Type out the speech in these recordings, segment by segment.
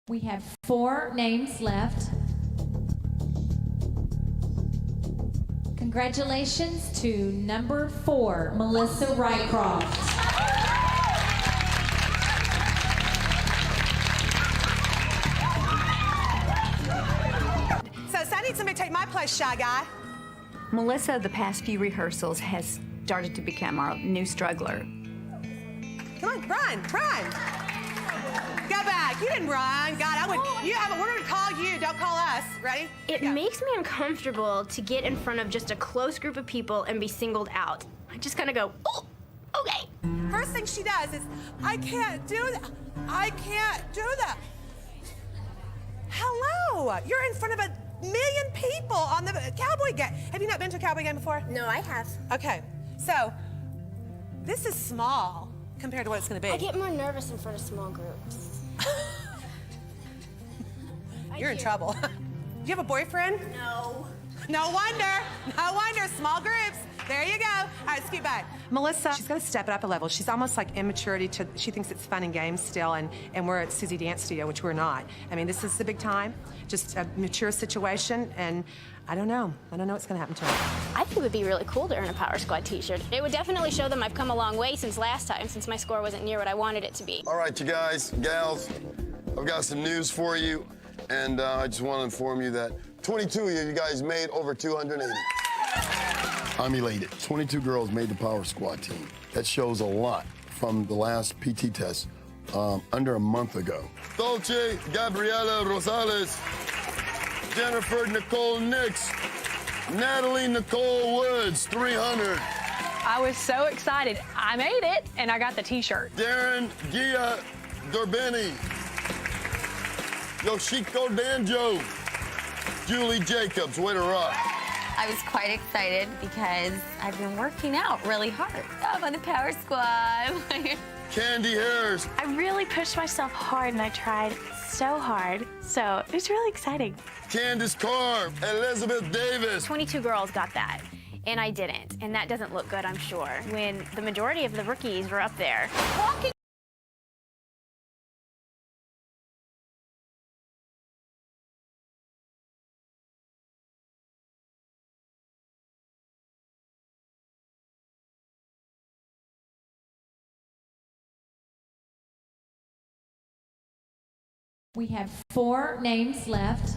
We have 4 names left. Congratulations to number 4, Melissa Rycroft. So I need somebody to take my place, Shy Guy. Melissa, the past few rehearsals, has started to become our new struggler. Come on, run. Go back. You didn't run. God, I would. We're going to call you. Don't call us. Ready? It makes me uncomfortable to get in front of just a close group of people and be singled out. I just kind of go, oh, okay. First thing she does is, I can't do that. I can't do that. Hello. You're in front of 1 million people on the Cowboy game. Have you not been to a Cowboy game before? No, I have. Okay. So, this is small compared to what it's going to be. I get more nervous in front of small groups. You're in trouble. Do you have a boyfriend? No. No wonder. Small groups. There you go. All right, scoot back. Melissa, she's got to step it up a level. She's almost like immaturity to, she thinks it's fun and games still, and we're at Susie Dance Studio, which we're not. I mean, this is the big time, just a mature situation, and I don't know what's going to happen to her. I think it would be really cool to earn a Power Squad t-shirt. It would definitely show them I've come a long way since last time, since my score wasn't near what I wanted it to be. All right, you guys, gals, I've got some news for you, and I just want to inform you that 22 of you guys made over 280. I'm elated. 22 girls made the Power Squad team. That shows a lot from the last PT test under a month ago. Dolce Gabriela Rosales, Jennifer Nicole Nix, Natalie Nicole Woods, 300. I was so excited. I made it, and I got the t-shirt. Darren Gia Dorbeni, Yoshiko Danjo, Julie Jacobs, way to rock. I was quite excited because I've been working out really hard. I'm on the Power Squad. Candy Harris. I really pushed myself hard and I tried so hard. So it was really exciting. Candace Carr, Elizabeth Davis. 22 girls got that, and I didn't. And that doesn't look good, I'm sure, when the majority of the rookies were up there. Walking We have 4 names left.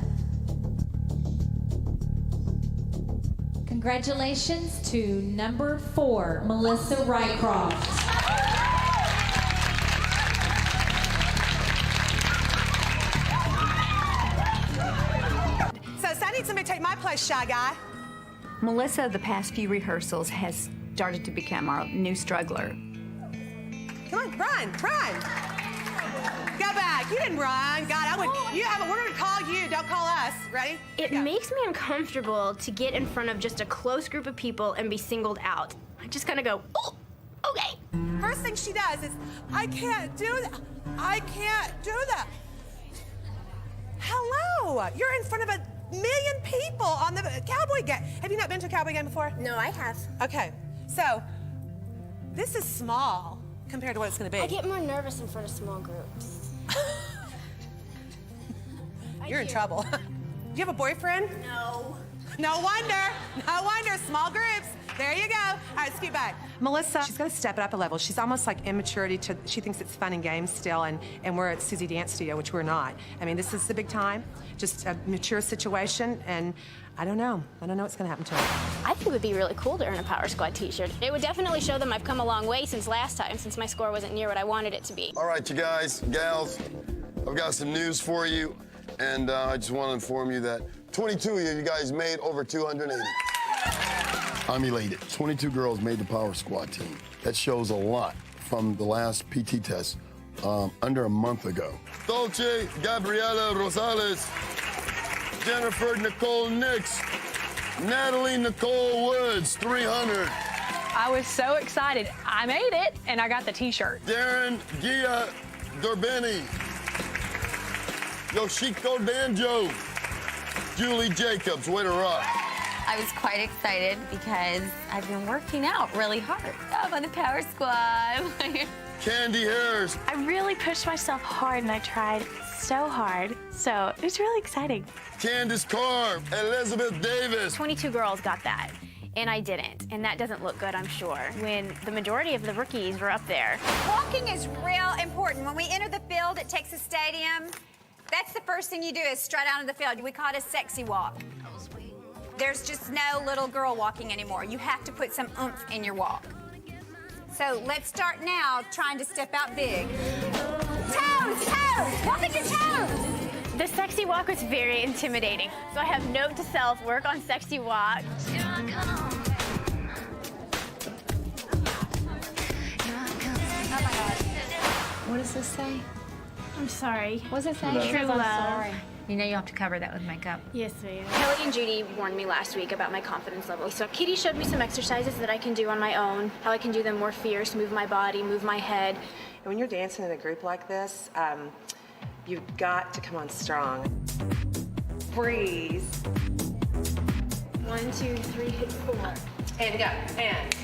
Congratulations to number 4, Melissa Rycroft. So I need somebody to take my place, Shy Guy. Melissa, the past few rehearsals, has started to become our new struggler. Come on, run. Go back. You didn't run. God, I would. We're going to call you. Don't call us. Ready? It makes me uncomfortable to get in front of just a close group of people and be singled out. I just kind of go, oh, okay. First thing she does is, I can't do that. I can't do that. Hello. You're in front of 1 million people on the Cowboy game. Have you not been to a Cowboy game before? No, I have. Okay. So, this is small compared to what it's going to be. I get more nervous in front of small groups. You're in trouble. Do you have a boyfriend? No. No wonder. Small groups. There you go. All right, scoot back. Melissa, she's got to step it up a level. She's almost like immaturity to, she thinks it's fun and games still, and we're at Susie Dance Studio, which we're not. I mean, this is the big time, just a mature situation, and I don't know what's going to happen to her. I think it would be really cool to earn a Power Squad t-shirt. It would definitely show them I've come a long way since last time, since my score wasn't near what I wanted it to be. All right, you guys, gals, I've got some news for you, and I just want to inform you that 22 of you guys made over 280. I'm elated. 22 girls made the Power Squad team. That shows a lot from the last PT test under a month ago. Dolce Gabriela Rosales, Jennifer Nicole Nix, Natalie Nicole Woods, 300. I was so excited. I made it, and I got the t-shirt. Darren Gia Dorbeni, Yoshiko Danjo, Julie Jacobs, way to rock. I was quite excited because I've been working out really hard. I'm on the Power Squad. Candy Harris. I really pushed myself hard and I tried so hard. So it was really exciting. Candace Carr. Elizabeth Davis. 22 girls got that, and I didn't. And that doesn't look good, I'm sure, when the majority of the rookies were up there. Walking is real important. When we enter the field at Texas Stadium, that's the first thing you do is strut out of the field. We call it a sexy walk. There's just no little girl walking anymore. You have to put some oomph in your walk. So let's start now trying to step out big. Toes, toes, walk at your toes. The sexy walk was very intimidating. So I have note to self, work on sexy walk. What does this say? I'm sorry. What does it say? True love. You know you have to cover that with makeup. Yes, ma'am. Kelly and Judy warned me last week about my confidence level. So Kitty showed me some exercises that I can do on my own, how I can do them more fierce, move my body, move my head. And when you're dancing in a group like this, you've got to come on strong. Freeze. 1, 2, 3, hit 4. And go. And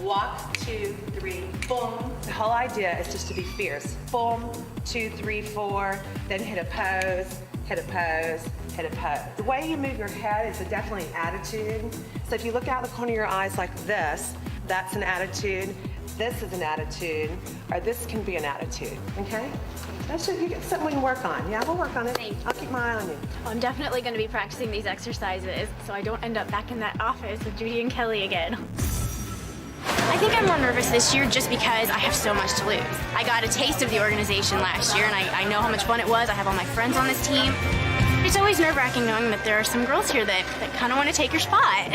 walk, 2, 3, boom. The whole idea is just to be fierce. Boom, 2, 3, 4, then hit a pose, hit a pose, hit a pose. The way you move your head is definitely an attitude. So if you look out the corner of your eyes like this, that's an attitude. This is an attitude, or this can be an attitude, okay? That's just, something we can work on. Yeah, we'll work on it. I'll keep my eye on you. I'm definitely going to be practicing these exercises so I don't end up back in that office with Judy and Kelly again. I think I'm more nervous this year just because I have so much to lose. I got a taste of the organization last year, and I know how much fun it was. I have all my friends on this team. It's always nerve-wracking knowing that there are some girls here that kind of want to take your spot.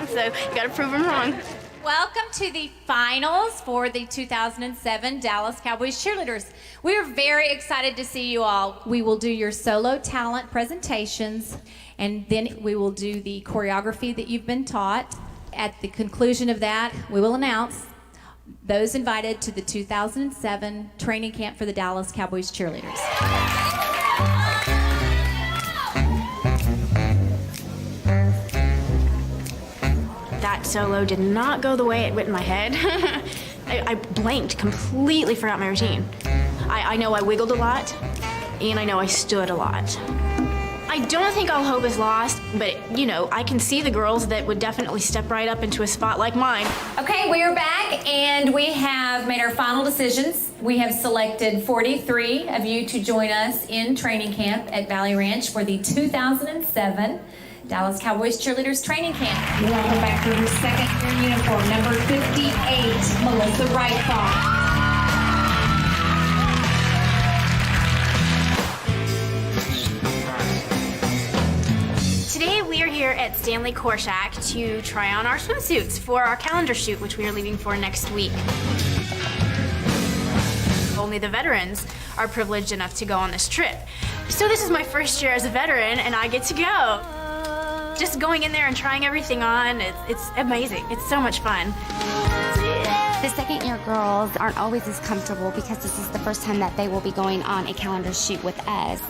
So you got to prove them wrong. Welcome to the finals for the 2007 Dallas Cowboys cheerleaders. We are very excited to see you all. We will do your solo talent presentations, and then we will do the choreography that you've been taught. At the conclusion of that, we will announce those invited to the 2007 training camp for the Dallas Cowboys cheerleaders. That solo did not go the way it went in my head. I blanked, completely forgot my routine. I know I wiggled a lot, and I know I stood a lot. I don't think all hope is lost, but, you know, I can see the girls that would definitely step right up into a spot like mine. Okay, we are back, and we have made our final decisions. We have selected 43 of you to join us in training camp at Valley Ranch for the 2007 Dallas Cowboys Cheerleaders Training Camp. We welcome back for her second year uniform, number 58, Melissa Reithoff. Today we are here at Stanley Korshak to try on our swimsuits for our calendar shoot, which we are leaving for next week. Only the veterans are privileged enough to go on this trip. So this is my first year as a veteran, and I get to go. Just going in there and trying everything on, it's amazing. It's so much fun. The second-year girls aren't always as comfortable because this is the first time that they will be going on a calendar shoot with us.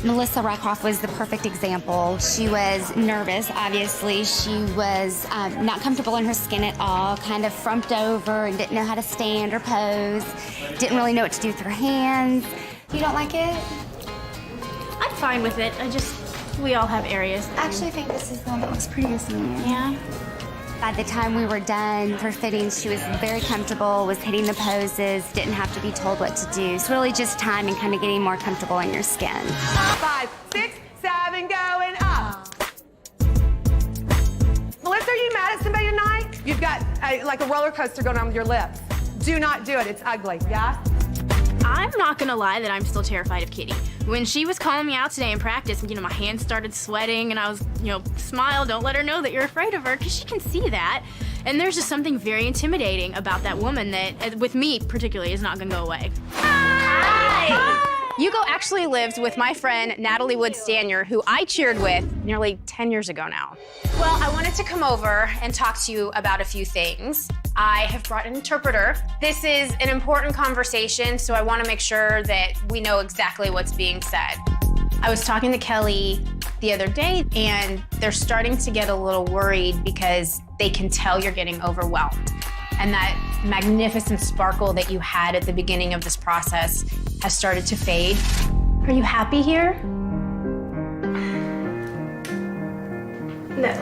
Melissa Reithoff was the perfect example. She was nervous, obviously. She was not comfortable in her skin at all, kind of frumped over and didn't know how to stand or pose, didn't really know what to do with her hands. You don't like it? I'm fine with it. We all have areas. Actually, I think this is the one that looks prettiest in you. Yeah? By the time we were done her fittings, she was very comfortable, was hitting the poses, didn't have to be told what to do. It's really just time and kind of getting more comfortable in your skin. 5, 6, 7, going up. Melissa, are you mad at somebody tonight? You've got like a roller coaster going on with your lips. Do not do it. It's ugly, yeah? I'm not gonna lie that I'm still terrified of Kitty. When she was calling me out today in practice, my hands started sweating and I was, smile, don't let her know that you're afraid of her, because she can see that. And there's just something very intimidating about that woman that, with me particularly, is not gonna go away. Hi! Hugo actually lives with my friend Natalie Wood Stanier, who I cheered with nearly 10 years ago now. Well, I wanted to come over and talk to you about a few things. I have brought an interpreter. This is an important conversation, so I want to make sure that we know exactly what's being said. I was talking to Kelly the other day, and they're starting to get a little worried because they can tell you're getting overwhelmed. And that magnificent sparkle that you had at the beginning of this process has started to fade. Are you happy here? No.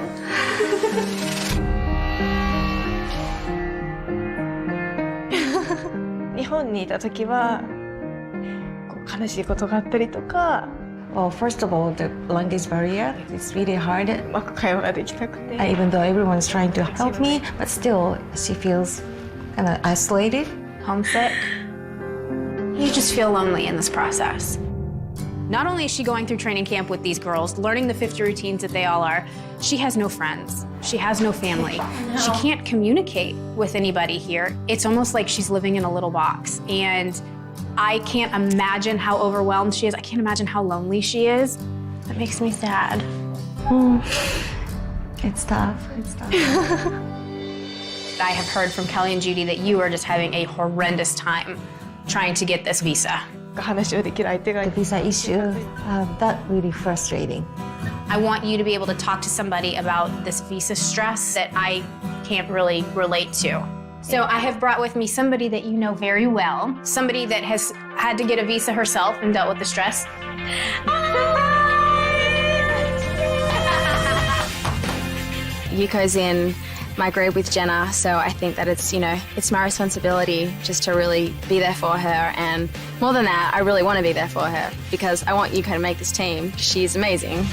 日本にいた時はこう悲しいことがあったりとか Well, first of all, the language barrier, it's really hard. うまく会話ができなくて Even though everyone's trying to help me, but still, she feels kind of isolated. Homesick? You just feel lonely in this process. Not only is she going through training camp with these girls, learning the 50 routines that they all are, she has no friends. She has no family. She can't communicate with anybody here. It's almost like she's living in a little box. And I can't imagine how overwhelmed she is. I can't imagine how lonely she is. That makes me sad. It's tough. It's tough. I have heard from Kelly and Judy that you are just having a horrendous time trying to get this visa. 話をできる相手が The visa issue, that really frustrating. I want you to be able to talk to somebody about this visa stress that I can't really relate to. So I have brought with me somebody that you know very well, somebody that has had to get a visa herself and dealt with the stress. Yuko's in my group with Jenna, so I think that it's, you know, it's my responsibility just to really be there for her, and more than that, I really want to be there for her because I want Yuko to make this team. She's amazing.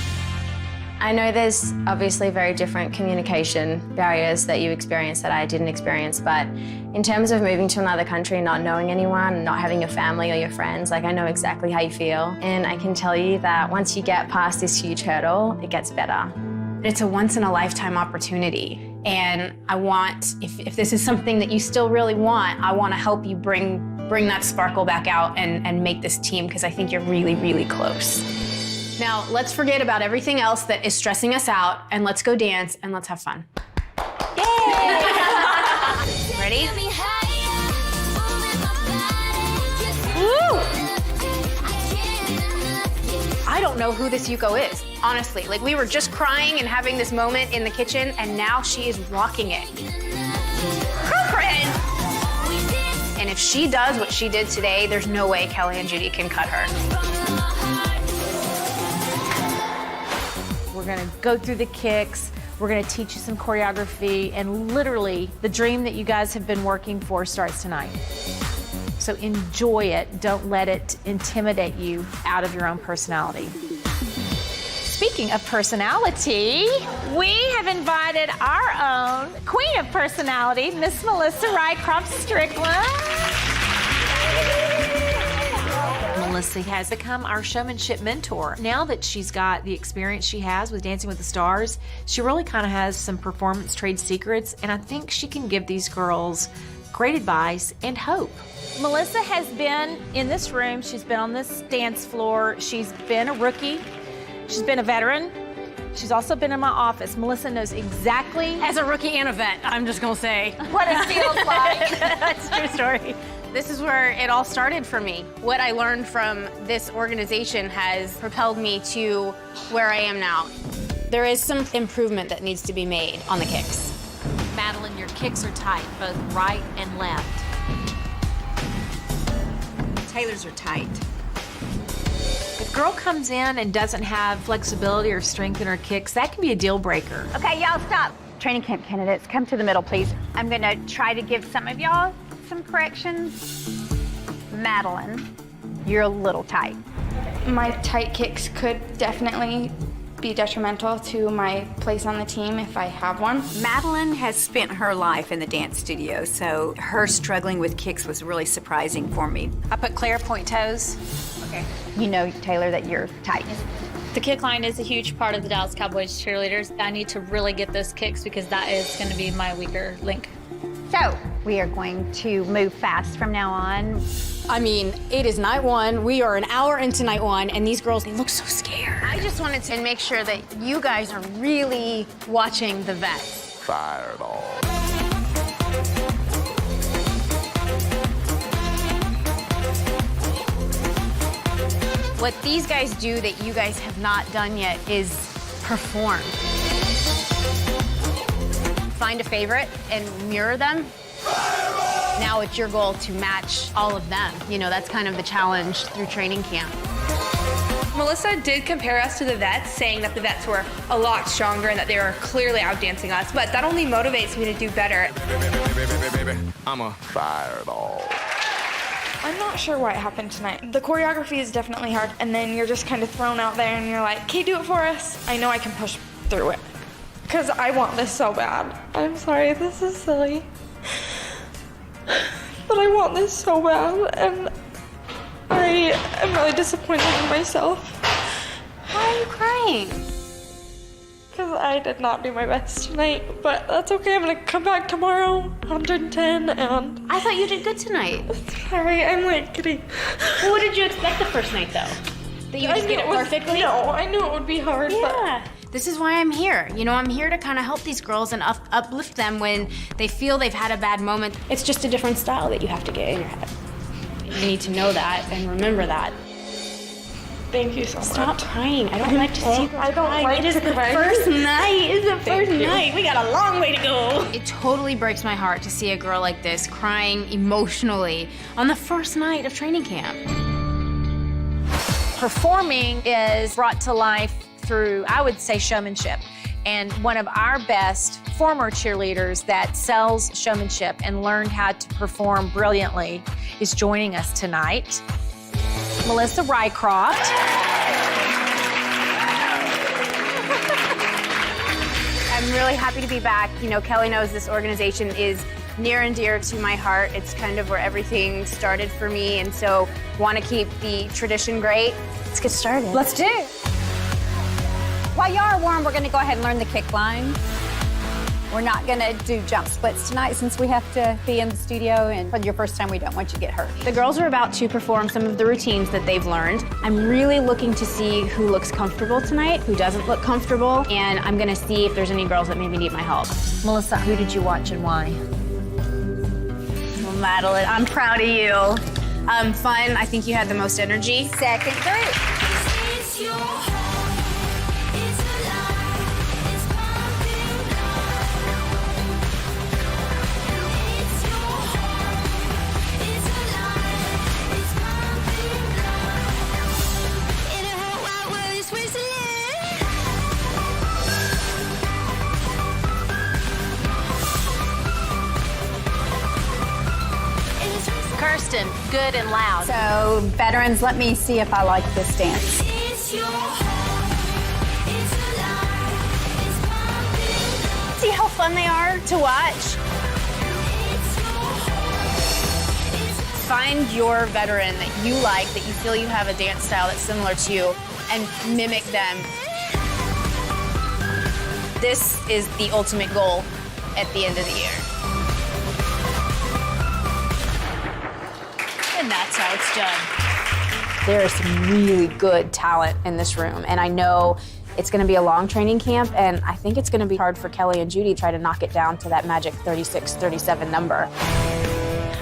I know there's obviously very different communication barriers that you experience that I didn't experience, but in terms of moving to another country, not knowing anyone, not having your family or your friends, like I know exactly how you feel, and I can tell you that once you get past this huge hurdle, it gets better. It's a once-in-a-lifetime opportunity. And I want, if this is something that you still really want, I want to help you bring that sparkle back out and make this team, because I think you're really, really close. Now, let's forget about everything else that is stressing us out, and let's go dance, and let's have fun. Yay! Ready? Woo! I don't know who this Yuko is, honestly. Like, we were just crying and having this moment in the kitchen, and now she is rocking it. Girlfriend! And if she does what she did today, there's no way Kelly and Judy can cut her. We're gonna go through the kicks, we're gonna teach you some choreography, and literally, the dream that you guys have been working for starts tonight. So enjoy it. Don't let it intimidate you out of your own personality. Speaking of personality, we have invited our own queen of personality, Miss Melissa Rycroft Strickland. Melissa has become our showmanship mentor. Now that she's got the experience she has with Dancing with the Stars, she really kind of has some performance trade secrets, and I think she can give these girls great advice and hope. Melissa has been in this room, she's been on this dance floor, she's been a rookie, she's been a veteran, she's also been in my office. Melissa knows exactly, As a rookie and a vet, I'm just gonna say. what it feels like. That's a true story. This is where it all started for me. What I learned from this organization has propelled me to where I am now. There is some improvement that needs to be made on the kicks. Madeline, your kicks are tight, both right and left. Taylor's are tight. If a girl comes in and doesn't have flexibility or strength in her kicks, that can be a deal breaker. Okay, y'all stop. Training camp candidates, come to the middle, please. I'm gonna try to give some of y'all some corrections. Madeline, you're a little tight. My tight kicks could definitely be detrimental to my place on the team if I have one. Madeline has spent her life in the dance studio, so her struggling with kicks was really surprising for me. I put Claire point toes. Okay. You know, Taylor, that you're tight. The kick line is a huge part of the Dallas Cowboys cheerleaders. I need to really get those kicks because that is going to be my weaker link. So, we are going to move fast from now on. I mean, it is night one. We are an hour into night one, and these girls, they look so scared. I just wanted to make sure that you guys are really watching the vets. Fireball. What these guys do that you guys have not done yet is perform. Find a favorite and mirror them. Now it's your goal to match all of them. You know, that's kind of the challenge through training camp. Melissa did compare us to the vets, saying that the vets were a lot stronger and that they were clearly outdancing us, but that only motivates me to do better. I'm a fireball. I'm not sure what happened tonight. The choreography is definitely hard, and then you're just kind of thrown out there and you're like, okay, do it for us. I know I can push through it, because I want this so bad. I'm sorry, this is silly, but I want this so bad, and I am really disappointed in myself. Why are you crying? Because I did not do my best tonight, but that's okay. I'm gonna come back tomorrow, 110, and... I thought you did good tonight. Sorry, I'm like kidding. Well, what did you expect the first night, though? That you would just get it perfectly? No, I knew it would be hard, Yeah. This is why I'm here. You know, I'm here to kind of help these girls and uplift them when they feel they've had a bad moment. It's just a different style that you have to get in your head. You need to know that and remember that. Thank you so much. Stop crying. I don't like to see girls I don't cry. like It is to the cry. first night. It's the Thank first you. night. We got a long way to go. It totally breaks my heart to see a girl like this crying emotionally on the first night of training camp. Performing is brought to life through, I would say, showmanship. And one of our best former cheerleaders that sells showmanship and learned how to perform brilliantly is joining us tonight. Melissa Rycroft. I'm really happy to be back. You know, Kelly knows this organization is near and dear to my heart. It's kind of where everything started for me, and so want to keep the tradition great. Let's get started. Let's do. While y'all are warm, we're going to go ahead and learn the kick line. We're not going to do jump splits tonight since we have to be in the studio, and for your first time, we don't want you to get hurt. The girls are about to perform some of the routines that they've learned. I'm really looking to see who looks comfortable tonight, who doesn't look comfortable, and I'm gonna see if there's any girls that maybe need my help. Melissa, who did you watch and why? Well, Madeline, I'm proud of you. Fun, I think you had the most energy. Second group. Kirsten, good and loud. So, veterans, let me see if I like this dance. See how fun they are to watch? Find your veteran that you like, that you feel you have a dance style that's similar to you, and mimic them. This is the ultimate goal at the end of the year. And that's how it's done. There is some really good talent in this room, and I know it's gonna be a long training camp, and I think it's gonna be hard for Kelly and Judy to try to knock it down to that magic 36, 37 number.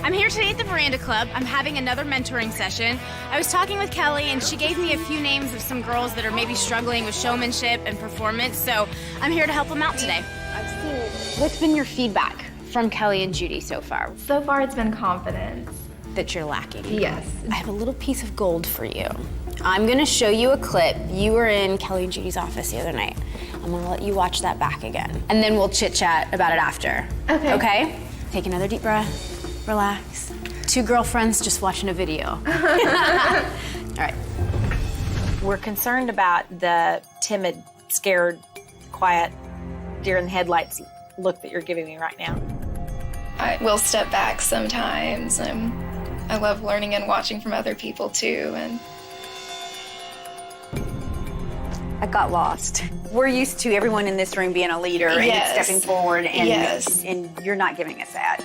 I'm here today at the Veranda Club. I'm having another mentoring session. I was talking with Kelly, and she gave me a few names of some girls that are maybe struggling with showmanship and performance, so I'm here to help them out today. What's been your feedback from Kelly and Judy so far? So far, it's been confidence. That you're lacking. Yes. I have a little piece of gold for you. I'm gonna show you a clip. You were in Kelly and Judy's office the other night. I'm gonna let you watch that back again, and then we'll chit chat about it after. Okay. Okay? Take another deep breath, relax. Two girlfriends just watching a video. All right. We're concerned about the timid, scared, quiet, deer in the headlights look that you're giving me right now. I will step back sometimes. I love learning and watching from other people too. And I got lost. We're used to everyone in this room being a leader and stepping forward, and and you're not giving us that.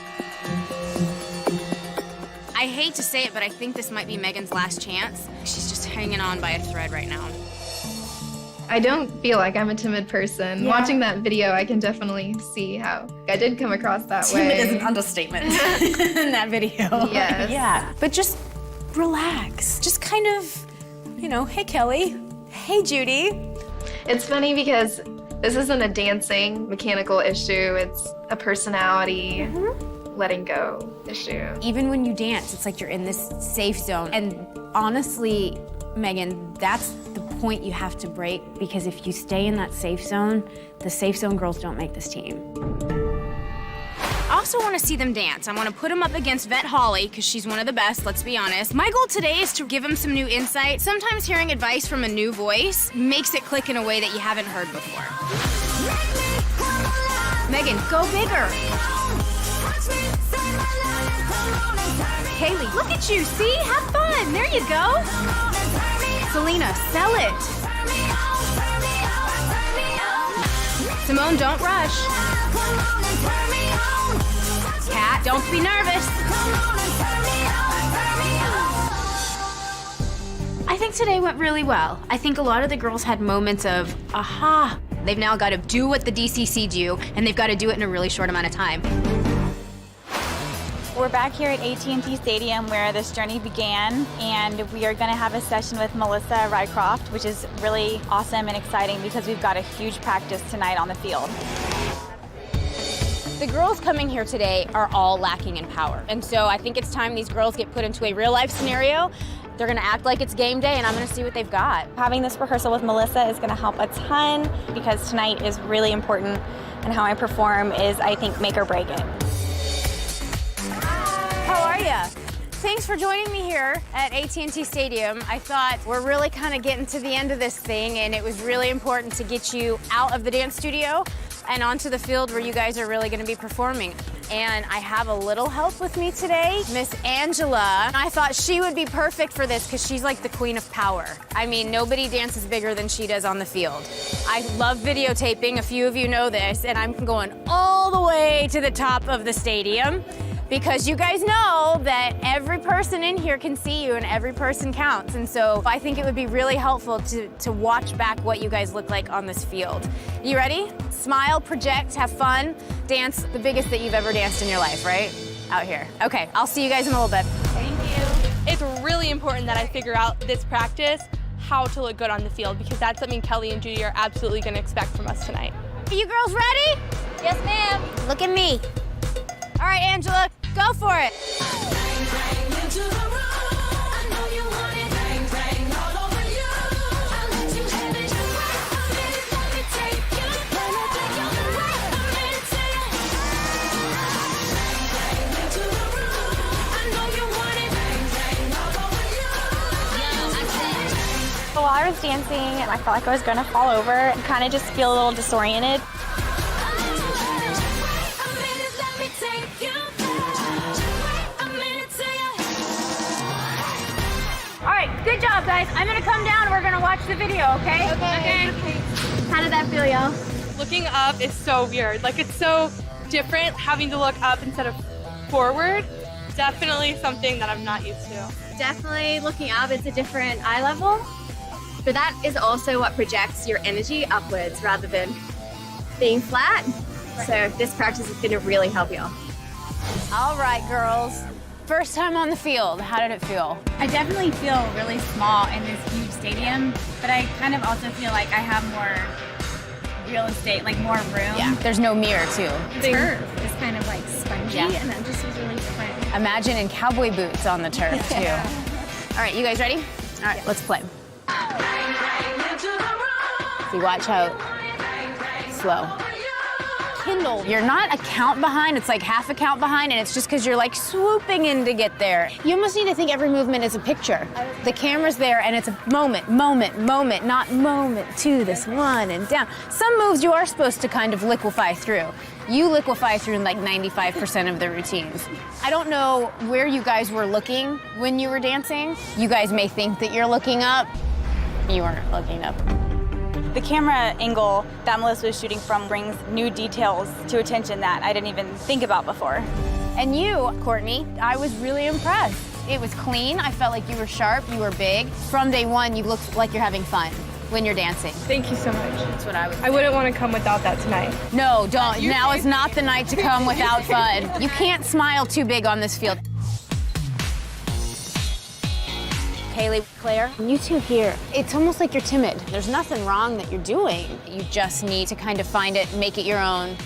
I hate to say it, but I think this might be Megan's last chance. She's just hanging on by a thread right now. I don't feel like I'm a timid person. Yeah. Watching that video, I can definitely see how I did come across that way. Timid is an understatement in that video. Yes. Yeah, but just relax. Just kind of you know, hey Kelly, hey Judy. It's funny because this isn't a dancing mechanical issue, it's a personality letting go issue. Even when you dance, it's like you're in this safe zone. And honestly, Megan, that's the point you have to break, because if you stay in that safe zone, the safe zone girls don't make this team. I also want to see them dance. I want to put them up against Vet Holly, because she's one of the best, let's be honest. My goal today is to give them some new insight. Sometimes hearing advice from a new voice makes it click in a way that you haven't heard before. Megan, go bigger. Kaylee, look at you, see? Have fun, there you go. Selena, sell it. Simone, don't rush. Kat, don't be nervous. I think today went really well. I think a lot of the girls had moments of, aha. They've now got to do what the DCC do, and they've got to do it in a really short amount of time. We're back here at AT&T Stadium where this journey began, and we are going to have a session with Melissa Rycroft, which is really awesome and exciting because we've got a huge practice tonight on the field. The girls coming here today are all lacking in power, and so I think it's time these girls get put into a real-life scenario. They're gonna act like it's game day, and I'm gonna see what they've got. Having this rehearsal with Melissa is going to help a ton because tonight is really important, and how I perform is, I think, make or break it. How are ya? Thanks for joining me here at AT&T Stadium. I thought we're really kind of getting to the end of this thing, and it was really important to get you out of the dance studio and onto the field where you guys are really going to be performing. And I have a little help with me today, Miss Angela. I thought she would be perfect for this because she's like the queen of power. I mean, nobody dances bigger than she does on the field. I love videotaping, a few of you know this, and I'm going all the way to the top of the stadium because you guys know that every person in here can see you and every person counts. And so I think it would be really helpful to watch back what you guys look like on this field. You ready? Smile, project, have fun, dance the biggest that you've ever danced in your life, right? Out here. Okay, I'll see you guys in a little bit. Thank you. It's really important that I figure out this practice how to look good on the field because that's something Kelly and Judy are absolutely going to expect from us tonight. Are you girls ready? Yes, ma'am. Look at me. All right, Angela, go for it. While I was dancing, I felt like I was going to fall over and kind of just feel a little disoriented. All right, good job, guys. I'm gonna come down and we're gonna watch the video, okay? Okay. How did that feel, y'all? Looking up is so weird. Like, it's so different having to look up instead of forward. Definitely something that I'm not used to. Definitely looking up, it's a different eye level. But that is also what projects your energy upwards rather than being flat. So this practice is gonna really help y'all. All right, girls. First time on the field, how did it feel? I definitely feel really small in this huge stadium, but I kind of also feel like I have more real estate, like more room. Yeah, there's no mirror, too. The turf is kind of like spongy, and that just was really fun. Imagine in cowboy boots on the turf, too. All right, you guys ready? All right, let's play. See, watch how slow. Kindle, you're not a count behind, it's like half a count behind, and it's just because you're like swooping in to get there. You almost need to think every movement is a picture. The camera's there and it's a moment, moment, moment, not moment to this one and down. Some moves you are supposed to kind of liquefy through. You liquefy through like 95% of the routines. I don't know where you guys were looking when you were dancing. You guys may think that you're looking up. You weren't looking up. The camera angle that Melissa was shooting from brings new details to attention that I didn't even think about before. And you, Courtney, I was really impressed. It was clean. I felt like you were sharp, you were big. From day one, you looked like you're having fun when you're dancing. Thank you so much. That's what I would say. I wouldn't want to come without that tonight. No, don't. Now is not the night to come without fun. You can't smile too big on this field. Haley, Claire, you two here. It's almost like you're timid. There's nothing wrong that you're doing. You just need to kind of find it, make it your own.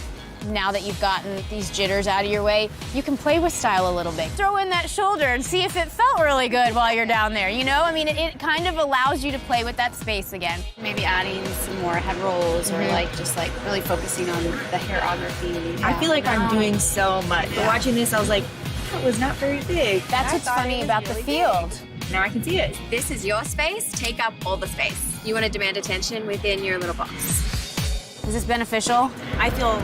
Now that you've gotten these jitters out of your way, you can play with style a little bit. Throw in that shoulder and see if it felt really good while you're down there, you know? I mean, it kind of allows you to play with that space again. Maybe adding some more head rolls or just really focusing on the hairography. I feel like I'm doing so much. But watching this, I was like, that was not very big. That's what's funny about the field. Now I can see it. This is your space. Take up all the space. You want to demand attention within your little box. Is this beneficial? I feel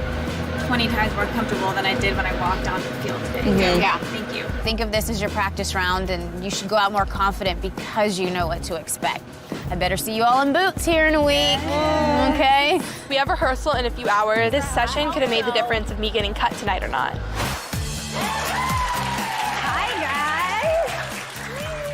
20 times more comfortable than I did when I walked onto the field today. Yeah. Thank you. Think of this as your practice round, and you should go out more confident because you know what to expect. I better see you all in boots here in a week, okay? We have rehearsal in a few hours. This session could have made the difference of me getting cut tonight or not.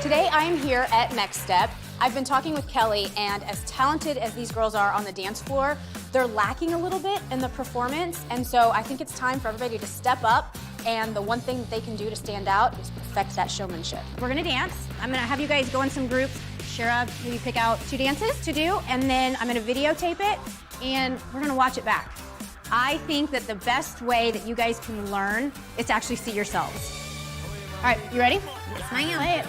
Today I am here at Next Step. I've been talking with Kelly, and as talented as these girls are on the dance floor, they're lacking a little bit in the performance, and so I think it's time for everybody to step up, and the one thing that they can do to stand out is perfect that showmanship. We're gonna dance. I'm gonna have you guys go in some groups. Shira, maybe pick out 2 dances to do, and then I'm gonna videotape it, and we're gonna watch it back. I think that the best way that you guys can learn is to actually see yourselves. All right, you ready? Yes, ma'am. Play it.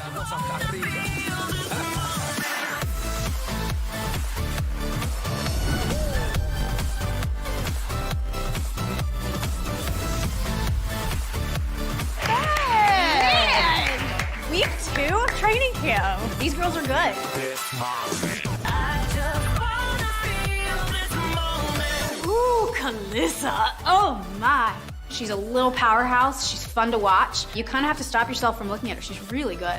Week 2 of training camp. These girls are good. Ooh, Calissa. Oh my. She's a little powerhouse. She's fun to watch. You kind of have to stop yourself from looking at her. She's really good.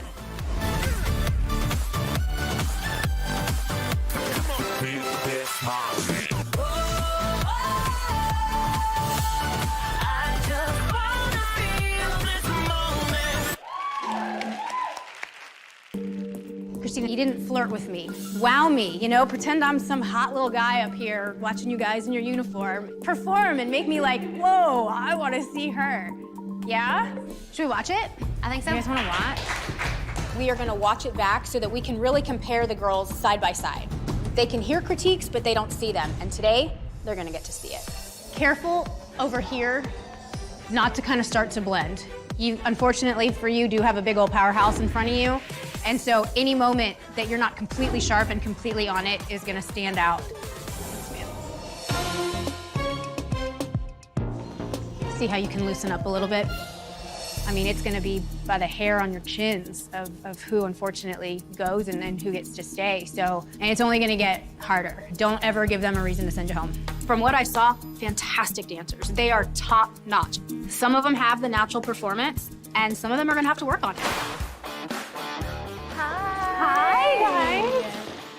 Christina, you didn't flirt with me. Wow me, you know, pretend I'm some hot little guy up here watching you guys in your uniform. Perform and make me like, whoa, I want to see her. Yeah? Should we watch it? I think so. You guys want to watch? We are going to watch it back so that we can really compare the girls side by side. They can hear critiques, but they don't see them. And today, they're going to get to see it. Careful over here not to kind of start to blend. You, unfortunately for you, do have a big old powerhouse in front of you. And so any moment that you're not completely sharp and completely on it is gonna stand out. See how you can loosen up a little bit? I mean, it's gonna be by the hair on your chins of who unfortunately goes and then who gets to stay. So, and it's only gonna get harder. Don't ever give them a reason to send you home. From what I saw, fantastic dancers. They are top notch. Some of them have the natural performance and some of them are gonna have to work on it. Hi, guys.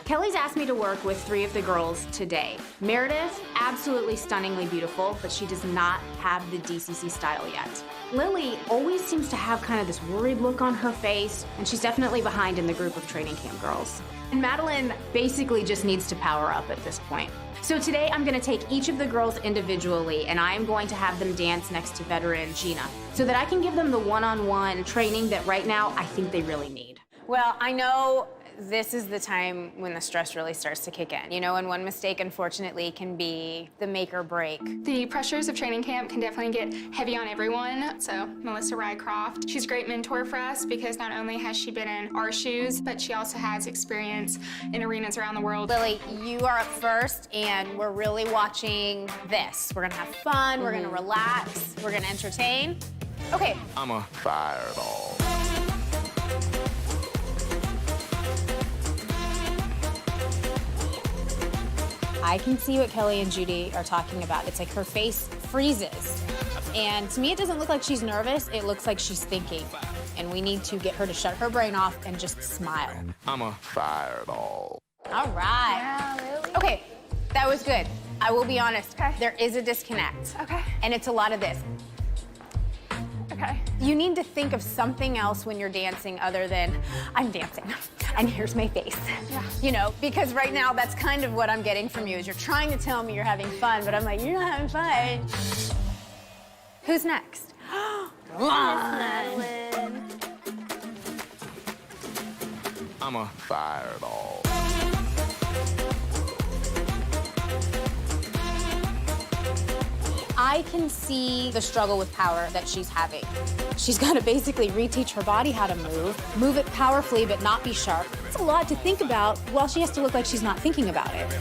Kelly's asked me to work with 3 of the girls today. Meredith, absolutely stunningly beautiful, but she does not have the DCC style yet. Lily always seems to have kind of this worried look on her face, and she's definitely behind in the group of training camp girls. And Madeline basically just needs to power up at this point. So today I'm gonna take each of the girls individually, and I am going to have them dance next to veteran Gina, so that I can give them the one-on-one training that right now I think they really need. Well, I know this is the time when the stress really starts to kick in, you know, and one mistake, unfortunately, can be the make or break. The pressures of training camp can definitely get heavy on everyone. So Melissa Rycroft, she's a great mentor for us because not only has she been in our shoes, but she also has experience in arenas around the world. Lily, you are up first, and we're really watching this. We're gonna have fun, we're gonna relax, we're gonna entertain. Okay. I'm a fireball. I can see what Kelly and Judy are talking about. It's like her face freezes. And to me, it doesn't look like she's nervous. It looks like she's thinking. And we need to get her to shut her brain off and just smile. I'm a fireball. All right. Yeah, really? Okay, that was good. I will be honest. Okay. There is a disconnect. Okay. And it's a lot of this. Okay. You need to think of something else when you're dancing other than, I'm dancing, and here's my face. Yeah. You know, because right now that's kind of what I'm getting from you, is you're trying to tell me you're having fun, but I'm like, you're not having fun. Who's next? Come on. I'ma fire it all. I can see the struggle with power that she's having. She's got to basically reteach her body how to move it powerfully but not be sharp. It's a lot to think about while she has to look like she's not thinking about it.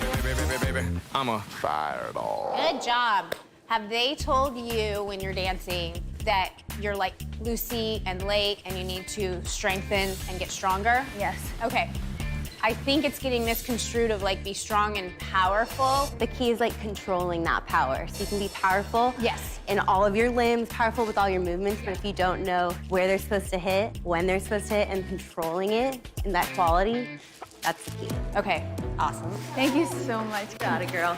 I'ma fire it all. Good job. Have they told you when you're dancing that you're like loosey and late and you need to strengthen and get stronger? Yes. Okay. I think it's getting misconstrued of like be strong and powerful. The key is like controlling that power. So you can be powerful Yes. in all of your limbs, powerful with all your movements, but if you don't know where they're supposed to hit, when they're supposed to hit, and controlling it in that quality, that's the key. Okay, awesome. Thank you so much. Got it, girl.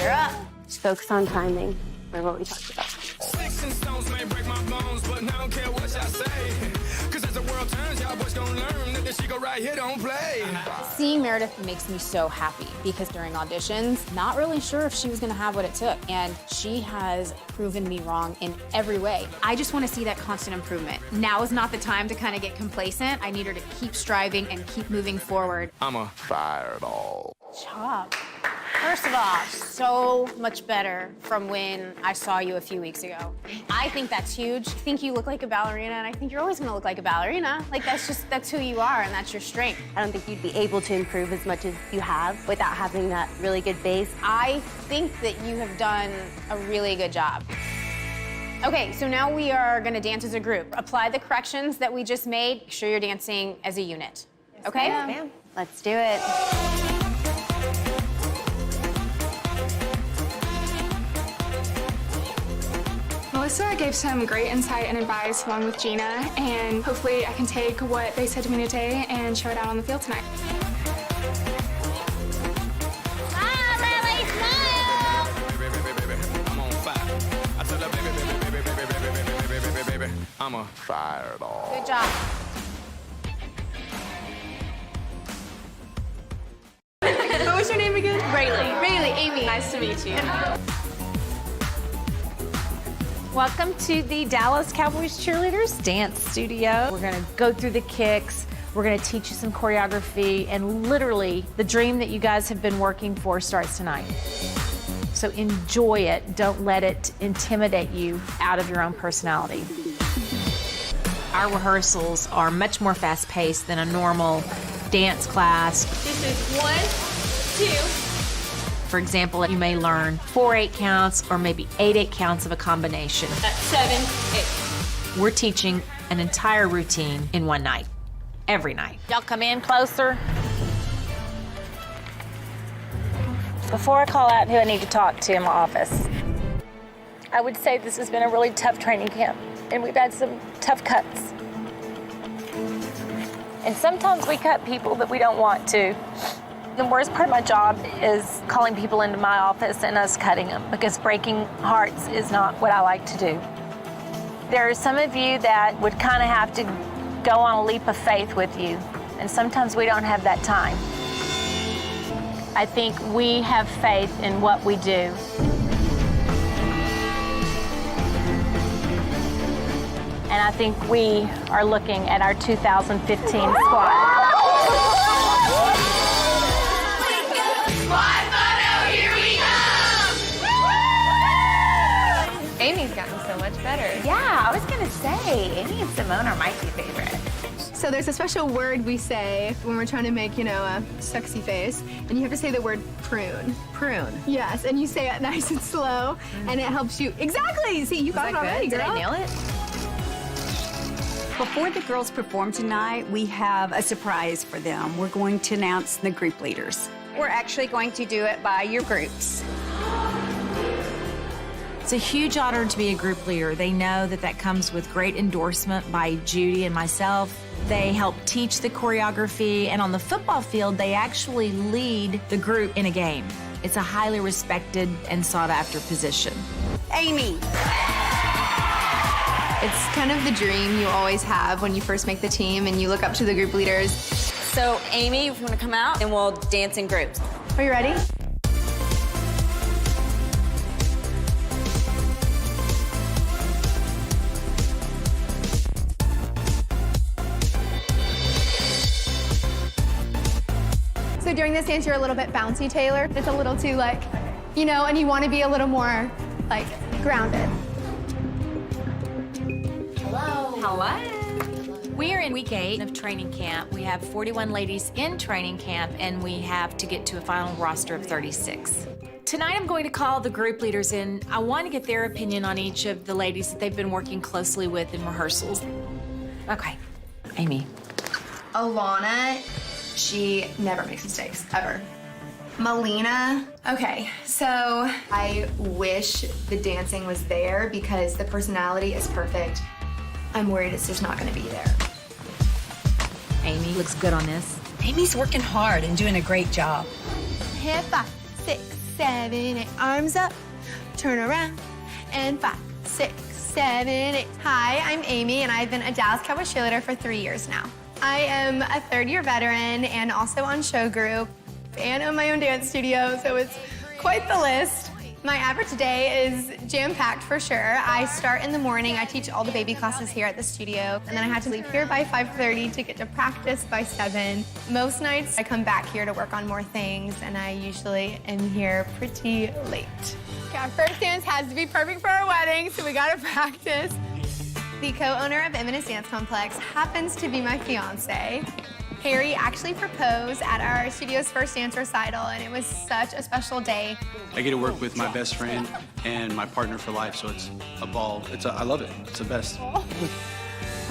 You're up. Just focus on timing, or what we talked about. Sticks and stones may break my bones, but I don't care what y'all say. Cause as the world turns, y'all boys gonna learn that this shit go right here don't play. Seeing Meredith makes me so happy because during auditions, not really sure if she was gonna have what it took. And she has proven me wrong in every way. I just wanna see that constant improvement. Now is not the time to kind of get complacent. I need her to keep striving and keep moving forward. I'ma fire it all. Job. First of all, so much better from when I saw you a few weeks ago. I think that's huge. I think you look like a ballerina, and I think you're always gonna look like a ballerina. Like, that's who you are, and that's your strength. I don't think you'd be able to improve as much as you have without having that really good base. I think that you have done a really good job. Okay, so now we are gonna dance as a group. Apply the corrections that we just made. Make sure you're dancing as a unit. Okay? Yes, ma'am. Let's do it. Melissa gave some great insight and advice along with Gina, and hopefully I can take what they said to me today and show it out on the field tonight. I'ma fire it all. Good job. What was your name again? Rayleigh. Rayleigh, Amy. Nice to meet you. Welcome to the Dallas Cowboys Cheerleaders Dance Studio. We're gonna go through the kicks, we're gonna teach you some choreography, and literally the dream that you guys have been working for starts tonight. So enjoy it, don't let it intimidate you out of your own personality. Our rehearsals are much more fast-paced than a normal dance class. This is 1, 2. For example, you may learn 4 8 counts or maybe 8 8 counts of a combination. That's 7, 8. We're teaching an entire routine in one night, every night. Y'all come in closer. Before I call out who I need to talk to in my office, I would say this has been a really tough training camp, and we've had some tough cuts. And sometimes we cut people that we don't want to. The worst part of my job is calling people into my office and us cutting them, because breaking hearts is not what I like to do. There are some of you that would kind of have to go on a leap of faith with you, and sometimes we don't have that time. I think we have faith in what we do. And I think we are looking at our 2015 squad. Amy's gotten so much better. Yeah, I was gonna say, Amy and Simone are my two favorites. So there's a special word we say when we're trying to make, a sexy face, and you have to say the word prune. Prune. Yes, and you say it nice and slow, and it helps you. Exactly! See, you got it already, girl. Did I nail it? Before the girls perform tonight, we have a surprise for them. We're going to announce the group leaders. We're actually going to do it by your groups. It's a huge honor to be a group leader. They know that that comes with great endorsement by Judy and myself. They help teach the choreography, and on the football field, they actually lead the group in a game. It's a highly respected and sought-after position. Amy. It's kind of the dream you always have when you first make the team and you look up to the group leaders. So, Amy, if you want to come out, and we'll dance in groups. Are you ready? during this dance, you're a little bit bouncy, Taylor. It's a little too like, you know, and you want to be a little more like grounded. Hello. We are in week 8 of training camp. We have 41 ladies in training camp, and we have to get to a final roster of 36. Tonight I'm going to call the group leaders in. I want to get their opinion on each of the ladies that they've been working closely with in rehearsals. Okay, Amy. Alana, she never makes mistakes, ever. Melina, okay, so I wish the dancing was there because the personality is perfect. I'm worried it's just not gonna be there. Amy looks good on this. Amy's working hard and doing a great job. Hip 5, 6, 7, 8. Arms up, turn around, and 5, 6, 7, 8. Hi, I'm Amy, and I've been a Dallas Cowboys cheerleader for 3 years now. I am a third-year veteran and also on show group and own my own dance studio, so it's quite the list. My average day is jam-packed for sure. I start in the morning. I teach all the baby classes here at the studio, and then I have to leave here by 5:30 to get to practice by 7. Most nights I come back here to work on more things, and I usually am here pretty late. Okay, our first dance has to be perfect for our wedding, so we gotta practice. The co-owner of Eminence Dance Complex happens to be my fiance. Harry actually proposed at our studio's first dance recital, and it was such a special day. I get to work with my best friend and my partner for life, so it's a ball. I love it. It's the best.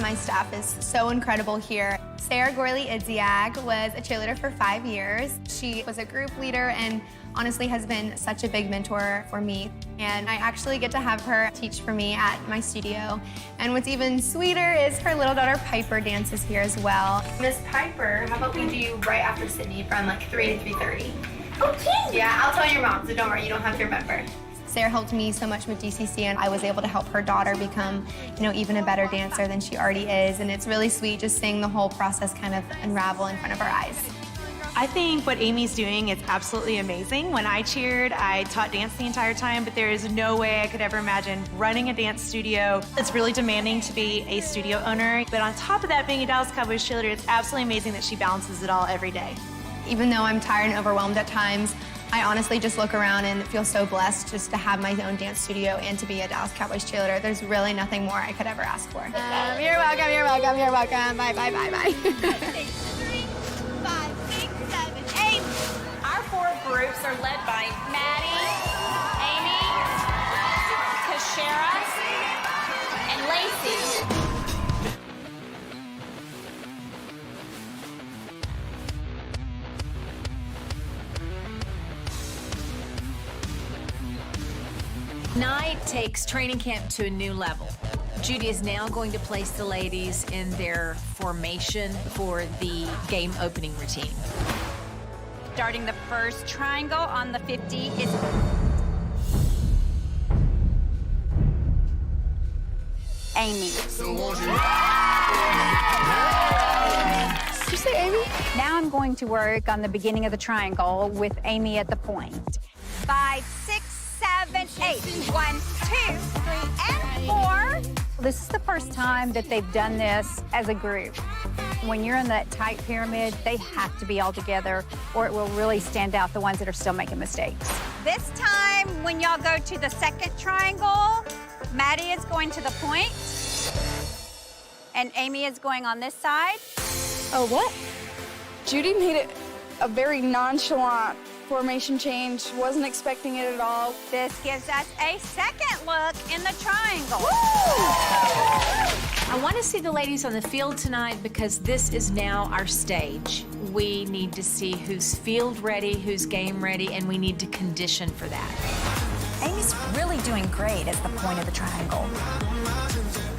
My staff is so incredible here. Sarah Gorley-Idziak was a cheerleader for 5 years. She was a group leader and honestly has been such a big mentor for me. And I actually get to have her teach for me at my studio. And what's even sweeter is her little daughter Piper dances here as well. Miss Piper, how about we do right after Sydney from like 3 to 3:30? Okay. Yeah, I'll tell your mom, so don't worry, you don't have to remember. Sarah helped me so much with DCC, and I was able to help her daughter become, you know, even a better dancer than she already is. And it's really sweet just seeing the whole process kind of unravel in front of our eyes. I think what Amy's doing is absolutely amazing. When I cheered, I taught dance the entire time, but there is no way I could ever imagine running a dance studio. It's really demanding to be a studio owner, but on top of that, being a Dallas Cowboys cheerleader, it's absolutely amazing that she balances it all every day. Even though I'm tired and overwhelmed at times, I honestly just look around and feel so blessed just to have my own dance studio and to be a Dallas Cowboys cheerleader. There's really nothing more I could ever ask for. You're welcome, you're welcome, you're welcome. Bye, bye, bye, bye. 3, 5, 6, 7, 8. Our 4 groups are led by Maddie, Amy, Kashara, and Lacey. Tonight takes training camp to a new level. Judy is now going to place the ladies in their formation for the game opening routine. Starting the first triangle on the 50 is Amy. Did you say Amy? Now I'm going to work on the beginning of the triangle with Amy at the point. 5, 6, 7, 8. 1, 2, 3, and 4. This is the first time that they've done this as a group. When you're in that tight pyramid, they have to be all together or it will really stand out the ones that are still making mistakes. This time, when y'all go to the second triangle, Maddie is going to the point, and Amy is going on this side. Oh, what? Judy made it a very nonchalant formation change. Wasn't expecting it at all. This gives us a second look in the triangle. I want to see the ladies on the field tonight because this is now our stage. We need to see who's field ready, who's game ready, and we need to condition for that. Amy's really doing great as the point of the triangle.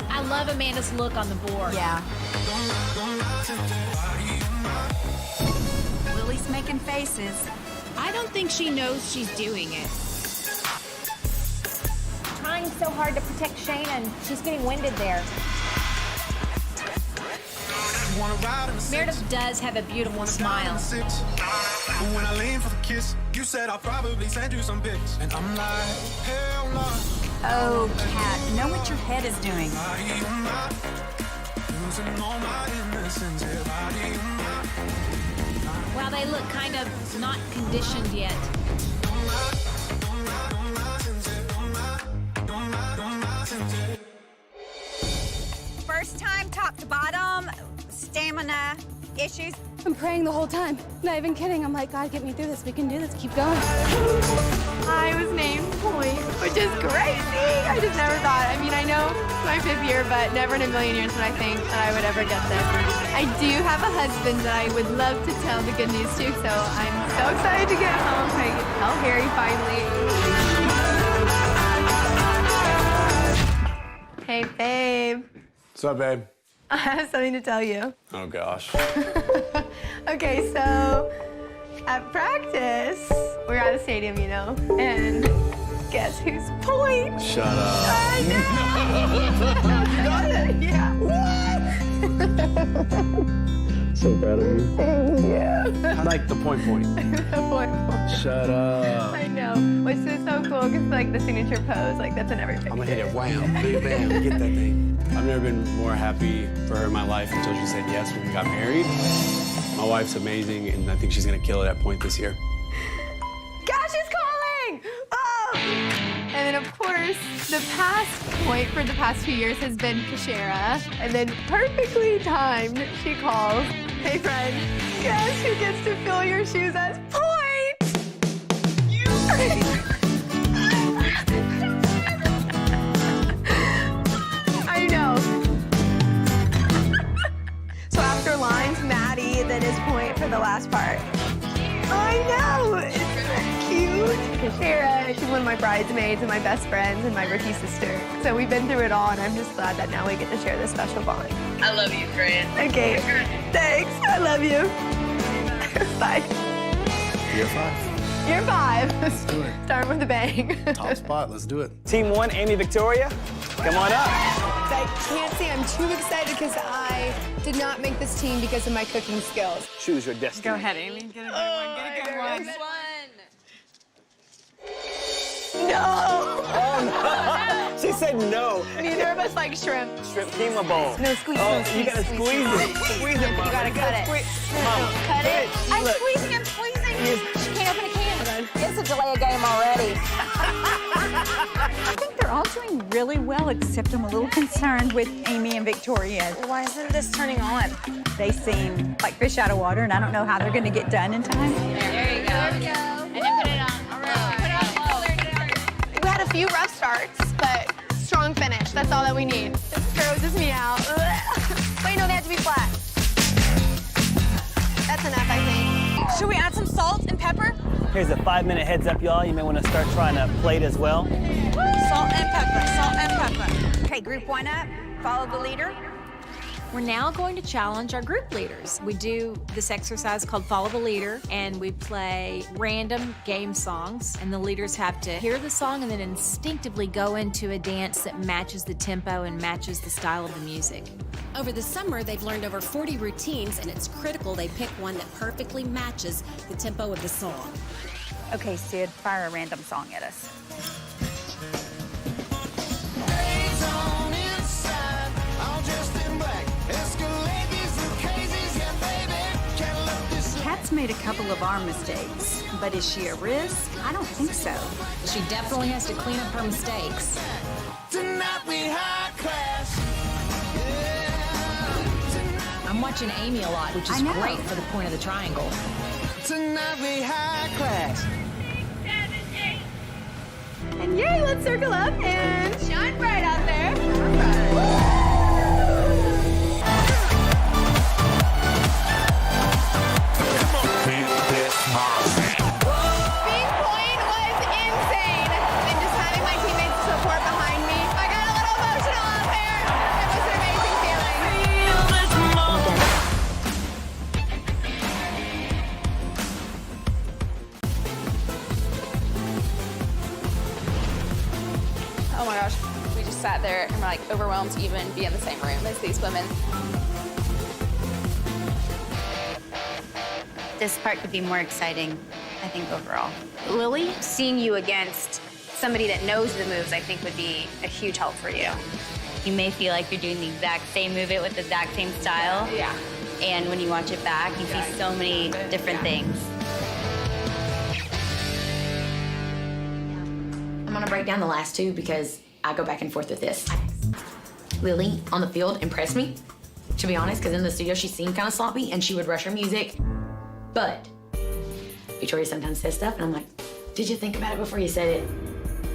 I love Amanda's look on the board. Yeah. Lily's making faces. I don't think she knows she's doing it. Trying so hard to protect Shannon. She's getting winded there. Meredith does have a beautiful smile. When I lean for the kiss, you said I'll probably send you some pics. And I'm like, hell no. Oh, Kat, know what your head is doing. Well, they look kind of not conditioned yet. First time, top to bottom, stamina issues. I'm praying the whole time. Not even kidding. I'm like, God, get me through this. We can do this. Keep going. I was named Point, which is crazy. I just never thought. I mean, I know it's my 5th year, but never in a million years would I think that I would ever get this. I do have a husband that I would love to tell the good news to, so I'm so excited to get home. I can tell Harry finally. Hey, babe. What's up, babe? I have something to tell you. Oh, gosh. Okay, so at practice, we're at a stadium, you know, and guess who's Point? Shut up. I know. You got it? Yeah. So proud of you. Thank you. I like the point. The point. Shut up. I know. Which is so cool because like the signature pose, like that's in every picture. I'm gonna hit it. Wham, bam, bam. Get that thing. I've never been more happy for her in my life until she said yes when we got married. My wife's amazing, and I think she's gonna kill it at Point this year. Gosh, she's calling! Oh! And then, of course, the past Point for the past few years has been Kashera. And then, perfectly timed, she calls, hey, friend, guess who gets to fill your shoes as Point? I know. So after lines, Maddie, then is Point for the last part. I know! It's so cute. Kashera, she's one of my bridesmaids and my best friends and my rookie sister. So we've been through it all, and I'm just glad that now we get to share this special bond. I love you, friend. Okay, thanks. I love you. Bye. Year 5. Year 5. Let's do it. Starting with a bang. Top spot. Let's do it. Team 1, Amy Victoria, come on up. I can't say I'm too excited because I did not make this team because of my cooking skills. Choose your destiny. Go ahead, Amy. Get a good one. Get a good one. No! Oh, no. She said no. Neither of us like shrimp. Shrimp keema bowl. No, squeeze. Oh, no, squeeze, you gotta squeeze it. Squeeze it, Mom. You gotta cut it. Mom, Cut it. I'm Look. squeezing, I'm squeezing. She can't open a can. It's a delay of game already. I think they're all doing really well, except I'm a little concerned with Amy and Victoria. Why isn't this turning on? They seem like fish out of water, and I don't know how they're going to get done in time. There you go. There we go. And then put it on. All right. Put it on low. We had a few rough starts, but strong finish. That's all that we need. This grosses me out. Wait, no, they have to be flat. That's enough, I think. Should we add some salt and pepper? Here's a 5-minute heads up, y'all. You may want to start trying to plate as well. Salt and pepper, salt and pepper. Okay, group 1 up. Follow the leader. We're now going to challenge our group leaders. We do this exercise called Follow the Leader, and we play random game songs, and the leaders have to hear the song and then instinctively go into a dance that matches the tempo and matches the style of the music. Over the summer, they've learned over 40 routines, and it's critical they pick one that perfectly matches the tempo of the song. Okay, Sid, fire a random song at us. Kat's made a couple of our mistakes, but is she a risk? I don't think so. She definitely has to clean up her mistakes. Tonight we high class. I'm watching Amy a lot, which is great for the point of the triangle. Tonight we high class. And yay, let's circle up and shine bright out there. All right. Being Point was insane. And just having my teammates support behind me, I got a little emotional out there. It was an amazing Oh my gosh, we just sat there and we're like overwhelmed to even be in the same room as these women. This part could be more exciting, I think, overall. Lily, seeing you against somebody that knows the moves, I think would be a huge help for you. You may feel like you're doing the exact same move it with the exact same style. Yeah. And when you watch it back, you see so many different things. I'm gonna break down the last two because I go back and forth with this. Lily on the field impressed me, to be honest, because in the studio she seemed kind of sloppy and she would rush her music. But Victoria sometimes says stuff and I'm like, did you think about it before you said it?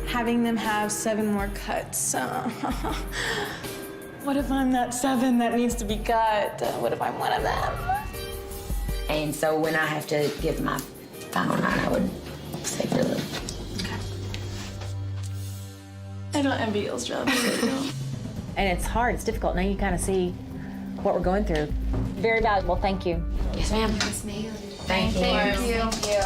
Having them have 7 more cuts. What if I'm that 7 that needs to be cut? What if I'm one of them? And so when I have to give my final 9, I would say for Lily. I don't envy y'all's job. And it's hard, it's difficult. Now you kind of see what we're going through. Very valuable, thank you. Yes, ma'am. Yes, ma'am. Thank you. Thank you.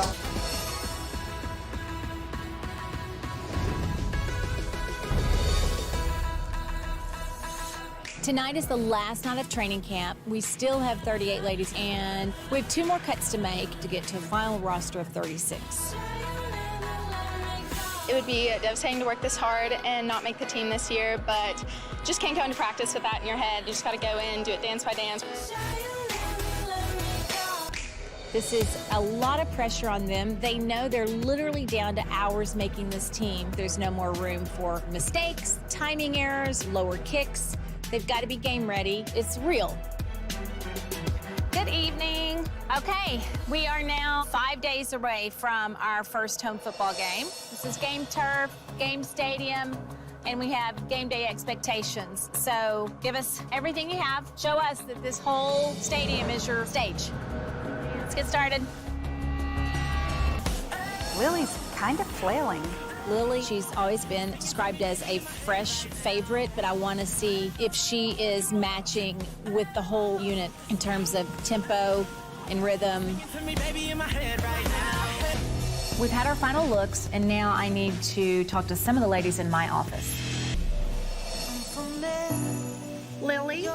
Tonight is the last night of training camp. We still have 38 ladies, and we have 2 more cuts to make to get to a final roster of 36. It would be devastating to work this hard and not make the team this year, but just can't go into practice with that in your head. You just got to go in, do it dance by dance. This is a lot of pressure on them. They know they're literally down to hours making this team. There's no more room for mistakes, timing errors, lower kicks. They've got to be game ready. It's real. Good evening. Okay, we are now 5 days away from our first home football game. This is game turf, game stadium, and we have game day expectations. So give us everything you have. Show us that this whole stadium is your stage. Let's get started. Lily's kind of flailing. Lily, she's always been described as a fresh favorite, but I want to see if she is matching with the whole unit in terms of tempo and rhythm. We've had our final looks, and now I need to talk to some of the ladies in my office. Lily?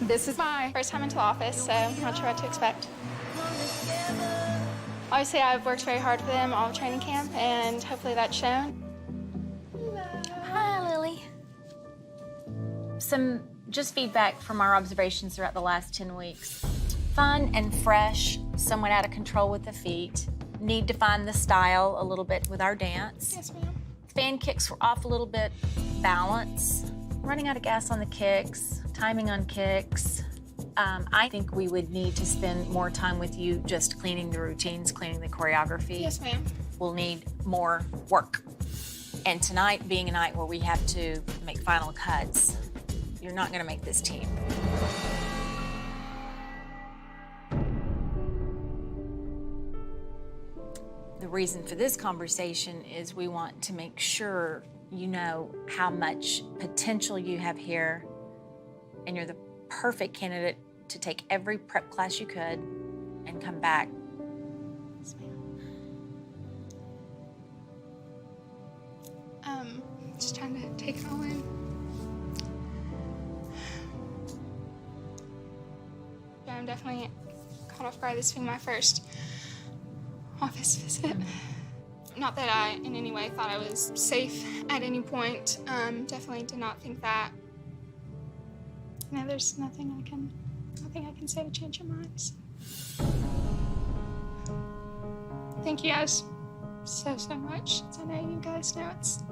This is my first time into the office, so I'm not sure what to expect. Obviously, I've worked very hard for them all training camp, and hopefully that's shown. Hi, Lily. Some just feedback from our observations throughout the last 10 weeks. Fun and fresh, somewhat out of control with the feet. Need to find the style a little bit with our dance. Yes, ma'am. Fan kicks were off a little bit. Balance. Running out of gas on the kicks. Timing on kicks. I think we would need to spend more time with you just cleaning the routines, cleaning the choreography. Yes, ma'am. We'll need more work. And tonight being a night where we have to make final cuts, you're not gonna make this team. The reason for this conversation is we want to make sure you know how much potential you have here, and you're the perfect candidate to take every prep class you could and come back. Yes, ma'am. Just trying to take it all in. Yeah, I'm definitely caught off guard. This being my first office visit. Not that I in any way thought I was safe at any point. Definitely did not think that. No, there's nothing I can say to change your minds. Thank you guys so much. I know you guys know it's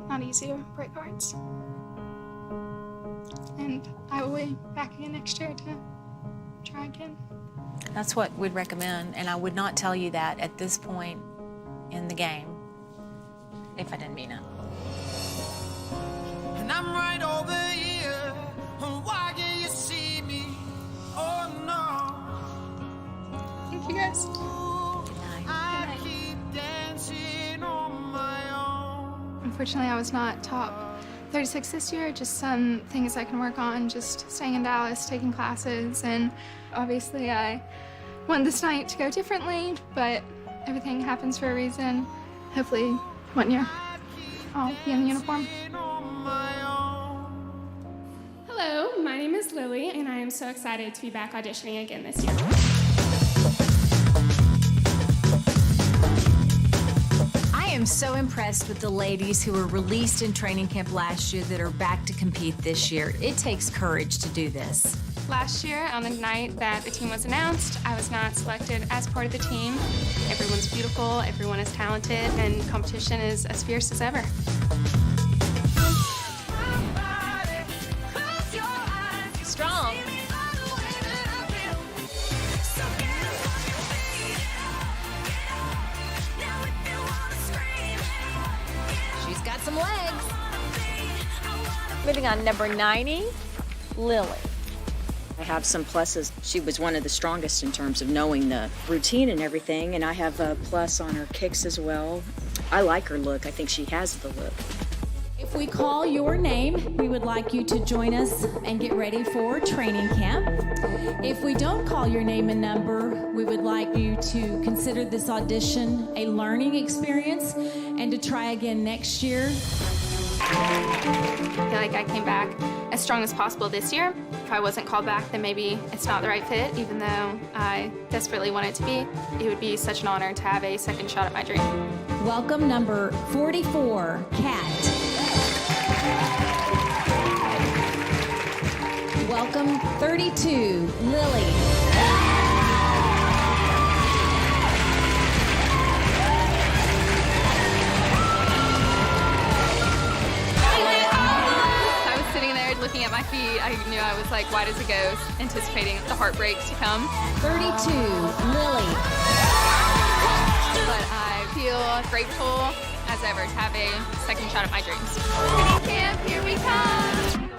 not easy to break hearts. And I will be back again next year to try again. That's what we'd recommend, and I would not tell you that at this point in the game if I didn't mean it. And I'm right over here. Why can't you see me? Oh no. Thank you guys. I keep dancing on my own. Unfortunately, I was not top 36 this year. Just some things I can work on, just staying in Dallas, taking classes, and obviously I want this night to go differently, but everything happens for a reason. Hopefully one year I'll be in the uniform. Hello, my name is Lily, and I am so excited to be back auditioning again this year. I am so impressed with the ladies who were released in training camp last year that are back to compete this year. It takes courage to do this. Last year, on the night that the team was announced, I was not selected as part of the team. Everyone's beautiful, everyone is talented, and competition is as fierce as ever. Strong. She's got some legs. Moving on, number 90, Lily. I have some pluses. She was one of the strongest in terms of knowing the routine and everything, and I have a plus on her kicks as well. I like her look. I think she has the look. If we call your name, we would like you to join us and get ready for training camp. If we don't call your name and number, we would like you to consider this audition a learning experience and to try again next year. I feel like I came back as strong as possible this year. If I wasn't called back, then maybe it's not the right fit, even though I desperately want it to be. It would be such an honor to have a second shot at my dream. Welcome number 44, Kat. Welcome 32, Lily. Looking at my feet, I knew I was like white as a ghost, anticipating the heartbreak to come. 32, Lily. But I feel grateful as ever to have a second shot at my dreams. Training camp, here we come!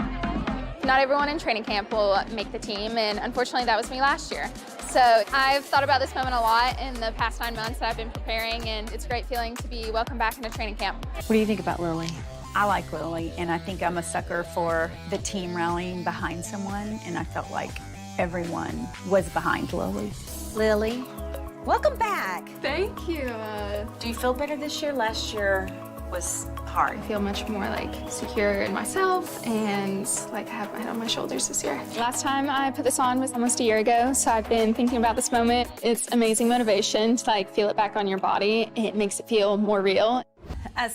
Not everyone in training camp will make the team, and unfortunately that was me last year. So I've thought about this moment a lot in the past 9 months that I've been preparing, and it's a great feeling to be welcomed back into training camp. What do you think about Lily? I like Lily, and I think I'm a sucker for the team rallying behind someone, and I felt like everyone was behind Lily. Lily, welcome back. Thank you. Do you feel better this year? Last year was hard. I feel much more like secure in myself and like I have my head on my shoulders this year. Last time I put this on was almost a year ago, so I've been thinking about this moment. It's amazing motivation to like feel it back on your body. It makes it feel more real.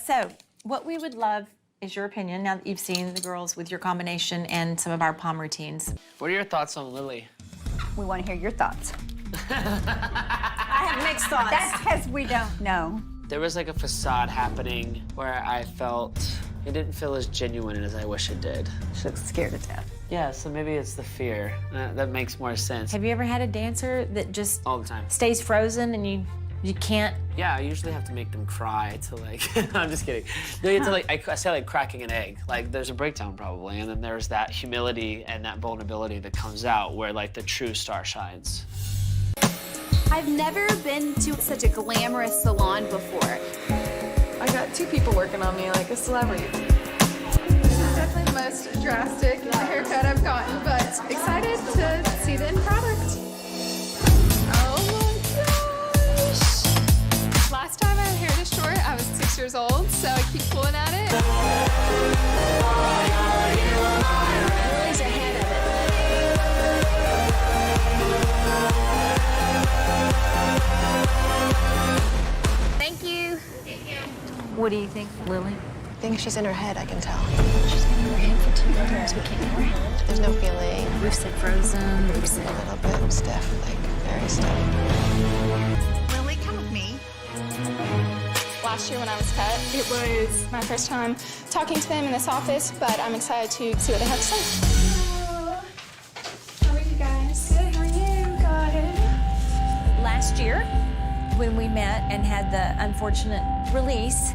So what we would love is your opinion now that you've seen the girls with your combination and some of our palm routines. What are your thoughts on Lily? We want to hear your thoughts. I have mixed thoughts. That's because we don't know. There was like a facade happening where I felt it didn't feel as genuine as I wish it did. She looks scared to death. Yeah, so maybe it's the fear. That makes more sense. Have you ever had a dancer that just all the time stays frozen and you can't? Yeah, I usually have to make them cry to like, I'm just kidding. No, you have to like, I say like cracking an egg. Like there's a breakdown probably, and then there's that humility and that vulnerability that comes out where like the true star shines. I've never been to such a glamorous salon before. I got 2 people working on me like a celebrity. This is definitely the most drastic haircut I've gotten, but excited to see the end product. Last time I had hair this short, I was 6 years old, so I keep pulling at it. Lily's ahead of it. Thank you. What do you think, Lily? I think she's in her head, I can tell. She's been in her head for 2 years. We can't get her head. There's no feeling. We've said frozen. We've said a little bit stiff, like very stiff. Lily, come with me. Last year when I was cut, it was my first time talking to them in this office, but I'm excited to see what they have to say. How are you guys? Good, how are you? Good. Last year, when we met and had the unfortunate release,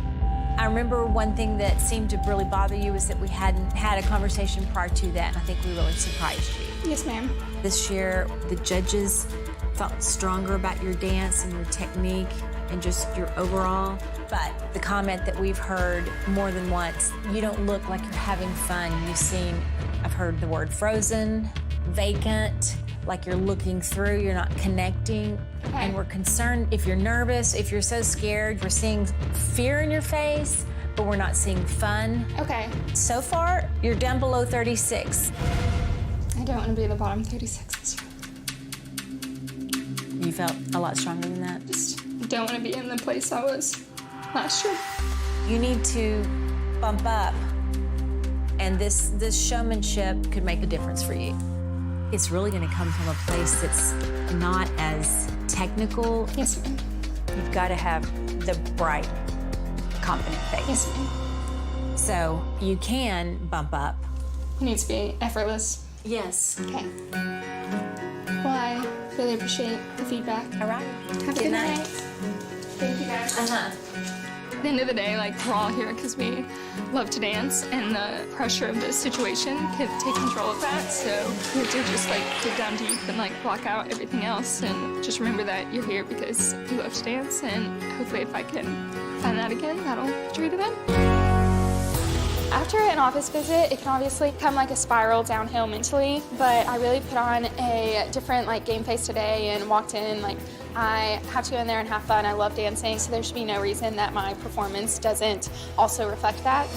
I remember one thing that seemed to really bother you was that we hadn't had a conversation prior to that, and I think we really surprised you. Yes, ma'am. This year, the judges felt stronger about your dance and your technique and just your overall. But the comment that we've heard more than once, you don't look like you're having fun. I've heard the word frozen, vacant, like you're looking through, you're not connecting. Okay. And we're concerned if you're nervous, if you're so scared, we're seeing fear in your face, but we're not seeing fun. Okay. So far, you're down below 36. I don't want to be in the bottom 36 this year. You felt a lot stronger than that? Just don't want to be in the place I was last year. You need to bump up, and this showmanship could make a difference for you. It's really going to come from a place that's not as technical. Yes, ma'am. You've got to have the bright, confident face. Yes, ma'am. So you can bump up. It needs to be effortless. Yes. Okay. Well, I really appreciate the feedback. All right. Have a good night. Thank you, guys. At the end of the day, like, we're all here because we love to dance, and the pressure of the situation can take control of that. So you have to just, like, dig down deep and, like, block out everything else and just remember that you're here because you love to dance. And hopefully if I can find that again, that'll trade it in. After an office visit, it can obviously come like a spiral downhill mentally, but I really put on a different like game face today and walked in like I have to go in there and have fun. I love dancing, so there should be no reason that my performance doesn't also reflect that.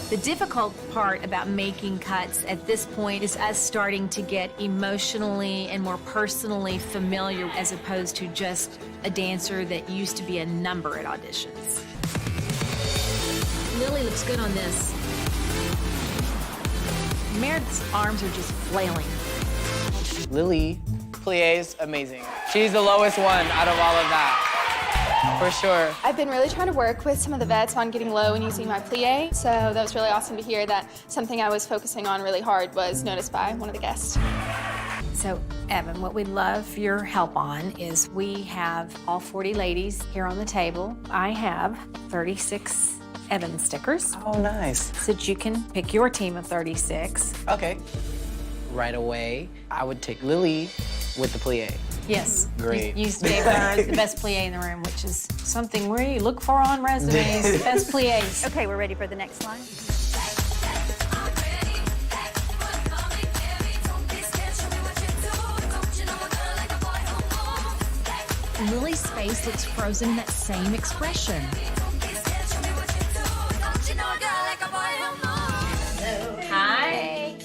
The difficult part about making cuts at this point is us starting to get emotionally and more personally familiar as opposed to just a dancer that used to be a number at auditions. Lily looks good on this. Meredith's arms are just flailing. Lily, plie's amazing. She's the lowest one out of all of that, for sure. I've been really trying to work with some of the vets on getting low and using my plie, so that was really awesome to hear that something I was focusing on really hard was noticed by one of the guests. So, Evan, what we'd love your help on is we have all 40 ladies here on the table. I have 36 Evan stickers. Oh, nice. So that you can pick your team of 36. Okay. Right away, I would take Lily with the plie. Yes. Great. You gave her the best plie in the room, which is something we look for on resumes, best plies. Okay, we're ready for the next line. Lily's face looks frozen in that same expression. Hi.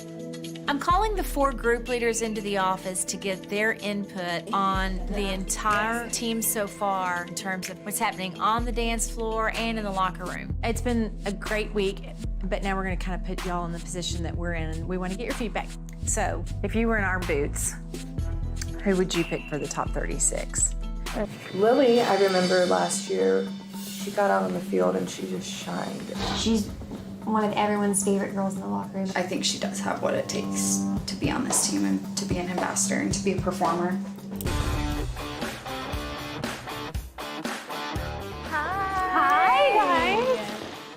I'm calling the 4 group leaders into the office to get their input on the entire team so far in terms of what's happening on the dance floor and in the locker room. It's been a great week, but now we're going to kind of put y'all in the position that we're in, and we want to get your feedback. So, if you were in our boots, who would you pick for the top 36? Lily, I remember last year, she got out on the field and she just shined. She's one of everyone's favorite girls in the locker room. I think she does have what it takes to be on this team and to be an ambassador and to be a performer. Hi.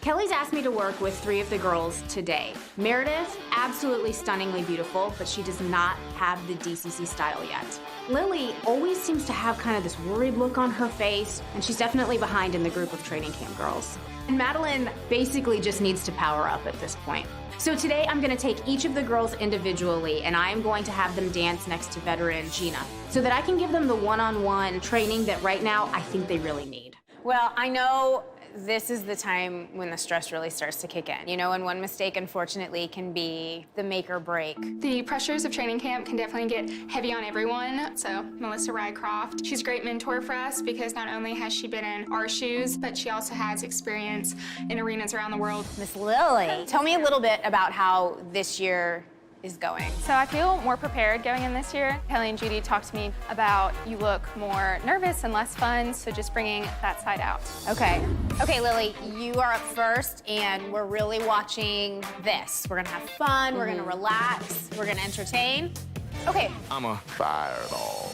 Kelly's asked me to work with 3 of the girls today. Meredith, absolutely stunningly beautiful, but she does not have the DCC style yet. Lily always seems to have kind of this worried look on her face, and she's definitely behind in the group of training camp girls. And Madeline basically just needs to power up at this point. So today I'm gonna take each of the girls individually, and I am going to have them dance next to veteran Gina, so that I can give them the one-on-one training that right now I think they really need. Well, I know this is the time when the stress really starts to kick in, you know, and one mistake, unfortunately, can be the make or break. The pressures of training camp can definitely get heavy on everyone. So Melissa Rycroft, she's a great mentor for us because not only has she been in our shoes, but she also has experience in arenas around the world. Miss Lily, tell me a little bit about how this year is going. So I feel more prepared going in this year. Kelly and Judy talked to me about you look more nervous and less fun, so just bringing that side out. Okay. Okay, Lily, you are up first, and we're really watching this. We're gonna have fun, we're gonna relax, we're gonna entertain. Okay. I'm a fireball.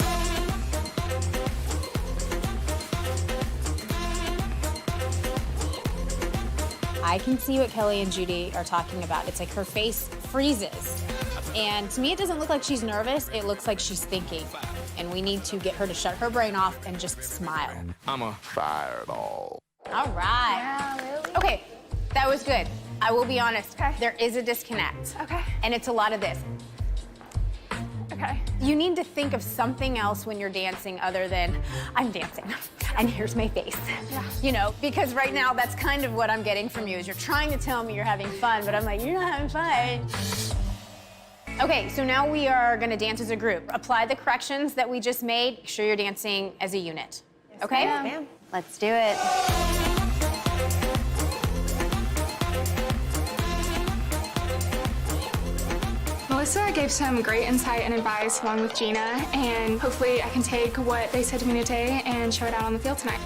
I can see what Kelly and Judy are talking about. It's like her face freezes. And to me, it doesn't look like she's nervous. It looks like she's thinking. And we need to get her to shut her brain off and just smile. I'm a fireball. All right. Yeah, really? Okay, that was good. I will be honest. Okay. There is a disconnect. Okay. And it's a lot of this. Okay. You need to think of something else when you're dancing other than, I'm dancing, and here's my face. Yeah. You know, because right now that's kind of what I'm getting from you, is you're trying to tell me you're having fun, but I'm like, you're not having fun. Okay, so now we are gonna dance as a group. Apply the corrections that we just made. Make sure you're dancing as a unit. Yes, okay? ma'am. Let's do it. Melissa gave some great insight and advice along with Gina, and hopefully I can take what they said to me today and show it out on the field tonight.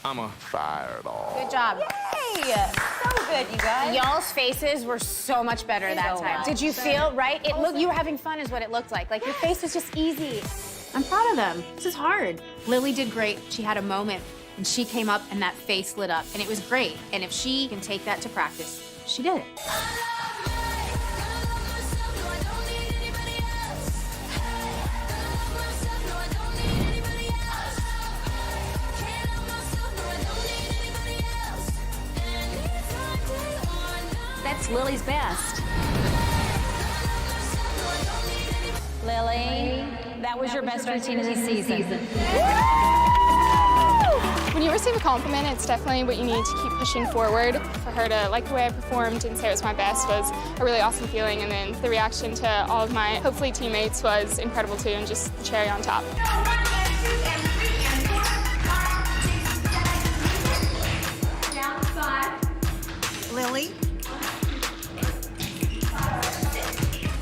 I'm a fireball. Good job. Yay! So good, you guys. Y'all's faces were so much better that time. Did you feel, right? It looked, you were having fun is what it looked like. Like your face was just easy. I'm proud of them. This is hard. Lily did great. She had a moment and she came up and that face lit up and it was great. And if she can take that to practice, she did it. That's Lily's best. Lily, that was your best routine of the season. When you receive a compliment, it's definitely what you need to keep pushing forward. For her to like the way I performed and say it was my best was a really awesome feeling. And then the reaction to all of my, hopefully, teammates was incredible too, and just the cherry on top. Lily?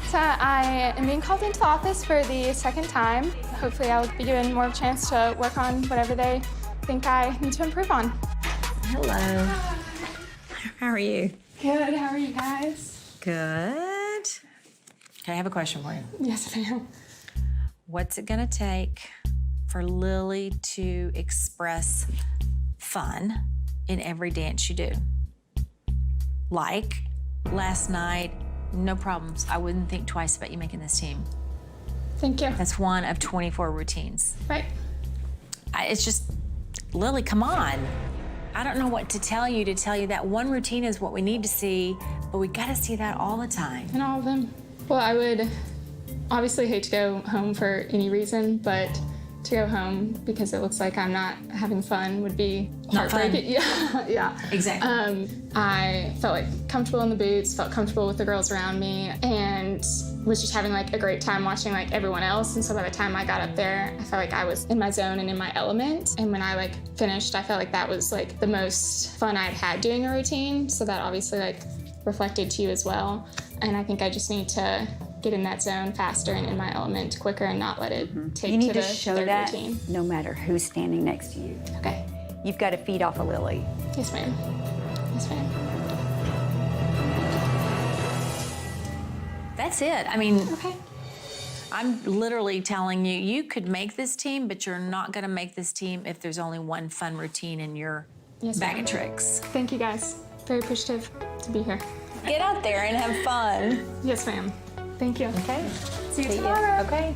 So I am being called into the office for the second time. Hopefully I'll be given more of a chance to work on whatever they think I need to improve on. Hello. How are you? Good, how are you guys? Good. Okay, I have a question for you. Yes, ma'am. What's it gonna take for Lily to express fun in every dance you do? Like last night, no problems. I wouldn't think twice about you making this team. Thank you. That's one of 24 routines. Right. It's just, Lily, come on. I don't know what to tell you that one routine is what we need to see, but we gotta see that all the time. And all of them. Well, I would obviously hate to go home for any reason, but to go home because it looks like I'm not having fun would be Not fun. heartbreaking. Yeah, yeah. Exactly. I felt like comfortable in the boots, felt comfortable with the girls around me, and was just having like a great time watching like everyone else. And so by the time I got up there, I felt like I was in my zone and in my element. And when I like finished, I felt like that was like the most fun I'd had doing a routine. So that obviously like reflected to you as well. And I think I just need to get in that zone faster and in my element quicker and not let it take You need to to the show third that routine. no matter who's standing next to you. Okay. You've got to feed off of Lily. Yes, ma'am. Yes, ma'am. That's it. I mean, I'm literally telling you, you could make this team, but you're not gonna make this team if there's only one fun routine in your Yes, bag ma'am. of tricks. Thank you guys. Very appreciative to be here. Get out there and have fun. Yes, ma'am. Thank you. Okay. See you tomorrow. Okay.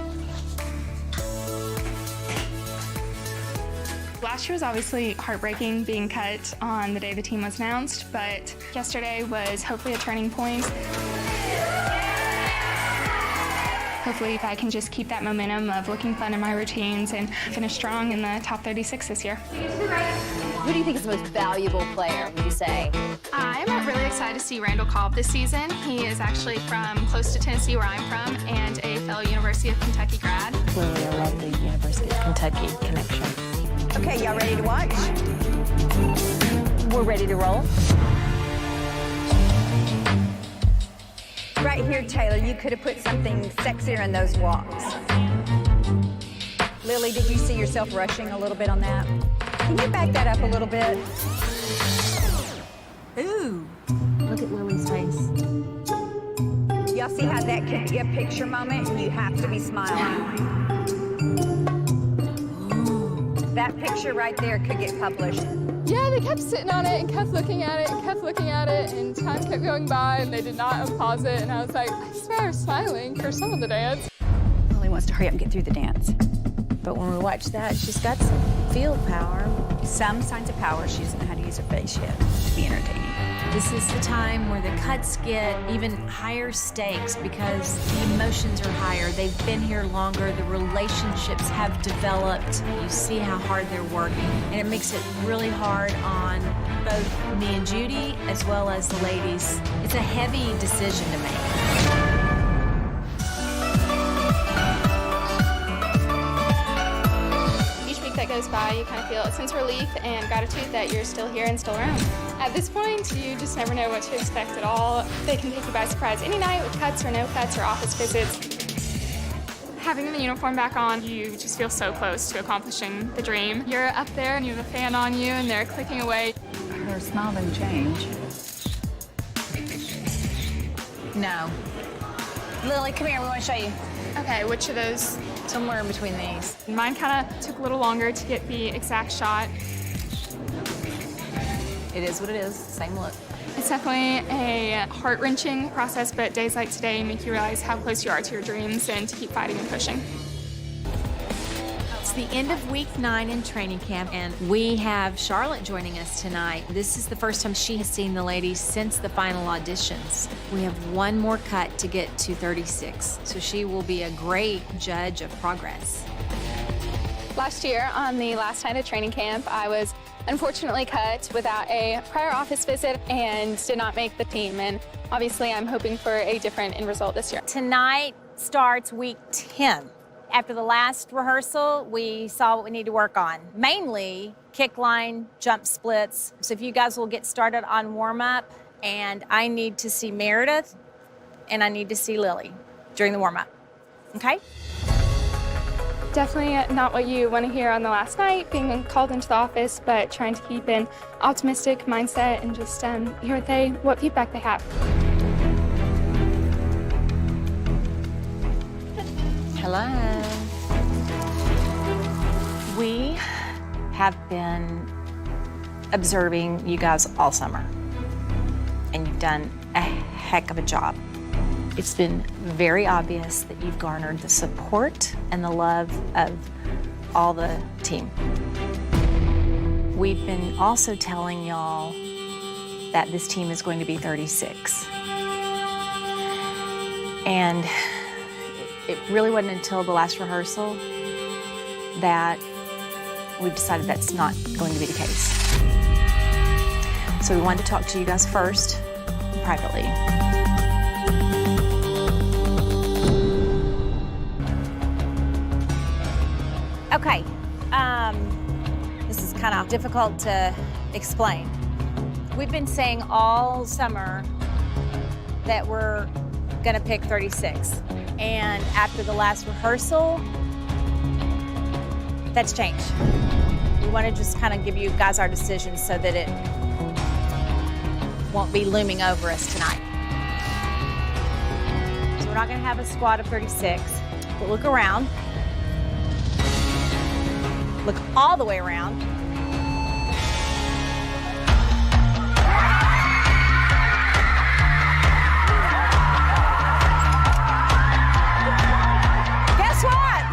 Last year was obviously heartbreaking being cut on the day the team was announced, but yesterday was hopefully a turning point. Hopefully if I can just keep that momentum of looking fun in my routines and finish strong in the top 36 this year. Who do you think is the most valuable player, would you say? I'm really excited to see Randall Cobb this season. He is actually from close to Tennessee, where I'm from, and a fellow University of Kentucky grad. Lily, I love the University of Kentucky connection. Okay, y'all ready to watch? We're ready to roll. Right here, Taylor, you could have put something sexier in those walks. Lily, did you see yourself rushing a little bit on that? Can you back that up a little bit? Ooh. Look at Lily's face. Y'all see how that could be a picture moment and you have to be smiling? That picture right there could get published. Yeah, they kept sitting on it and kept looking at it and kept looking at it, and time kept going by and they did not unpause it, and I was like, I swear I was smiling for some of the dance. Lily wants to hurry up and get through the dance. But when we watch that, she's got some field power. Some signs of power. She doesn't know how to use her face yet to be entertaining. This is the time where the cuts get even higher stakes because the emotions are higher. They've been here longer. The relationships have developed. You see how hard they're working. And it makes it really hard on both me and Judy as well as the ladies. It's a heavy decision to make. Each week that goes by, you kind of feel a sense of relief and gratitude that you're still here and still around. At this point, you just never know what to expect at all. They can take you by surprise any night with cuts or no cuts or office visits. Having the uniform back on, you just feel so close to accomplishing the dream. You're up there and you have a fan on you and they're clicking away. Her smile didn't change. No. Lily, come here. We want to show you. Okay, which of those? Somewhere in between these. Mine kind of took a little longer to get the exact shot. It is what it is. Same look. It's definitely a heart-wrenching process, but days like today make you realize how close you are to your dreams and to keep fighting and pushing. It's the end of week 9 in training camp, and we have Charlotte joining us tonight. This is the first time she has seen the ladies since the final auditions. We have one more cut to get to 36, so she will be a great judge of progress. Last year, on the last night of training camp, I was unfortunately cut without a prior office visit and did not make the team. And obviously, I'm hoping for a different end result this year. Tonight starts week 10. After the last rehearsal, we saw what we need to work on. Mainly kick line, jump splits. So if you guys will get started on warm-up, and I need to see Meredith and I need to see Lily during the warm-up, okay? Definitely not what you want to hear on the last night, being called into the office, but trying to keep an optimistic mindset and just hear what feedback they have. Hello. We have been observing you guys all summer, and you've done a heck of a job. It's been very obvious that you've garnered the support and the love of all the team. We've been also telling y'all that this team is going to be 36. And it really wasn't until the last rehearsal that we've decided that's not going to be the case. So we wanted to talk to you guys first, privately. Okay, this is kind of difficult to explain. We've been saying all summer that we're gonna pick 36. And after the last rehearsal, that's changed. We wanna just kind of give you guys our decision so that it won't be looming over us tonight. So we're not gonna have a squad of 36, but look around. Look all the way around. Guess what?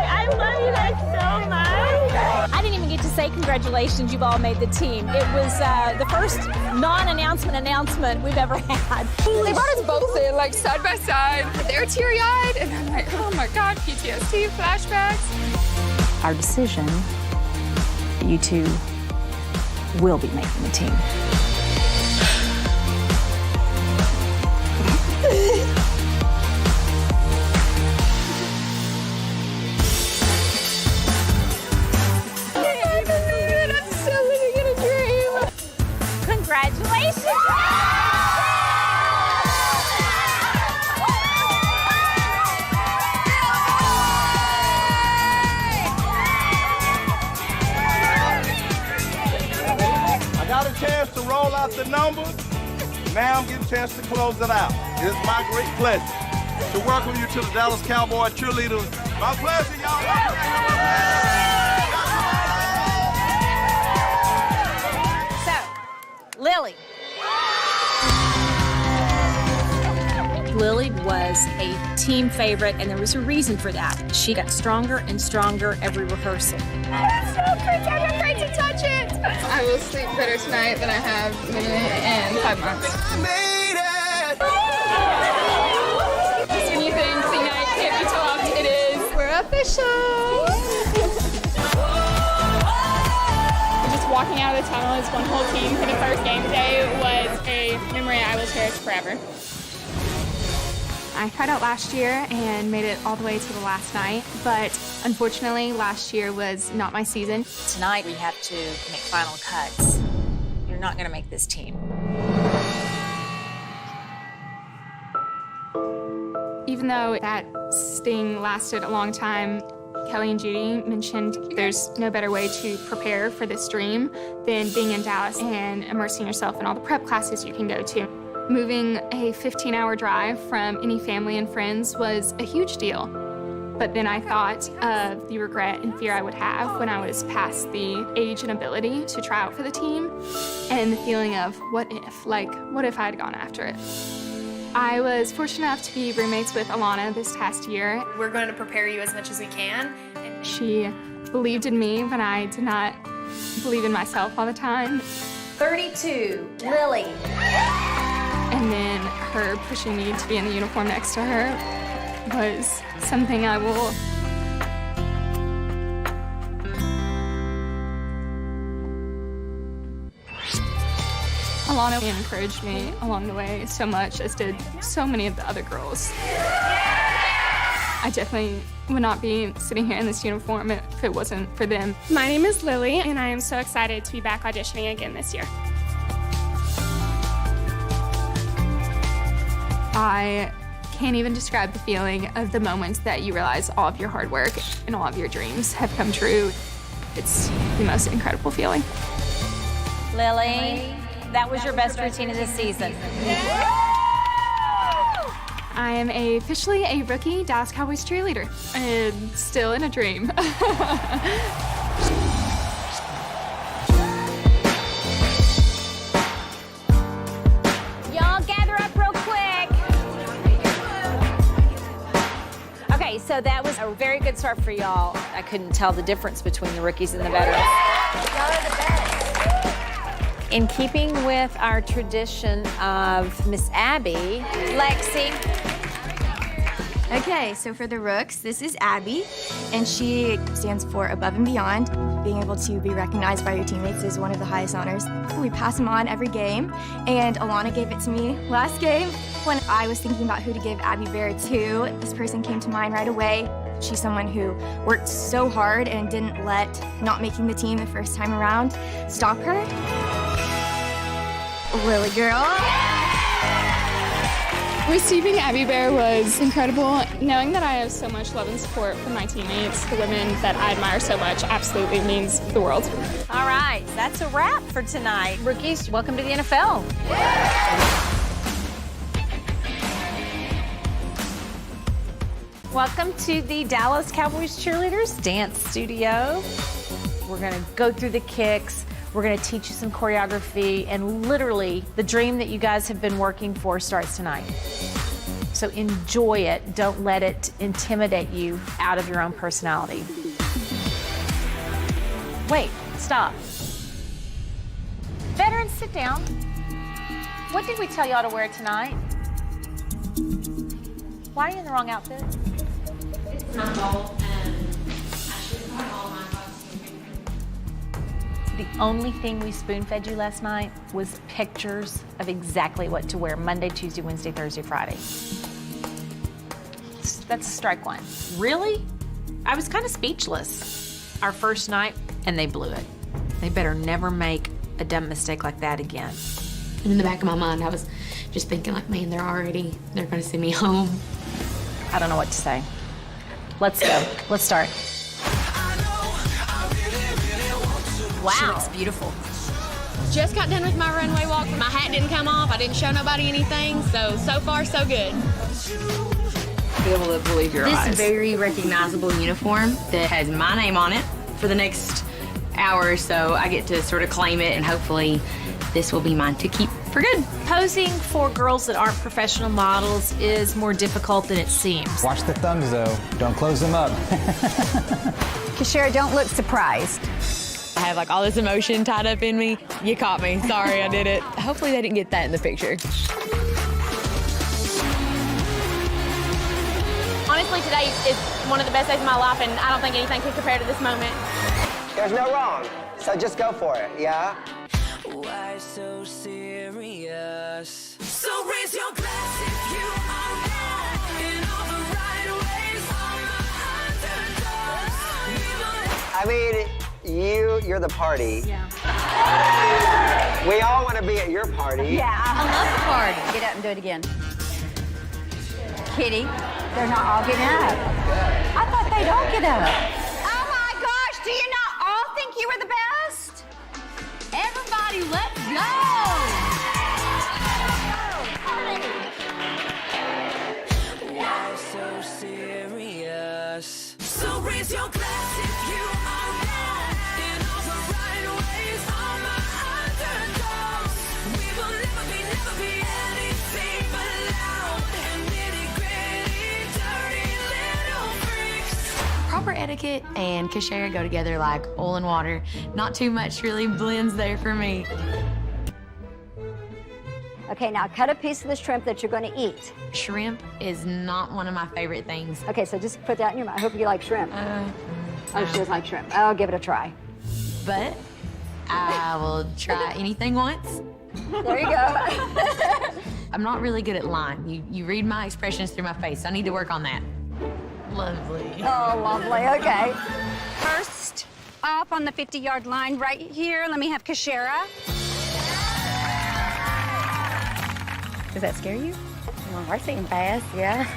I love you guys so much. I didn't even get to say congratulations, you've all made the team. It was the first non-announcement we've ever had. They brought us both in, like, side by side. They're teary-eyed, and I'm like, oh my God, PTSD, flashbacks. Our decision, you two will be making the team. Congratulations! I got a chance to roll out the numbers. Now I'm getting a chance to close it out. It's my great pleasure to welcome you to the Dallas Cowboy Cheerleaders. My pleasure, y'all. Lily. Lily was a team favorite, and there was a reason for that. She got stronger and stronger every rehearsal. It's so crazy. I'm afraid to touch it. I will sleep better tonight than I have in 5 months. I made it. Just when you think the night can't be topped, it is. We're official. Just walking out of the tunnel as one whole team for the first game day was a memory I will cherish forever. I tried out last year and made it all the way to the last night, but unfortunately, last year was not my season. Tonight, we have to make final cuts. You're not going to make this team. Even though that sting lasted a long time, Kelly and Judy mentioned there's no better way to prepare for this dream than being in Dallas and immersing yourself in all the prep classes you can go to. Moving a 15-hour drive from any family and friends was a huge deal. But then I thought of the regret and fear I would have when I was past the age and ability to try out for the team, and the feeling of what if I had gone after it. I was fortunate enough to be roommates with Alana this past year. We're going to prepare you as much as we can. She believed in me when I did not believe in myself all the time. 32, Lily. And then her pushing me to be in the uniform next to her was something I will Alana encouraged me along the way so much, as did so many of the other girls. I definitely would not be sitting here in this uniform if it wasn't for them. My name is Lily, and I am so excited to be back auditioning again this year. I can't even describe the feeling of the moments that you realize all of your hard work and all of your dreams have come true. It's the most incredible feeling. Lily, that was your best routine of this season. I am officially a rookie Dallas Cowboys cheerleader, and still in a dream. Y'all gather up real quick. Okay, so that was a very good start for y'all. I couldn't tell the difference between the rookies and the veterans. Y'all are the best. In keeping with our tradition of Miss Abby, Lexi. Okay, so for the Rooks, this is Abby, and she stands for Above and Beyond. Being able to be recognized by your teammates is one of the highest honors. We pass them on every game, and Alana gave it to me last game. When I was thinking about who to give Abby Bear to, this person came to mind right away. She's someone who worked so hard and didn't let not making the team the first time around stop her. Lily girl. Receiving Abby Bear was incredible. Knowing that I have so much love and support from my teammates, the women that I admire so much, absolutely means the world. All right, that's a wrap for tonight. Rookies, welcome to the NFL. Welcome to the Dallas Cowboys Cheerleaders Dance Studio. We're gonna go through the kicks. We're gonna teach you some choreography, and literally the dream that you guys have been working for starts tonight. So enjoy it. Don't let it intimidate you out of your own personality. Wait, stop. Veterans, sit down. What did we tell y'all to wear tonight? Why are you in the wrong outfit? It's not all, actually not all my costume. The only thing we spoon-fed you last night was pictures of exactly what to wear Monday, Tuesday, Wednesday, Thursday, Friday. That's strike one. Really? I was kind of speechless. Our first night, and they blew it. They better never make a dumb mistake like that again. And in the back of my mind, I was just thinking like, man, they're gonna send me home. I don't know what to say. Let's go. Let's start. Wow. She looks beautiful. Just got done with my runway walk. My hat didn't come off. I didn't show nobody anything. So far, so good. Be able to believe your eyes. This very recognizable uniform that has my name on it for the next hour or so. I get to sort of claim it, and hopefully this will be mine to keep for good. Posing for girls that aren't professional models is more difficult than it seems. Watch the thumbs, though. Don't close them up. Kashara, don't look surprised. I have like all this emotion tied up in me. You caught me. Sorry, I did it. Hopefully they didn't get that in the picture. Honestly, today is one of the best days of my life, and I don't think anything can compare to this moment. There's no wrong, so just go for it, yeah? Why so serious? So raise your glass if you are mad. I mean, you're the party. Yeah. We all want to be at your party. Yeah, I love the party. Get up and do it again. Kitty, they're not all getting up. I thought they'd all get up. Oh my gosh, do you not all think you were the best? Everybody, let's go! Why so serious? So raise your glass if you are right. In all the right ways, all my underdogs. We will never be anything but loud and nitty-gritty, dirty little freaks. Proper etiquette and Kashera go together like oil and water. Not too much really blends there for me. Okay, now cut a piece of the shrimp that you're going to eat. Shrimp is not one of my favorite things. Okay, so just put that in your mouth. I hope you like shrimp. Oh, she does like shrimp. I'll give it a try. But I will try anything once. There you go. I'm not really good at lying. You read my expressions through my face. I need to work on that. Lovely. Oh, lovely. Okay. First off on the 50-yard line right here, let me have Kashera. Does that scare you? Well, we're seeing fast, yeah.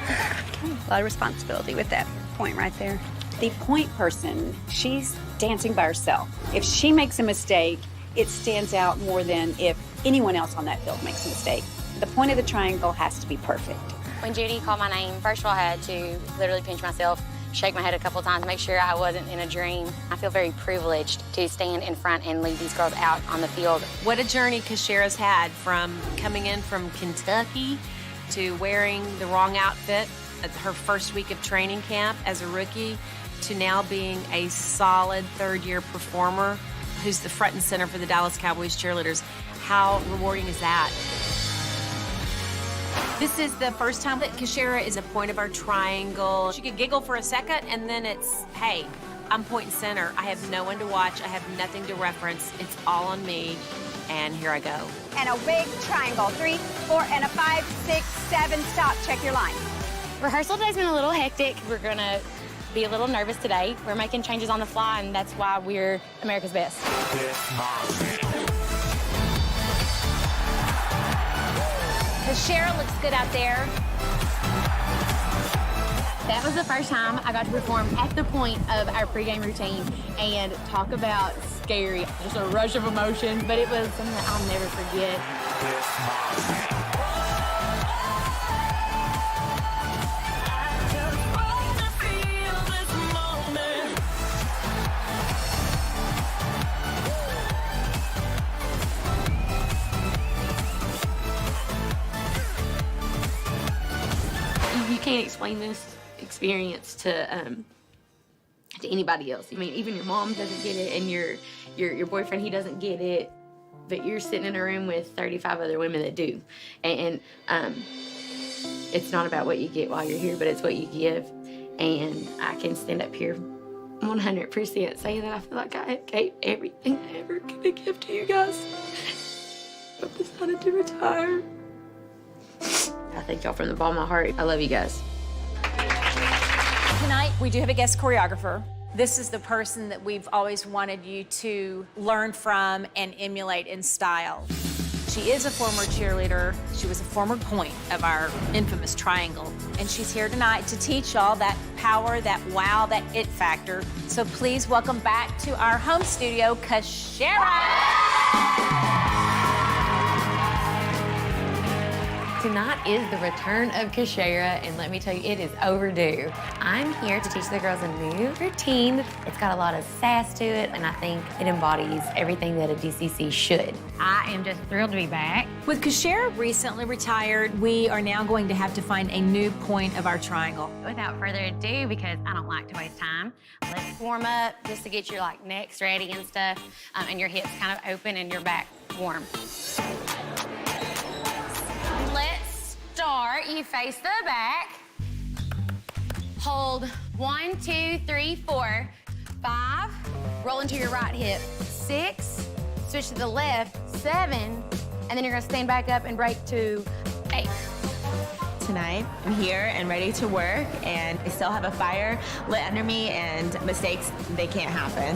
A lot of responsibility with that point right there. The point person, she's dancing by herself. If she makes a mistake, it stands out more than if anyone else on that field makes a mistake. The point of the triangle has to be perfect. When Judy called my name, first of all, I had to literally pinch myself, shake my head a couple times, make sure I wasn't in a dream. I feel very privileged to stand in front and lead these girls out on the field. What a journey Kashera's had from coming in from Kentucky to wearing the wrong outfit at her first week of training camp as a rookie to now being a solid third-year performer who's the front and center for the Dallas Cowboys cheerleaders. How rewarding is that? This is the first time that Kashera is a point of our triangle. She could giggle for a second, and then it's, hey, I'm point and center. I have no one to watch. I have nothing to reference. It's all on me, and here I go. And a big triangle. 3, 4, and a 5, 6, 7. Stop. Check your line. Rehearsal day's been a little hectic. We're gonna be a little nervous today. We're making changes on the fly, and that's why we're America's best. Kashera looks good out there. That was the first time I got to perform at the point of our pregame routine, and talk about scary. Just a rush of emotion, but it was something that I'll never forget. You can't explain this experience to anybody else. I mean, even your mom doesn't get it, and your boyfriend, he doesn't get it. But you're sitting in a room with 35 other women that do, and it's not about what you get while you're here, but it's what you give. And I can stand up here 100% saying that I feel like I gave everything I ever could give to you guys. I've decided to retire. I thank y'all from the bottom of my heart. I love you guys. Tonight, we do have a guest choreographer. This is the person that we've always wanted you to learn from and emulate in style. She is a former cheerleader. She was a former point of our infamous triangle. And she's here tonight to teach y'all that power, that wow, that it factor. So please welcome back to our home studio, Kashera! Tonight is the return of Kashera, and let me tell you, it is overdue. I'm here to teach the girls a new routine. It's got a lot of sass to it, and I think it embodies everything that a DCC should. I am just thrilled to be back. With Kashera recently retired, we are now going to have to find a new point of our triangle. Without further ado, because I don't like to waste time, let's warm up just to get your necks ready and stuff, and your hips kind of open and your back warm. Let's start. You face the back. Hold 1, 2, 3, 4, 5. Roll into your right hip. 6. Switch to the left. 7. And then you're gonna stand back up and break to 8. tonight. I'm here and ready to work, and I still have a fire lit under me, and mistakes, they can't happen.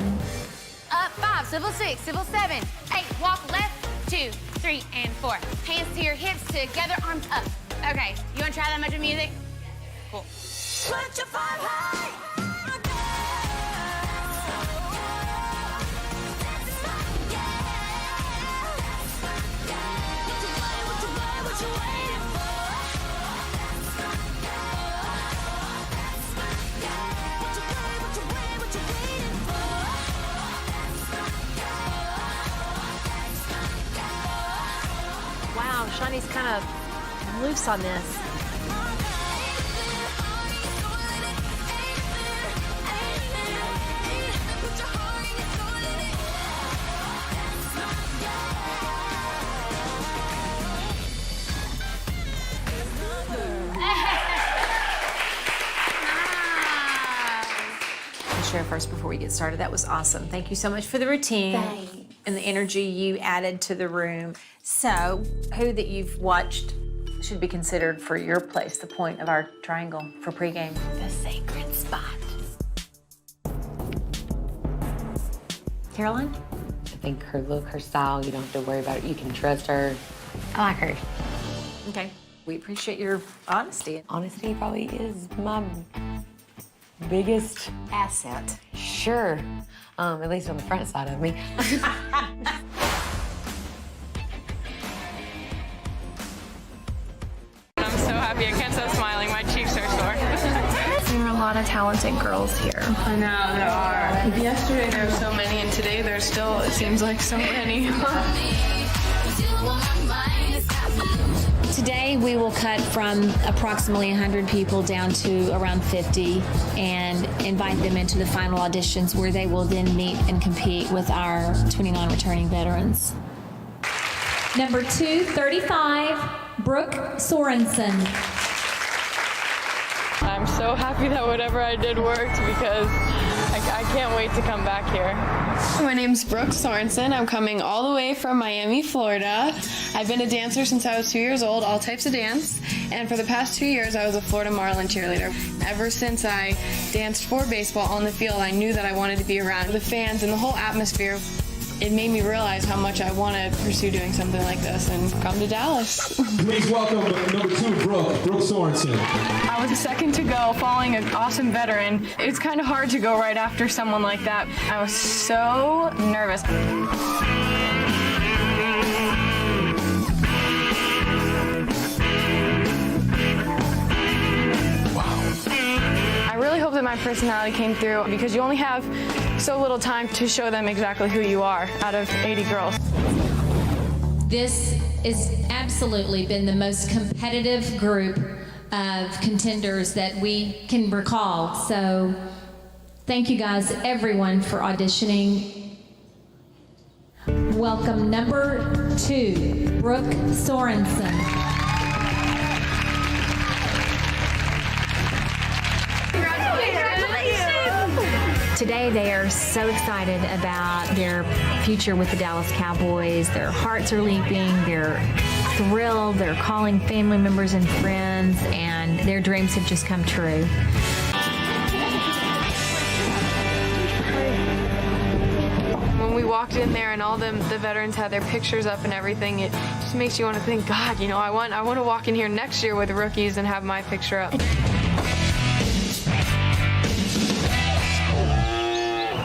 Up 5, swivel 6, swivel 7, 8, walk left, 2, 3, and 4. Hands to your hips, together, arms up. Okay, you wanna try that much of music? Cool. Put your five high. Wow, Shawnee's kind of loose on this. Share first before we get started. That was awesome. Thank you so much for the routine and the energy you added to the room. So, who that you've watched should be considered for your place, the point of our triangle for pregame? The sacred spot. Caroline? I think her look, her style, you don't have to worry about it. You can trust her. I like her. Okay. We appreciate your honesty. Honesty probably is my biggest asset. Sure. At least on the front side of me. I'm so happy. I can't stop smiling. My cheeks are sore. There are a lot of talented girls here. I know, there are. Yesterday there were so many, and today there's still, it seems like, so many. Today we will cut from approximately 100 people down to around 50 and invite them into the final auditions where they will then meet and compete with our 29 returning veterans. Number 235, Brooke Sorensen. I'm so happy that whatever I did worked because I can't wait to come back here. My name's Brooke Sorensen. I'm coming all the way from Miami, Florida. I've been a dancer since I was 2 years old, all types of dance. And for the past 2 years, I was a Florida Marlin cheerleader. Ever since I danced for baseball on the field, I knew that I wanted to be around the fans and the whole atmosphere. It made me realize how much I want to pursue doing something like this and come to Dallas. Please welcome number 2, Brooke Sorensen. I was the second to go, following an awesome veteran. It's kind of hard to go right after someone like that. I was so nervous. I really hope that my personality came through because you only have so little time to show them exactly who you are out of 80 girls. This has absolutely been the most competitive group of contenders that we can recall. So thank you guys, everyone, for auditioning. Welcome number 2, Brooke Sorensen. Today they are so excited about their future with the Dallas Cowboys. Their hearts are leaping, they're thrilled, they're calling family members and friends, and their dreams have just come true. When we walked in there and all the veterans had their pictures up and everything, it just makes you want to think, God, you know, I want to walk in here next year with the rookies and have my picture up.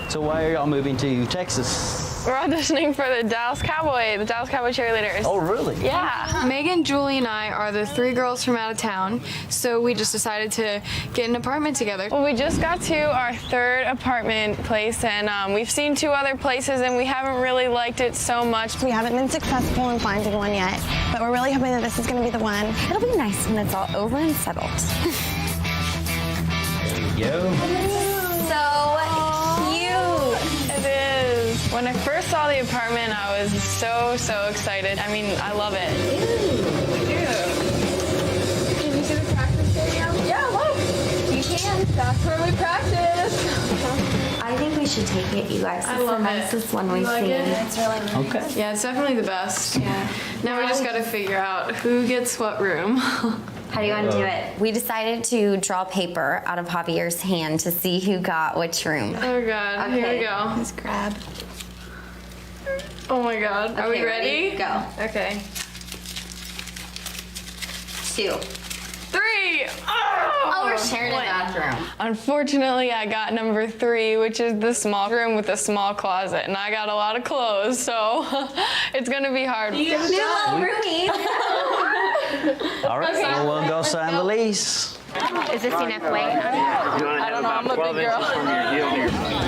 So why are y'all moving to Texas? We're auditioning for the Dallas Cowboy cheerleaders. Oh, really? Yeah. Megan, Julie, and I are the 3 girls from out of town, so we just decided to get an apartment together. Well, we just got to our 3rd apartment place, and we've seen 2 other places, and we haven't really liked it so much. We haven't been successful in finding one yet, but we're really hoping that this is going to be the one. It'll be nice when it's all over and settled. There you go. It is. When I first saw the apartment, I was so excited. I mean, I love it. Can you see the practice stadium? Yeah, look. You can. That's where we practice. I think we should take it, you guys. It's the nicest one we've seen. It's really nice. Okay. Yeah, it's definitely the best. Yeah. Now we just got to figure out who gets what room. How do you want to do it? We decided to draw paper out of Javier's hand to see who got which room. Oh God, here we go. Let's grab. Oh my God, are we ready? Go. Okay. 2. 3! Oh, we're sharing a bathroom. Unfortunately, I got number 3, which is the small room with a small closet, and I got a lot of clothes, so it's gonna be hard. New little roomie. All right, so we'll go sign the lease. Is this enough weight? I don't know, I'm a big girl.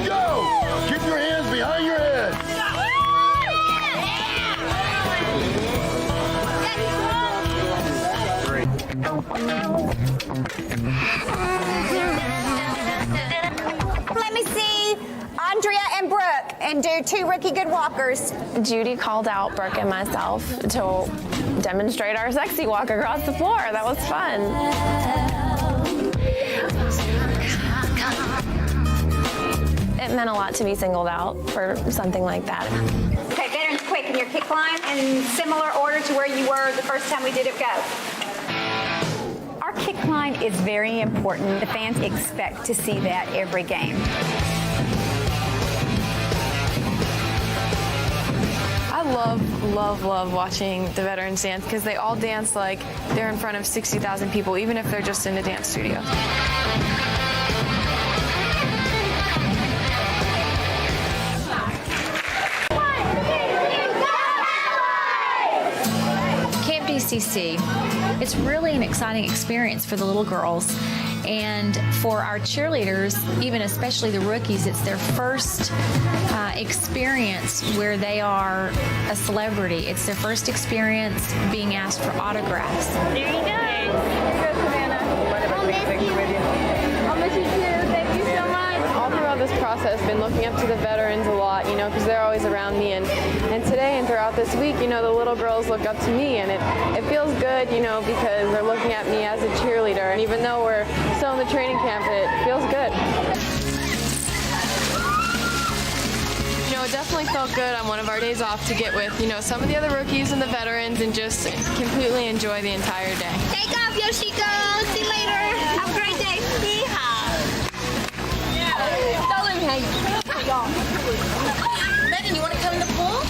Go! Keep your hands behind your head. Let me see Andrea and Brooke and do 2 rookie good walkers. Judy called out Brooke and myself to demonstrate our sexy walk across the floor. That was fun. It meant a lot to be singled out for something like that. Okay, veterans, quick, in your kick line in similar order to where you were the first time we did it. Go. Our kick line is very important. The fans expect to see that every game. I love watching the veterans dance because they all dance like they're in front of 60,000 people, even if they're just in a dance studio. Camp DCC, it's really an exciting experience for the little girls. And for our cheerleaders, even especially the rookies, it's their first experience where they are a celebrity. It's their first experience being asked for autographs. There you go. Here you go, Savannah. I'll miss you. I'll miss you too. Thank you so much. All throughout this process, been looking up to the veterans a lot, you know, because they're always around me. And today and throughout this week, you know, the little girls look up to me, and it feels good, you know, because they're looking at me as a cheerleader. And even though we're still in the training camp, it feels good. You know, it definitely felt good on one of our days off to get with, you know, some of the other rookies and the veterans and just completely enjoy the entire day. Take off, Yoshiko. See you later. Have a great day. Yeehaw. Megan, you want to come in the pool?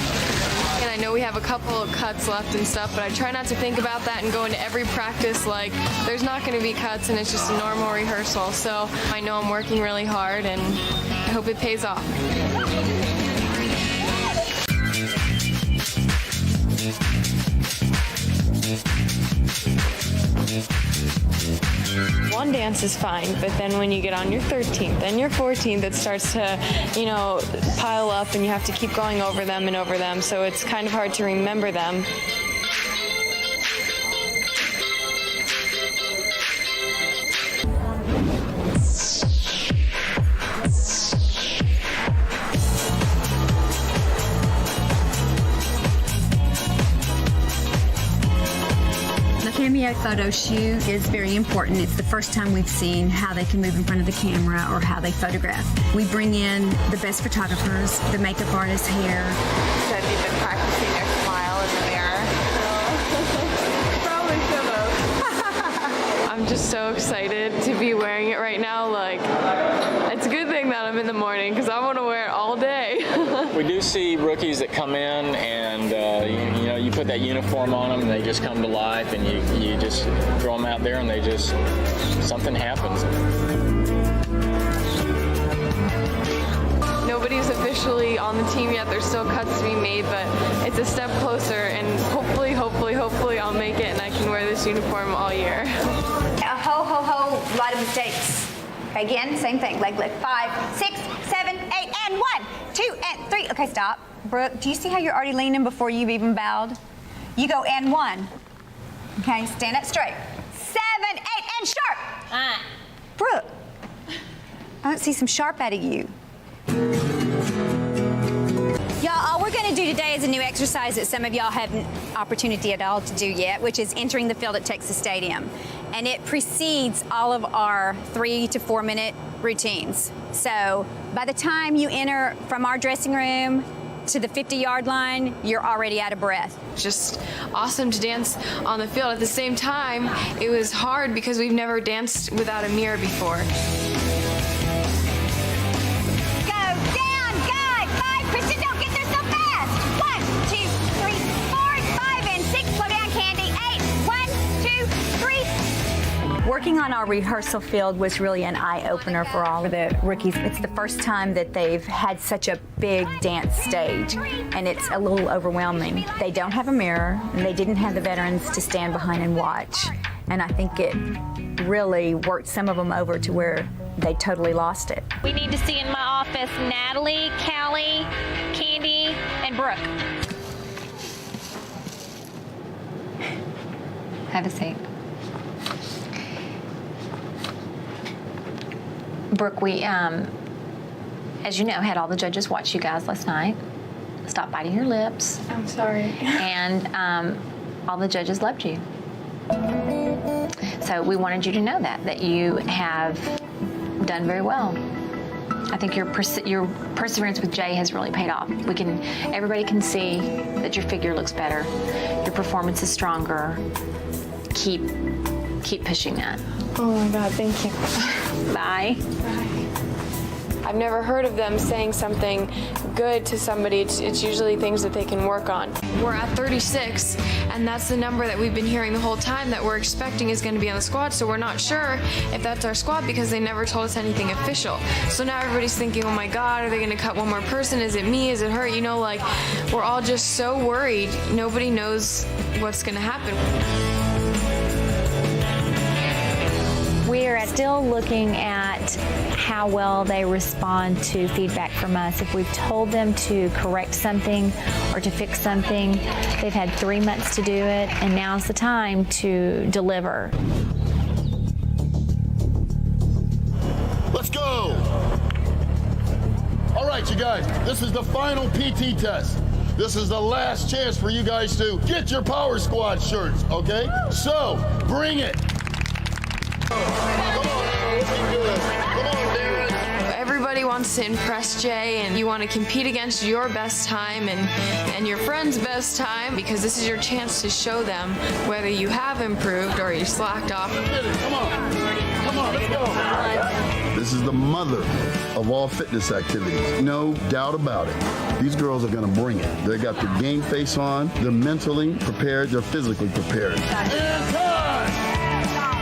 And I know we have a couple of cuts left and stuff, but I try not to think about that and go into every practice like there's not going to be cuts and it's just a normal rehearsal. So I know I'm working really hard and I hope it pays off. One dance is fine, but then when you get on your 13th and your 14th, it starts to, you know, pile up and you have to keep going over them and over them, so it's kind of hard to remember them. The cameo photo shoot is very important. It's the first time we've seen how they can move in front of the camera or how they photograph. We bring in the best photographers, the makeup artists, hair. Said you've been practicing your smile in the mirror. Probably should have. I'm just so excited to be wearing it right now. Like, it's a good thing that I'm in the morning because I want to wear it all day. We do see rookies that come in and you know, you put that uniform on them and they just come to life, and you just throw them out there and they just, something happens. Nobody's officially on the team yet. There's still cuts to be made, but it's a step closer, and hopefully I'll make it and I can wear this uniform all year. A ho, lot of mistakes. Okay, again, same thing. Leg lift. 5, 6, 7, 8, and 1, 2, and 3. Okay, stop. Brooke, do you see how you're already leaning before you've even bowed? You go, and 1. Okay, stand up straight. 7, 8, and sharp. Brooke, I don't see some sharp out of you. Y'all, all we're gonna do today is a new exercise that some of y'all haven't opportunity at all to do yet, which is entering the field at Texas Stadium. And it precedes all of our 3 to 4 minute routines. So by the time you enter from our dressing room to the 50-yard line, you're already out of breath. Just awesome to dance on the field. At the same time, it was hard because we've never danced without a mirror before. Kristen, don't get there so fast. 1, 2, 3, 4, 5, and 6. Slow down, Candy. 8. 1, 2, 3. Working on our rehearsal field was really an eye-opener for all of the rookies. It's the first time that they've had such a big dance stage, and it's a little overwhelming. They don't have a mirror, and they didn't have the veterans to stand behind and watch. And I think it really worked some of them over to where they totally lost it. We need to see in my office Natalie, Callie, Candy, and Brooke. Have a seat. Brooke, we, as you know, had all the judges watch you guys last night. Stop biting your lips. I'm sorry. And all the judges loved you. So we wanted you to know that you have done very well. I think your perseverance with Jay has really paid off. Everybody can see that your figure looks better. Your performance is stronger. Keep pushing that. Oh my God, thank you. Bye. I've never heard of them saying something good to somebody. It's usually things that they can work on. We're at 36, and that's the number that we've been hearing the whole time that we're expecting is going to be on the squad, so we're not sure if that's our squad because they never told us anything official. So now everybody's thinking, oh my God, are they going to cut one more person? Is it me? Is it her? You know, like, we're all just so worried. Nobody knows what's going to happen. We are still looking at how well they respond to feedback from us. If we've told them to correct something or to fix something, they've had 3 months to do it, and now's the time to deliver. Let's go. All right, you guys, this is the final PT test. This is the last chance for you guys to get your Power Squad shirts, okay? So, bring it. Everybody wants to impress Jay, and you want to compete against your best time and your friend's best time because this is your chance to show them whether you have improved or you slacked off. Come on, let's go. This is the mother of all fitness activities. No doubt about it. These girls are going to bring it. They got their game face on. They're mentally prepared. They're physically prepared.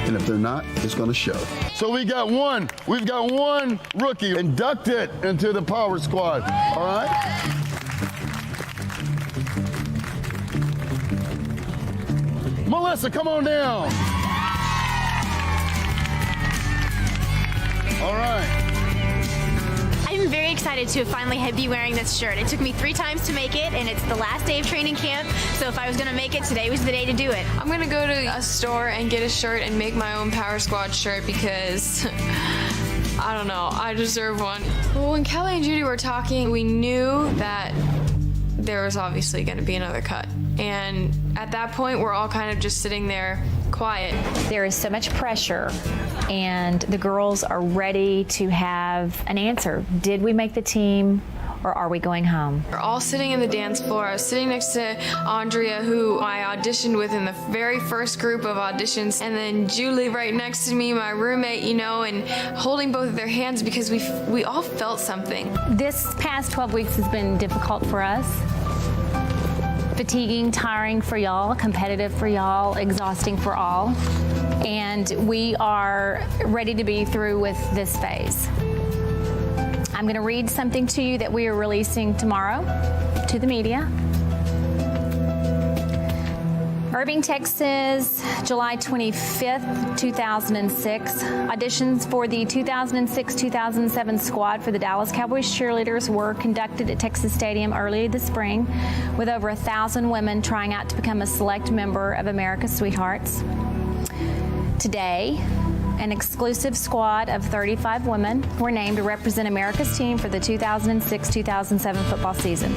And if they're not, it's going to show. So we've got one rookie inducted into the Power Squad. All right? Melissa, come on down. All right. I'm very excited to finally be wearing this shirt. It took me 3 times to make it, and it's the last day of training camp, so if I was going to make it, today was the day to do it. I'm going to go to a store and get a shirt and make my own Power Squad shirt because, I don't know, I deserve one. Well, when Kelly and Judy were talking, we knew that there was obviously going to be another cut. And at that point, we're all kind of just sitting there quiet. There is so much pressure, and the girls are ready to have an answer. Did we make the team, or are we going home? We're all sitting in the dance floor. I was sitting next to Andrea, who I auditioned with in the very first group of auditions, and then Julie right next to me, my roommate, you know, and holding both of their hands because we all felt something. This past 12 weeks has been difficult for us. Fatiguing, tiring for y'all, competitive for y'all, exhausting for all. And we are ready to be through with this phase. I'm going to read something to you that we are releasing tomorrow to the media. Irving, Texas, July 25th, 2006. Auditions for the 2006-2007 squad for the Dallas Cowboys cheerleaders were conducted at Texas Stadium early this spring, with over 1,000 women trying out to become a select member of America's Sweethearts. Today, an exclusive squad of 35 women were named to represent America's team for the 2006-2007 football season.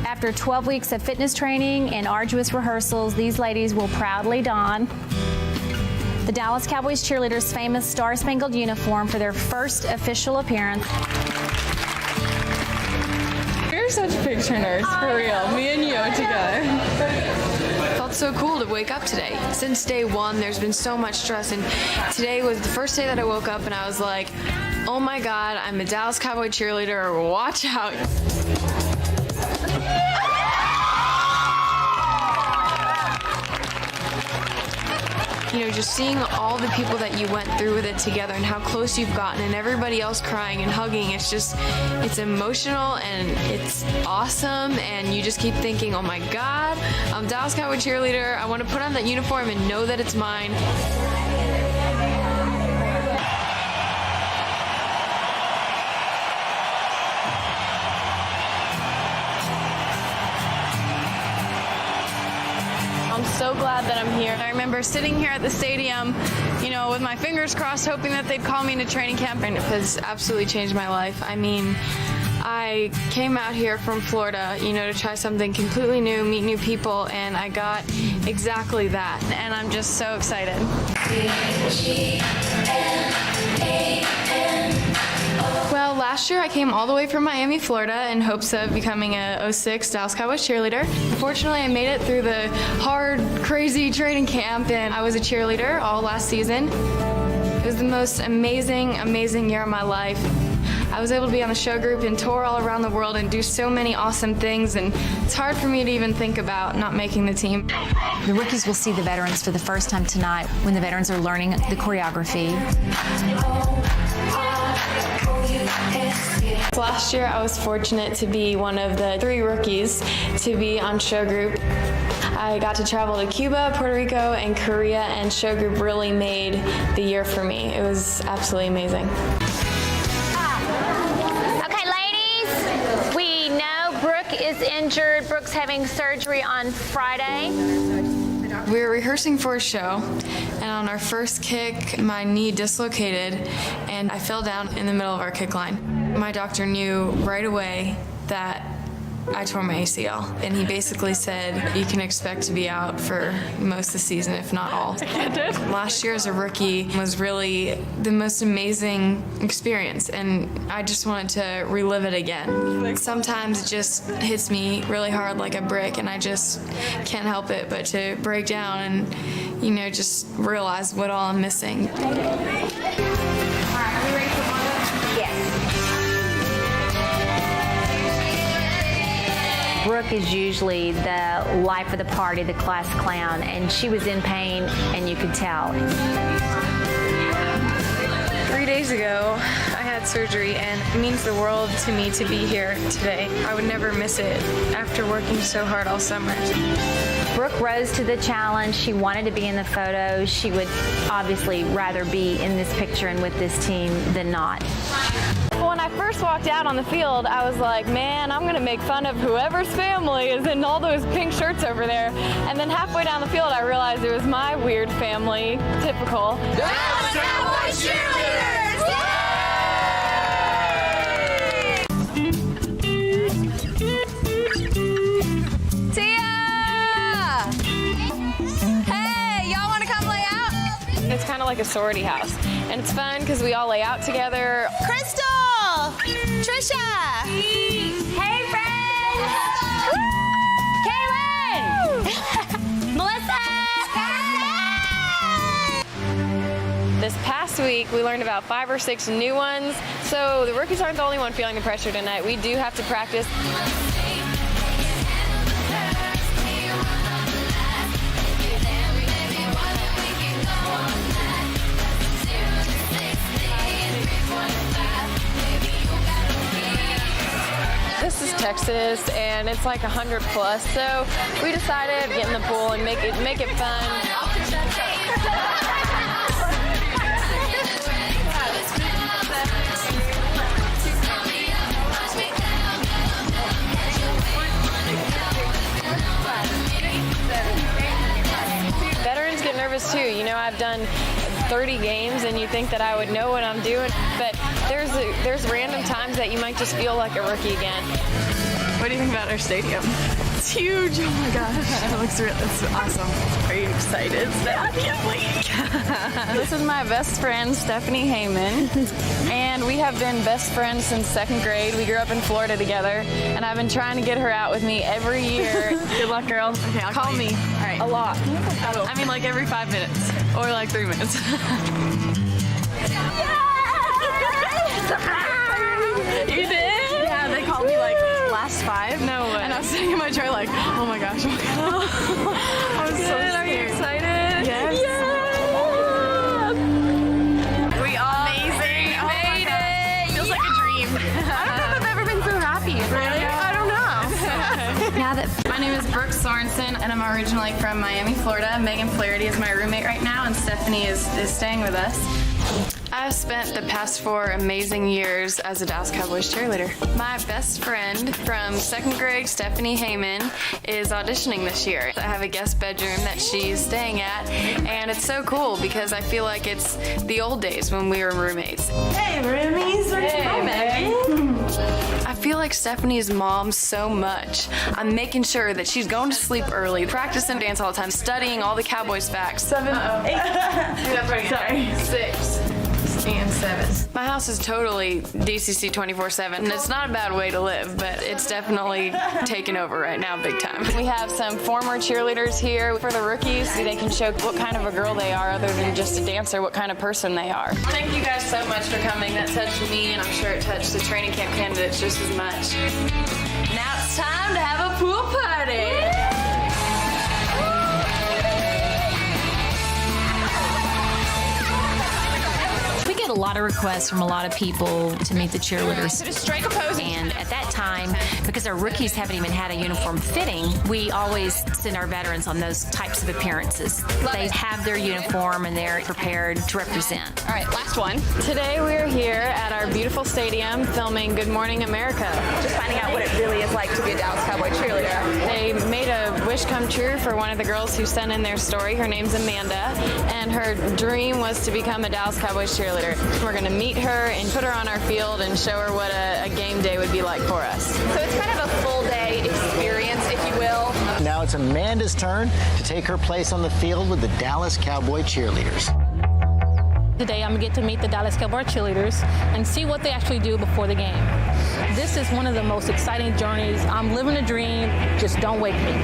After 12 weeks of fitness training and arduous rehearsals, these ladies will proudly don the Dallas Cowboys cheerleaders' famous Star-Spangled uniform for their first official appearance. We're such picture nerds, for real. Me and you together. Felt so cool to wake up today. Since day one, there's been so much stress, and today was the first day that I woke up and I was like, oh my God, I'm a Dallas Cowboy cheerleader, watch out. You know, just seeing all the people that you went through with it together and how close you've gotten and everybody else crying and hugging, it's emotional and it's awesome, and you just keep thinking, oh my God, I'm Dallas Cowboy cheerleader. I want to put on that uniform and know that it's mine. I'm so glad that I'm here. I remember sitting here at the stadium, you know, with my fingers crossed, hoping that they'd call me into training camp, and it has absolutely changed my life. I mean, I came out here from Florida, you know, to try something completely new, meet new people, and I got exactly that, and I'm just so excited. Well, last year I came all the way from Miami, Florida in hopes of becoming a 06 Dallas Cowboys cheerleader. Fortunately, I made it through the hard, crazy training camp, and I was a cheerleader all last season. It was the most amazing year of my life. I was able to be on the show group and tour all around the world and do so many awesome things, and it's hard for me to even think about not making the team. The rookies will see the veterans for the first time tonight when the veterans are learning the choreography. Last year, I was fortunate to be one of the 3 rookies to be on show group. I got to travel to Cuba, Puerto Rico, and Korea, and show group really made the year for me. It was absolutely amazing. Okay, ladies, we know Brooke is injured. Brooke's having surgery on Friday. We were rehearsing for a show, and on our first kick, my knee dislocated, and I fell down in the middle of our kick line. My doctor knew right away that I tore my ACL, and he basically said, you can expect to be out for most of the season, if not all. Last year as a rookie was really the most amazing experience, and I just wanted to relive it again. Sometimes it just hits me really hard like a brick, and I just can't help it but to break down and, you know, just realize what all I'm missing. All right, are we ready for one? Yes. Brooke is usually the life of the party, the class clown, and she was in pain, and you could tell. 3 days ago, I had surgery, and it means the world to me to be here today. I would never miss it after working so hard all summer. Brooke rose to the challenge. She wanted to be in the photo. She would obviously rather be in this picture and with this team than not. When I first walked out on the field, I was like, man, I'm gonna make fun of whoever's family is in all those pink shirts over there. And then halfway down the field, I realized it was my weird family. Typical. Dallas Cowboys cheerleaders! Tia! Hey, y'all wanna come lay out? It's kind of like a sorority house. And it's fun because we all lay out together. Crystal! Trisha! Hey, friends! Kaylin! Melissa! This past week, we learned about 5 or 6 new ones. So the rookies aren't the only one feeling the pressure tonight. We do have to practice. This is Texas, and it's like 100 plus, so we decided to get in the pool and make it fun. Veterans get nervous too. You know, I've done 30 games, and you think that I would know what I'm doing, but there's random times that you might just feel like a rookie again. What do you think about our stadium? It's huge. Oh my gosh. It's awesome. It's crazy. very excited. So I can't wait. This is my best friend, Stephanie Heyman. And we have been best friends since 2nd grade. We grew up in Florida together. And I've been trying to get her out with me every year. Good luck, girl. Okay, I'll call me. All right. A lot. I mean, like every 5 minutes. Or like 3 minutes. You did? Yeah, they called me like last 5. No way. And I was sitting in my chair like, oh my gosh. I was so scared. Are you excited? Yes. Yeah. We all made it. Feels like a dream. I don't know if I've ever been so happy. Really? I don't know. Now that my name is Brooke Sorensen, and I'm originally from Miami, Florida. Megan Flaherty is my roommate right now, and Stephanie is staying with us. I've spent the past 4 amazing years as a Dallas Cowboys cheerleader. My best friend from 2nd grade, Stephanie Heyman, is auditioning this year. I have a guest bedroom that she's staying at, and it's so cool because I feel like it's the old days when we were roommates. Hey, roomies! Hey, Megan! I feel like Stephanie's mom so much. I'm making sure that she's going to sleep early, practicing dance all the time, studying all the Cowboys facts. 7, 8, sorry, 6. And 7. My house is totally DCC 24/7, and it's not a bad way to live, but it's definitely taken over right now big time. We have some former cheerleaders here for the rookies so they can show what kind of a girl they are other than just a dancer, what kind of person they are. Thank you guys so much for coming. That touched me, and I'm sure it touched the training camp candidates just as much. Now it's time to have a pool party. A lot of requests from a lot of people to meet the cheerleaders. And at that time, because our rookies haven't even had a uniform fitting, we always send our veterans on those types of appearances. They have their uniform and they're prepared to represent. All right, last one. Today we are here at our beautiful stadium filming Good Morning America. Just finding out what it really is like to be a Dallas Cowboy cheerleader. They made a wish come true for one of the girls who sent in their story. Her name's Amanda, and her dream was to become a Dallas Cowboys cheerleader. We're going to meet her and put her on our field and show her what a game day would be like for us. So it's kind of a full day experience, if you will. Now it's Amanda's turn to take her place on the field with the Dallas Cowboy cheerleaders. Today I'm going to get to meet the Dallas Cowboy cheerleaders and see what they actually do before the game. This is one of the most exciting journeys. I'm living a dream. Just don't wake me.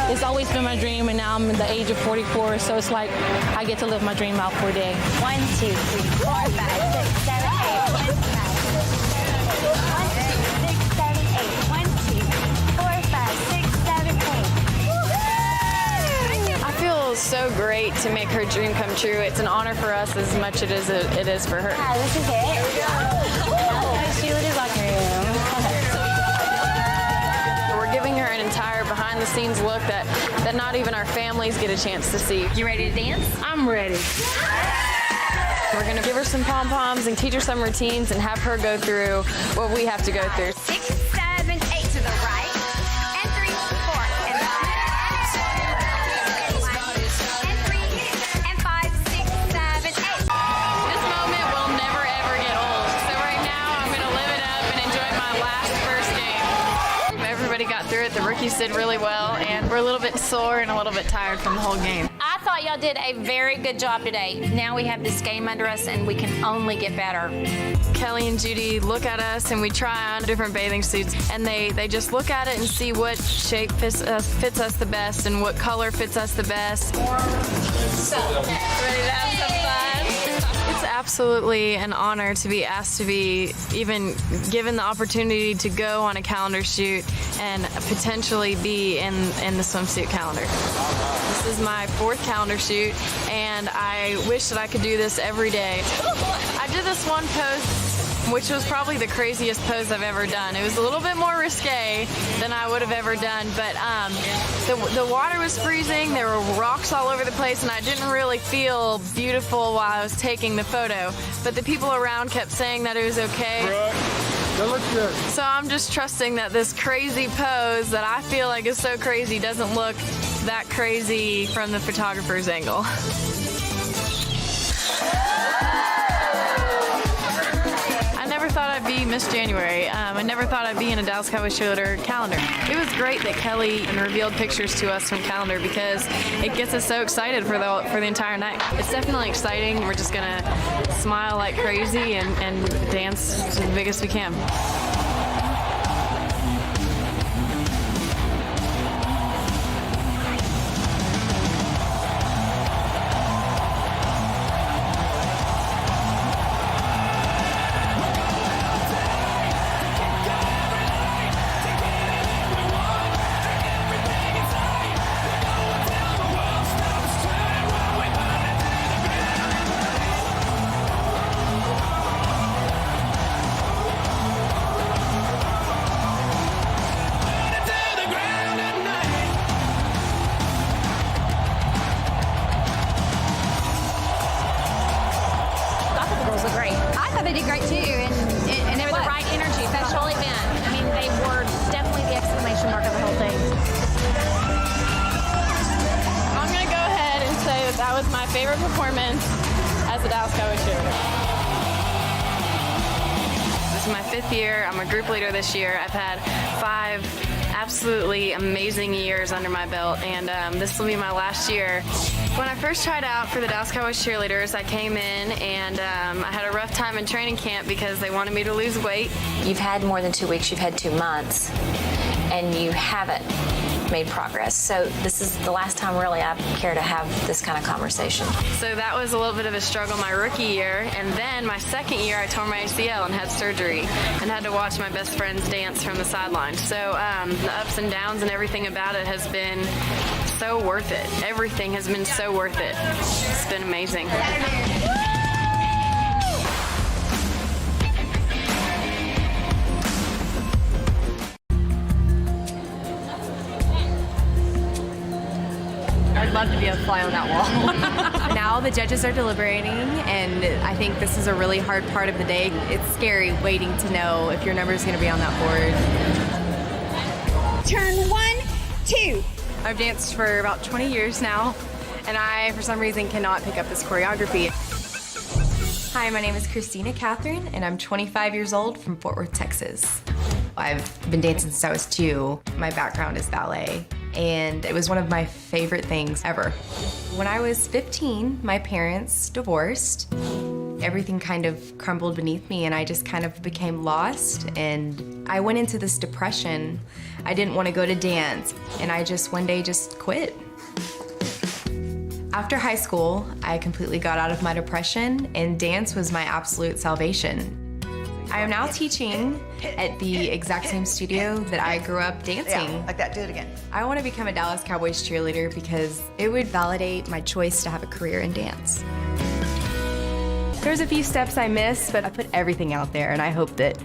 It's always been my dream, and now I'm at the age of 44, so it's like I get to live my dream out for a day. 1, 2, 3, 4, 5, 6, 7, 8. 1, 2, 6, 7, 8. 1, 2, 4, 5, 6, 7, 8. I feel so great to make her dream come true. It's an honor for us as much as it is for her. Yeah, this is it. Cheerleader locker room. We're giving her an entire behind-the-scenes look that not even our families get a chance to see. You ready to dance? I'm ready. We're gonna give her some pom-poms and teach her some routines and have her go through what we have to go through. 6, 7, 8 to the right. And 3, 4, and 5. And 5, 6, 7, 8. This moment will never ever get old. So right now I'm gonna live it up and enjoy my last first game. Everybody got through it. The rookies did really well, and we're a little bit sore and a little bit tired from the whole game. I thought y'all did a very good job today. Now we have this game under us and we can only get better. Kelly and Judy look at us and we try on different bathing suits, and they just look at it and see what shape fits us the best and what color fits us the best. Ready to have some fun? It's absolutely an honor to be asked to be even given the opportunity to go on a calendar shoot and potentially be in the swimsuit calendar. This is my 4th calendar shoot, and I wish that I could do this every day. I did this one pose, which was probably the craziest pose I've ever done. It was a little bit more risque than I would have ever done, but the water was freezing, there were rocks all over the place, and I didn't really feel beautiful while I was taking the photo, but the people around kept saying that it was okay. That looks good. So I'm just trusting that this crazy pose that I feel like is so crazy doesn't look that crazy from the photographer's angle. thought I'd be Miss January. I never thought I'd be in a Dallas Cowboys cheerleader calendar. It was great that Kelly revealed pictures to us from calendar because it gets us so excited for the entire night. It's definitely exciting. We're just gonna smile like crazy and dance as big as we can. They did great too, and they were the right energy. Special event. I mean, they were definitely the exclamation mark of the whole thing. I'm gonna go ahead and say that was my favorite performance as a Dallas Cowboys cheerleader. This is my 5th year. I'm a group leader this year. I've had 5 absolutely amazing years under my belt, and this will be my last year. When I first tried out for the Dallas Cowboys cheerleaders, I came in and I had a rough time in training camp because they wanted me to lose weight. You've had more than 2 weeks, you've had 2 months, and you haven't made progress. So this is the last time really I care to have this kind of conversation. So that was a little bit of a struggle my rookie year, and then my 2nd year I tore my ACL and had surgery and had to watch my best friends dance from the sidelines. So the ups and downs and everything about it has been so worth it. Everything has been so worth it. It's been amazing. I'd love to be a fly on that wall. Now the judges are deliberating, and I think this is a really hard part of the day. It's scary waiting to know if your number is going to be on that board. Turn 1, 2. I've danced for about 20 years now, and I, for some reason, cannot pick up this choreography. Hi, my name is Christina Catherine, and I'm 25 years old from Fort Worth, Texas. I've been dancing since I was 2. My background is ballet, and it was one of my favorite things ever. When I was 15, my parents divorced. Everything kind of crumbled beneath me, and I just kind of became lost, and I went into this depression. I didn't want to go to dance, and I just one day just quit. After high school, I completely got out of my depression, and dance was my absolute salvation. I am now teaching at the exact same studio that I grew up dancing. Yeah, like that, do it again. I want to become a Dallas Cowboys cheerleader because it would validate my choice to have a career in dance. There's a few steps I missed, but I put everything out there, and I hope that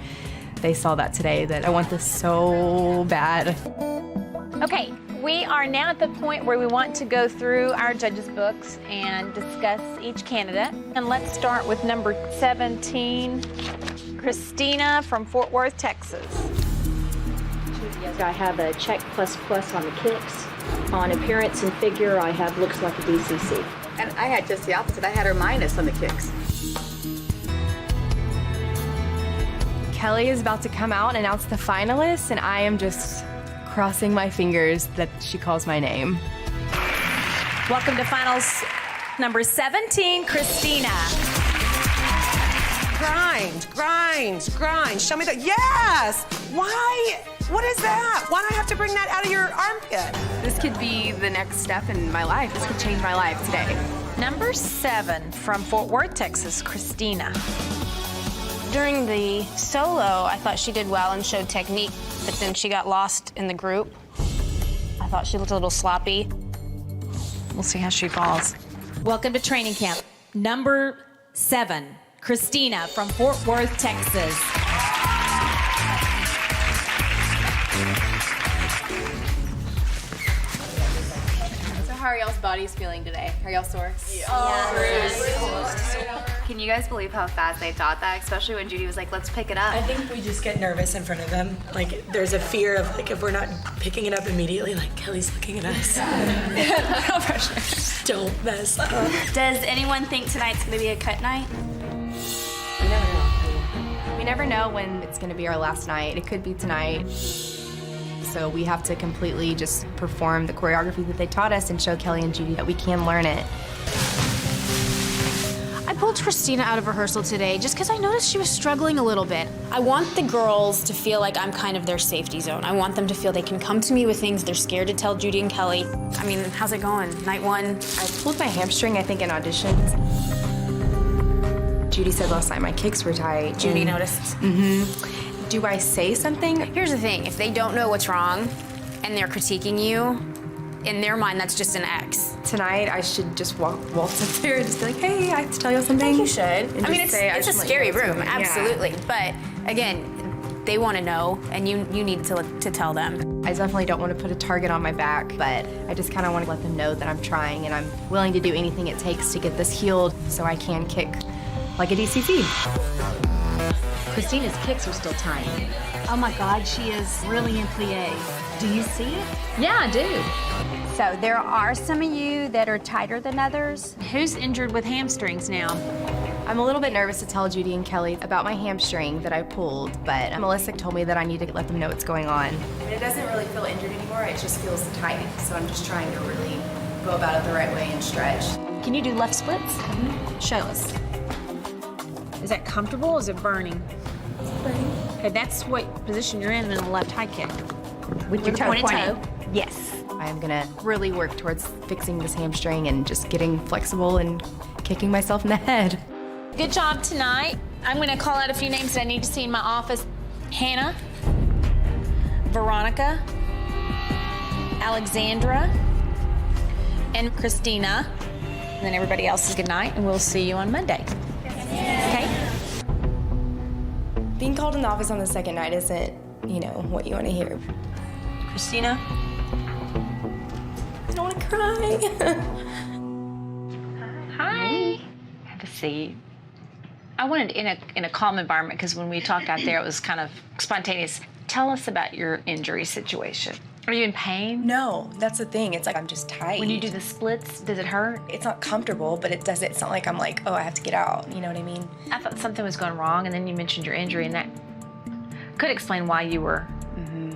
they saw that today, that I want this so bad. Okay, we are now at the point where we want to go through our judges' books and discuss each candidate. And let's start with number 17, Christina from Fort Worth, Texas. I have a check ++ on the kicks. On appearance and figure, I have looks like a DCC. And I had just the opposite. I had her minus on the kicks. Kelly is about to come out and announce the finalists, and I am just crossing my fingers that she calls my name. Welcome to finals number 17, Christina. Grind, grind, grind. Show me that. Yes! Why? What is that? Why do I have to bring that out of your armpit? This could be the next step in my life. This could change my life today. Number 7 from Fort Worth, Texas, Christina. During the solo, I thought she did well and showed technique, but then she got lost in the group. I thought she looked a little sloppy. We'll see how she falls. Welcome to training camp. Number 7, Christina from Fort Worth, Texas. So how are y'all's bodies feeling today? Are y'all sore? Can you guys believe how fast they taught that, especially when Judy was like, let's pick it up? I think we just get nervous in front of them. Like, there's a fear of, like, if we're not picking it up immediately, like, Kelly's looking at us. No pressure. Don't mess up. Does anyone think tonight's gonna be a cut night? We never know when it's going to be our last night. It could be tonight. So we have to completely just perform the choreography that they taught us and show Kelly and Judy that we can learn it. I pulled Christina out of rehearsal today just because I noticed she was struggling a little bit. I want the girls to feel like I'm kind of their safety zone. I want them to feel they can come to me with things they're scared to tell Judy and Kelly. I mean, how's it going? Night one? I pulled my hamstring, I think, in auditions. Judy said last night my kicks were tight. Judy noticed. Mm-hmm. Do I say something? Here's the thing, if they don't know what's wrong and they're critiquing you, in their mind, that's just an X. Tonight, I should just waltz up there and just be like, hey, I have to tell you something. I think you should. And I mean, it's a scary room, absolutely. But again, they want to know, and you need to tell them. I definitely don't want to put a target on my back, but I just kind of want to let them know that I'm trying and I'm willing to do anything it takes to get this healed so I can kick like a DCC. Christina's kicks are still tight. Oh my God, she is really in plie. Do you see it? Yeah, I do. So there are some of you that are tighter than others. Who's injured with hamstrings now? I'm a little bit nervous to tell Judy and Kelly about my hamstring that I pulled, but Melissa told me that I need to let them know what's going on. But it doesn't really feel injured anymore, it just feels tight. So I'm just trying to really go about it the right way and stretch. Can you do left splits? Show us. Is that comfortable or is it burning? Burning. Okay, that's what position you're in a left high kick. With your toe pointed pointed. Yes. I'm gonna really work towards fixing this hamstring and just getting flexible and kicking myself in the head. Good job tonight. I'm gonna call out a few names that I need to see in my office. Hannah, Veronica, Alexandra, and Christina. And then everybody else is good night, and we'll see you on Monday. Okay? Being called in the office on the second night isn't, what you want to hear. Christina? I don't want to cry. Hi. Have a seat. I wanted in a calm environment because when we talked out there, it was kind of spontaneous. Tell us about your injury situation. Are you in pain? No, that's the thing. It's like I'm just tight. When you do the splits, does it hurt? It's not comfortable, but it does. It's not like I'm like, oh, I have to get out. You know what I mean? I thought something was going wrong, and then you mentioned your injury, and that could explain why you were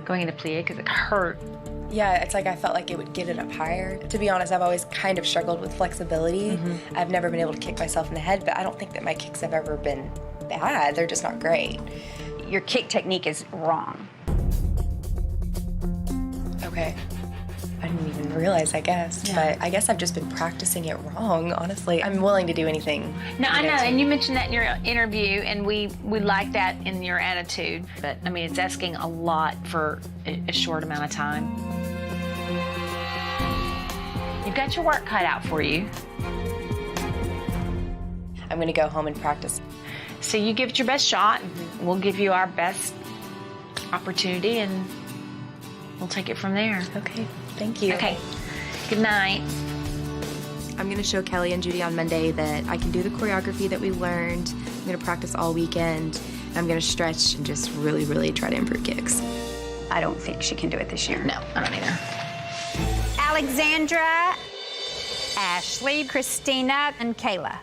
going into plie, because it hurt. Yeah, it's like I felt like it would get it up higher. To be honest, I've always kind of struggled with flexibility. I've never been able to kick myself in the head, but I don't think that my kicks have ever been bad. They're just not great. Your kick technique is wrong. Okay. I didn't even realize, I guess. Yeah. But I guess I've just been practicing it wrong, honestly. I'm willing to do anything. No, I know, and you mentioned that in your interview, and we like that in your attitude. But, I mean, it's asking a lot for a short amount of time. You've got your work cut out for you. I'm gonna go home and practice. So you give it your best shot. We'll give you our best opportunity, and we'll take it from there. Okay, thank you. Okay, good night. I'm gonna show Kelly and Judy on Monday that I can do the choreography that we learned. I'm gonna practice all weekend. I'm gonna stretch and just really, really try to improve kicks. I don't think she can do it this year. No, I don't either. Alexandra, Ashley, Christina, and Kayla.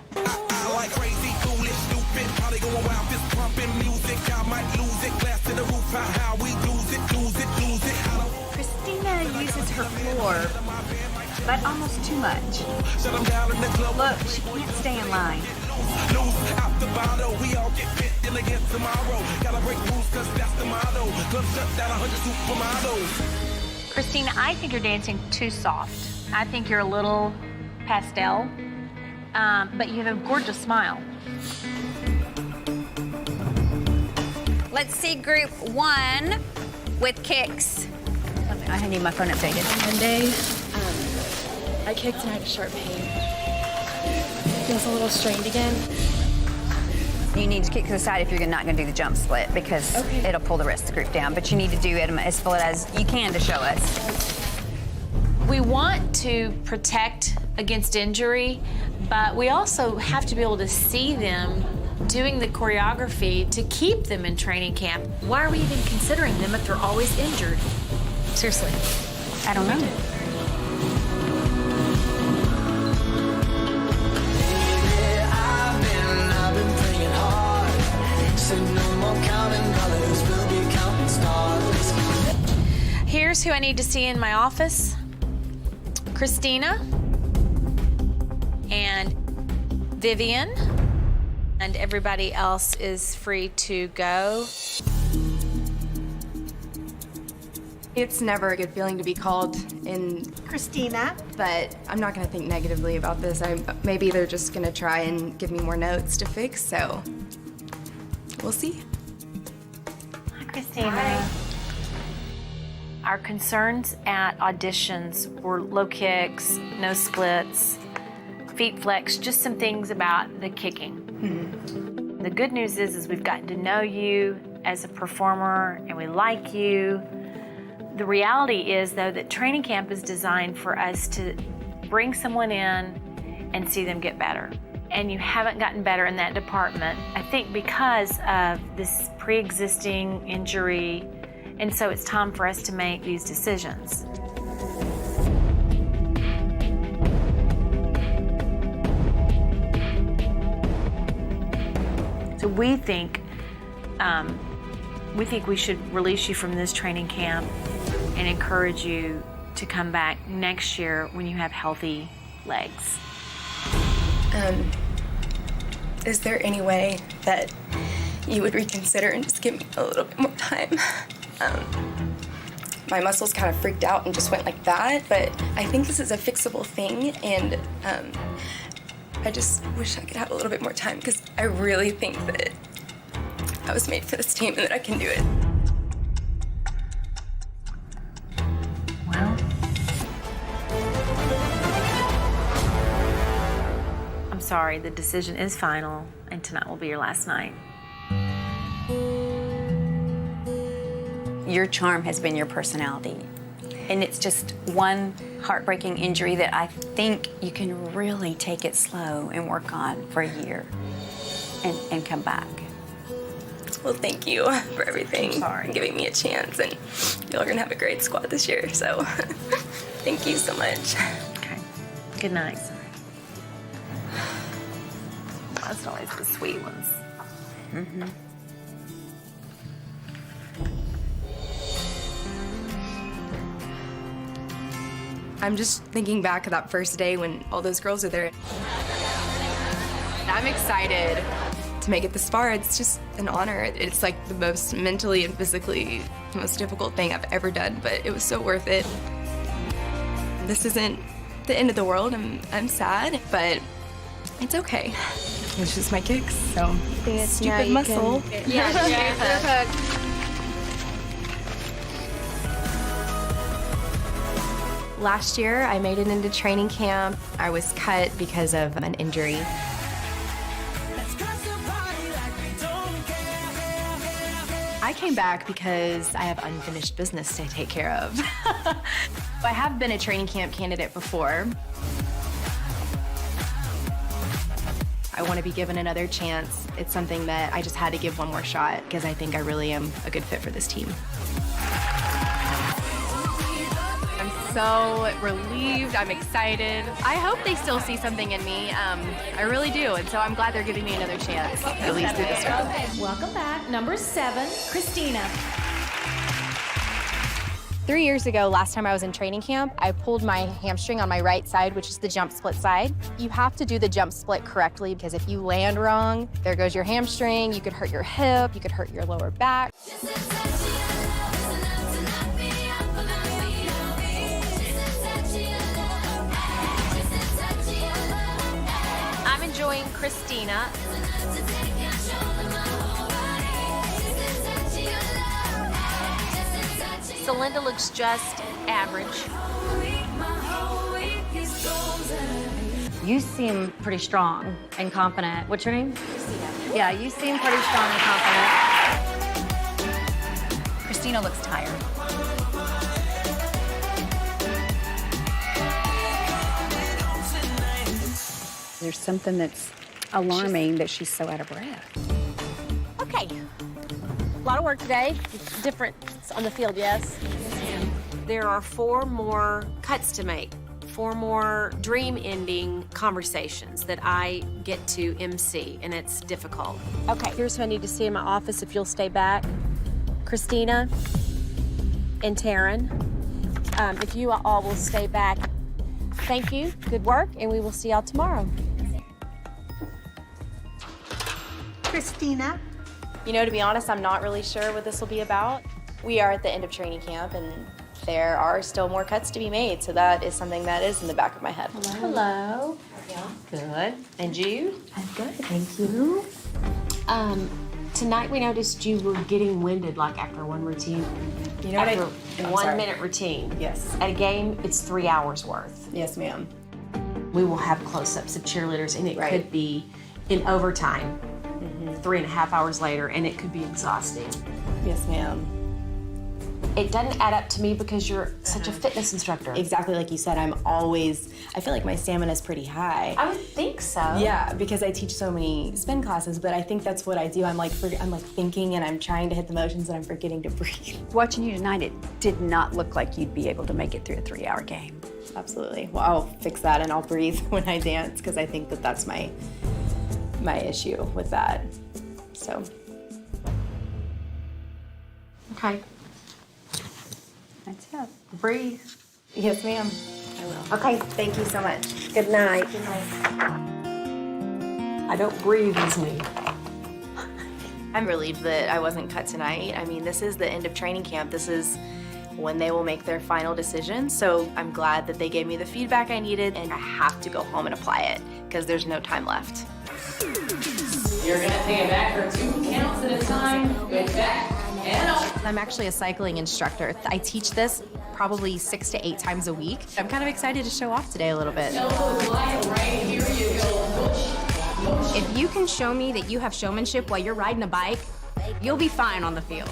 Like crazy, foolish, stupid, how they going wild, fist pumping music, I might lose it, glass to the roof, how we lose it. Christina uses her floor, but almost too much. Look, she can't stay in line. Lose out the bottle, we all get fit in again tomorrow. Gotta break rules, cause that's the motto. Club shut down 100 supermodels. Christina, I think you're dancing too soft. I think you're a little pastel, but you have a gorgeous smile. Let's see group 1 with kicks. I need my phone updated. Monday, I kicked and I had a sharp pain. Feels a little strained again. You need to kick to the side if you're not going to do the jump split because it'll pull the rest of the group down. But you need to do it as full as you can to show us. We want to protect against injury, but we also have to be able to see them doing the choreography to keep them in training camp. Why are we even considering them if they're always injured? Seriously. I don't know. I've been praying hard. Say no more Here's who I need to see in my office. Christina and Vivian, and everybody else is free to go. It's never a good feeling to be called in Christina, but I'm not gonna think negatively about this. Maybe they're just gonna try and give me more notes to fix, so we'll see. Hi, Christina. Our concerns at auditions were low kicks, no splits, feet flex, just some things about the kicking. The good news is we've gotten to know you as a performer and we like you. The reality is, though, that training camp is designed for us to bring someone in and see them get better. And you haven't gotten better in that department, I think because of this pre-existing injury, and so it's time for us to make these decisions. So we think we should release you from this training camp and encourage you to come back next year when you have healthy legs. Is there any way that you would reconsider and just give me a little bit more time? My muscles kind of freaked out and just went like that, but I think this is a fixable thing, and I just wish I could have a little bit more time because I really think that I was made for this team and that I can do it. Well, I'm sorry, the decision is final, and tonight will be your last night. Your charm has been your personality. And it's just one heartbreaking injury that I think you can really take it slow and work on for a year and come back. Well, thank you for everything and giving me a chance. And y'all are gonna have a great squad this year, so thank you so much. Okay. Good night. That's always the sweet ones. Mm-hmm. I'm just thinking back to that first day when all those girls are there. I'm excited to make it this far. It's just an honor. It's like the most mentally and physically most difficult thing I've ever done, but it was so worth it. This isn't the end of the world. I'm sad, but it's okay. It's just my kicks, so stupid muscle. Last year, I made it into training camp. I was cut because of an injury. I came back because I have unfinished business to take care of. I have been a training camp candidate before. I want to be given another chance. It's something that I just had to give one more shot because I think I really am a good fit for this team. I'm so relieved. I'm excited. I hope they still see something in me. I really do, and so I'm glad they're giving me another chance, at least through this round. Welcome back, number 7, Christina. 3 years ago, last time I was in training camp, I pulled my hamstring on my right side, which is the jump split side. You have to do the jump split correctly because if you land wrong, there goes your hamstring, you could hurt your hip, you could hurt your lower back. I'm enjoying Christina. Celinda looks just average. You seem pretty strong and confident. What's your name? Christina. Yeah, you seem pretty strong and confident. Christina looks tired. There's something that's alarming that she's so out of breath. Okay. A lot of work today. Different on the field, yes? There are 4 more cuts to make, 4 more dream-ending conversations that I get to MC, and it's difficult. Okay, here's who I need to see in my office if you'll stay back. Christina, and Taryn. If you all will stay back, thank you, good work, and we will see y'all tomorrow. Christina. You know, to be honest, I'm not really sure what this will be about. We are at the end of training camp, and there are still more cuts to be made, so that is something that is in the back of my head. Hello. Good. And you? I'm good, thank you. Tonight we noticed you were getting winded like after one routine. You know what after I'm 1 sorry. minute routine. Yes. At a game, it's 3 hours worth. Yes, ma'am. We will have close-ups of cheerleaders, and it Right. could be in overtime, 3.5 hours later, and it could be exhausting. Yes, ma'am. It doesn't add up to me because you're such a fitness instructor. Exactly like you said, I feel like my stamina is pretty high. I would think so. Yeah, because I teach so many spin classes, but I think that's what I do. I'm like thinking and I'm trying to hit the motions and I'm forgetting to breathe. Watching you tonight, it did not look like you'd be able to make it through a 3-hour game. Absolutely. Well, I'll fix that and I'll breathe when I dance because I think that that's my issue with that. So. Okay. That's it. Breathe. Yes, ma'am. I will. Okay, thank you so much. Good night. Good night. I don't breathe easily. I'm relieved that I wasn't cut tonight. I mean, this is the end of training camp. This is when they will make their final decision. So I'm glad that they gave me the feedback I needed, and I have to go home and apply it because there's no time left. You're gonna take it back for 2 counts at a time. Good back and up. I'm actually a cycling instructor. I teach this probably 6 to 8 times a week. I'm kind of excited to show off today a little bit. Right here you go. Push. If you can show me that you have showmanship while you're riding a bike, you'll be fine on the field.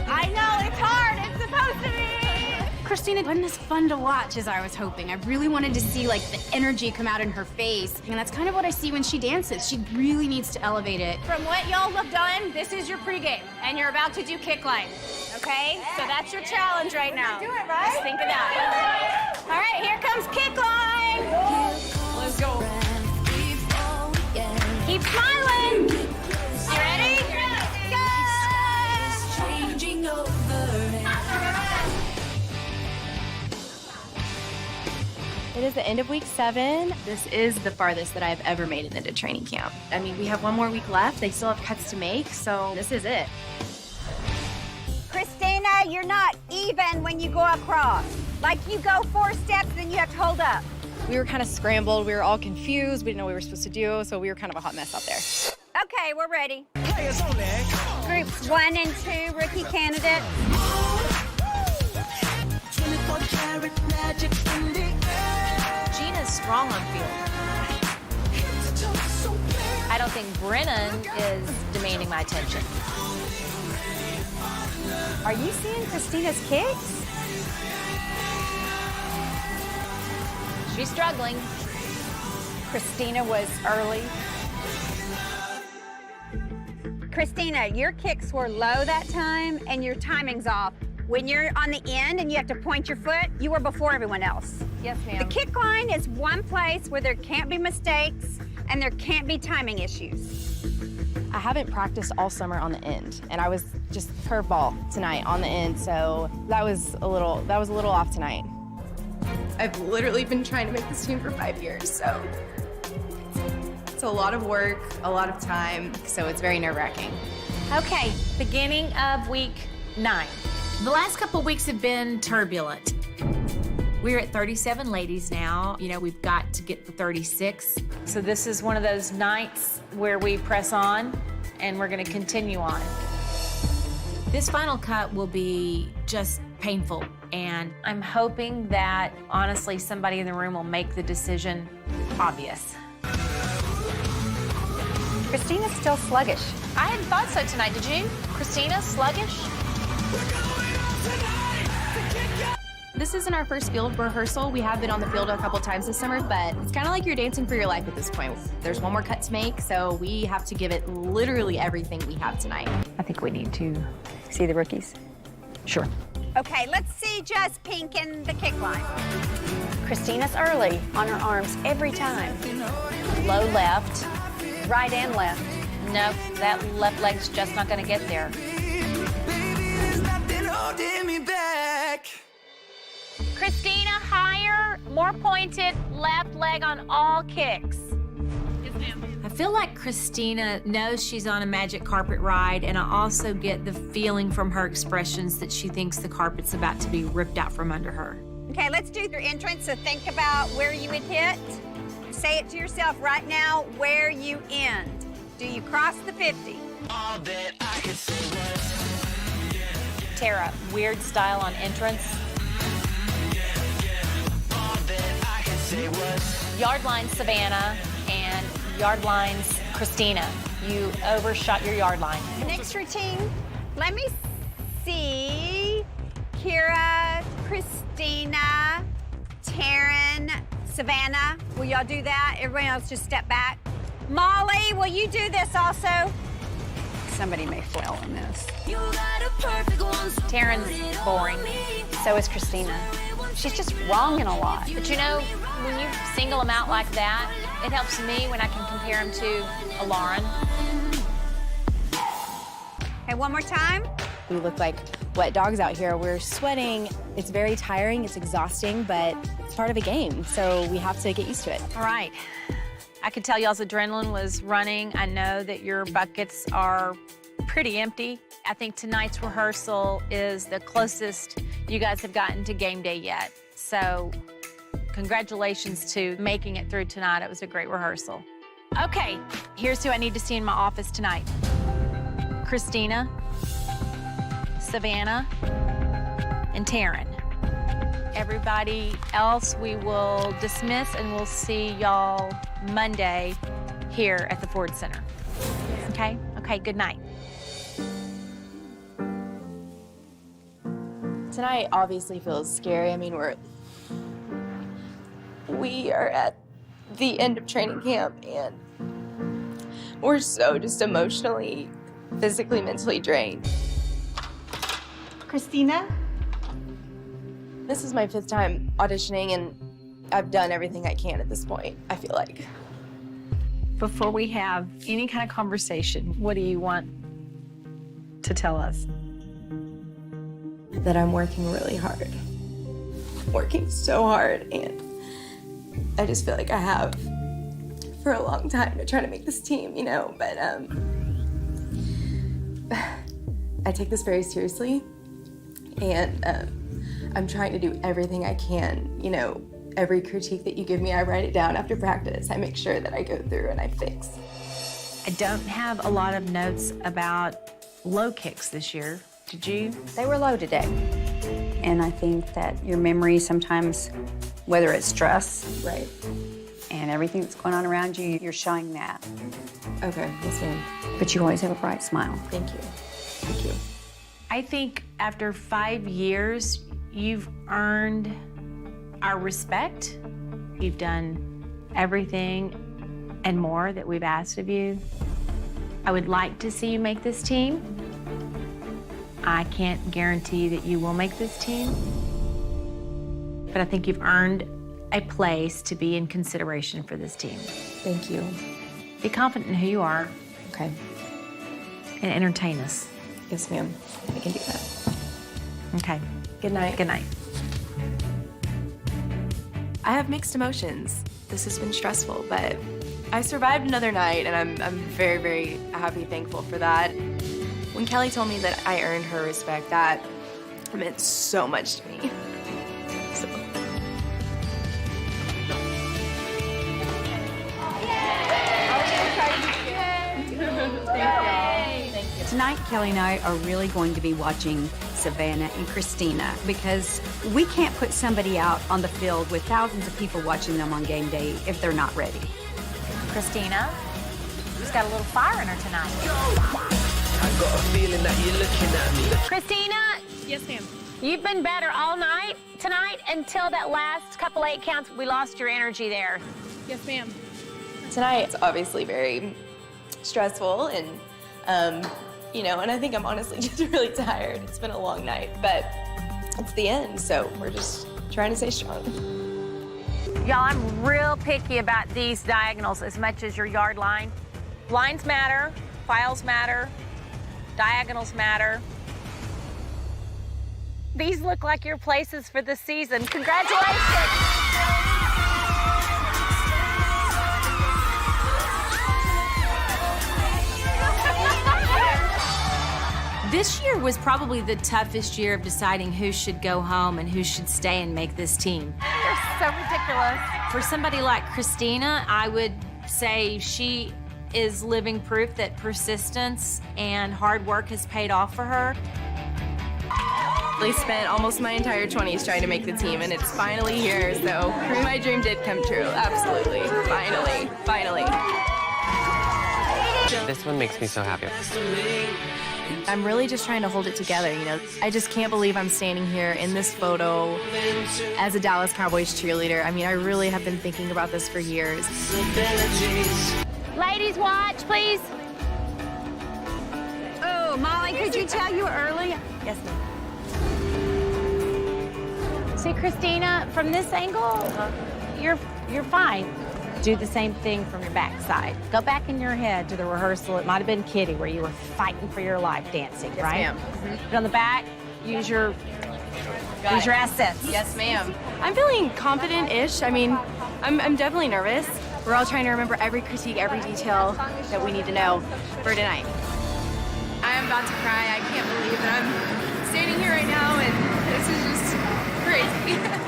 I know, it's hard. It's supposed to be. Christina wasn't as fun to watch as I was hoping. I really wanted to see like the energy come out in her face. And that's kind of what I see when she dances. She really needs to elevate it. From what y'all have done, this is your pregame, and you're about to do kick line. Okay? So that's your challenge right now. Do it, right? Just think of that. All right, here comes kick line. Let's go. Keep smiling. You ready? Go! It is the end of week 7. This is the farthest that I've ever made it into training camp. I mean, we have 1 more week left. They still have cuts to make, so this is it. Christina, you're not even when you go across. Like you go 4 steps, then you have to hold up. We were kind of scrambled. We were all confused. We didn't know what we were supposed to do, so we were kind of a hot mess out there. Okay, we're ready. Groups 1 and 2, rookie candidates. Gina's strong on field. I don't think Brennan is demanding my attention. Are you seeing Christina's kicks? She's struggling. Christina was early. Christina, your kicks were low that time and your timing's off. When you're on the end and you have to point your foot, you were before everyone else. Yes, ma'am. The kick line is one place where there can't be mistakes and there can't be timing issues. I haven't practiced all summer on the end, and I was just curveball tonight on the end, so that was a little off tonight. I've literally been trying to make this team for 5 years, so it's a lot of work, a lot of time, so it's very nerve-wracking. Okay, beginning of week 9. The last couple of weeks have been turbulent. We're at 37 ladies now. You know, we've got to get to 36. So this is one of those nights where we press on and we're gonna continue on. This final cut will be just painful. And I'm hoping that, honestly, somebody in the room will make the decision obvious. Christina's still sluggish. I hadn't thought so tonight, did you? Christina, sluggish? This isn't our first field rehearsal. We have been on the field a couple times this summer, but it's kind of like you're dancing for your life at this point. There's 1 more cut to make, so we have to give it literally everything we have tonight. I think we need to see the rookies. Sure. Okay, let's see Just Pink in the kick line. Christina's early on her arms every time. Low left, right and left. Nope, that left leg's just not gonna get there. holding me back. Christina, higher, more pointed left leg on all kicks. Yes, ma'am. I feel like Christina knows she's on a magic carpet ride, and I also get the feeling from her expressions that she thinks the carpet's about to be ripped out from under her. Okay, let's do your entrance. So think about where you would hit. Say it to yourself right now where you end. Do you cross the 50? All that I could say was, Tara, weird style on entrance. all that I could say was. Yard line Savannah and yard lines Christina. You overshot your yard line. Next routine, let me see. Kira, Christina, Taryn, Savannah. Will y'all do that? Everybody else just step back. Molly, will you do this also? Somebody may fail in this. Taryn's boring. So is Christina. She's just wrong in a lot. But you know, when you single them out like that, it helps me when I can compare them to a Lauren. Okay, one more time. We look like wet dogs out here. We're sweating. It's very tiring, it's exhausting, but it's part of a game, so we have to get used to it. All right. I could tell y'all's adrenaline was running. I know that your buckets are pretty empty. I think tonight's rehearsal is the closest you guys have gotten to game day yet. So congratulations to making it through tonight. It was a great rehearsal. Okay, here's who I need to see in my office tonight. Christina, Savannah, and Taryn. Everybody else we will dismiss, and we'll see y'all Monday here at the Ford Center. Okay? Okay, good night. Tonight obviously feels scary. I mean, we are at the end of training camp, and we're so just emotionally, physically, mentally drained. Christina? This is my 5th time auditioning, and I've done everything I can at this point, I feel like. Before we have any kind of conversation, what do you want to tell us? That I'm working really hard. Working so hard, and I just feel like I have for a long time to try to make this team, you know, but I take this very seriously, and I'm trying to do everything I can, you know. Every critique that you give me, I write it down after practice. I make sure that I go through and I fix. I don't have a lot of notes about low kicks this year. Did you? They were low today. And I think that your memory sometimes, whether it's stress, right, and everything that's going on around you, you're showing that. Okay, yes ma'am. But you always have a bright smile. Thank you. Thank you. I think after 5 years, you've earned our respect. You've done everything and more that we've asked of you. I would like to see you make this team. I can't guarantee that you will make this team, but I think you've earned a place to be in consideration for this team. Thank you. Be confident in who you are. Okay. And entertain us. Yes, ma'am. I can do that. Okay. Good night. Good night. I have mixed emotions. This has been stressful, but I survived another night, and I'm very, very happy, thankful for that. When Kelly told me that I earned her respect, that meant so much to me. So. Tonight, Kelly and I are really going to be watching Savannah and Christina because we can't put somebody out on the field with thousands of people watching them on game day if they're not ready. Christina, she's got a little fire in her tonight. I got a feeling that you're looking at me. Christina? Yes, ma'am. You've been better all night tonight until that last couple 8 counts. We lost your energy there. Yes, ma'am. Tonight, it's obviously very stressful, and you know, and I think I'm honestly just really tired. It's been a long night, but it's the end, so we're just trying to stay strong. Y'all, I'm real picky about these diagonals as much as your yard line. Lines matter, files matter, diagonals matter. These look like your places for the season. Congratulations. This year was probably the toughest year of deciding who should go home and who should stay and make this team. You're so ridiculous. For somebody like Christina, I would say she is living proof that persistence and hard work has paid off for her. I spent almost my entire 20s trying to make the team, and it's finally here, so my dream did come true. Absolutely. Finally. This one makes me so happy. I'm really just trying to hold it together, you know. I just can't believe I'm standing here in this photo as a Dallas Cowboys cheerleader. I mean, I really have been thinking about this for years. Ladies, watch, please. Oh, Molly, could you tell you were early? Yes, ma'am. See, Christina, from this angle, you're fine. Do the same thing from your backside. Go back in your head to the rehearsal. It might have been Kitty where you were fighting for your life dancing, Yes, right? ma'am. But on the back, use your assets. Yes, ma'am. I'm feeling confident-ish. I mean, I'm definitely nervous. We're all trying to remember every critique, every detail that we need to know for tonight. I am about to cry. I can't believe that I'm standing here right now, and this is just crazy.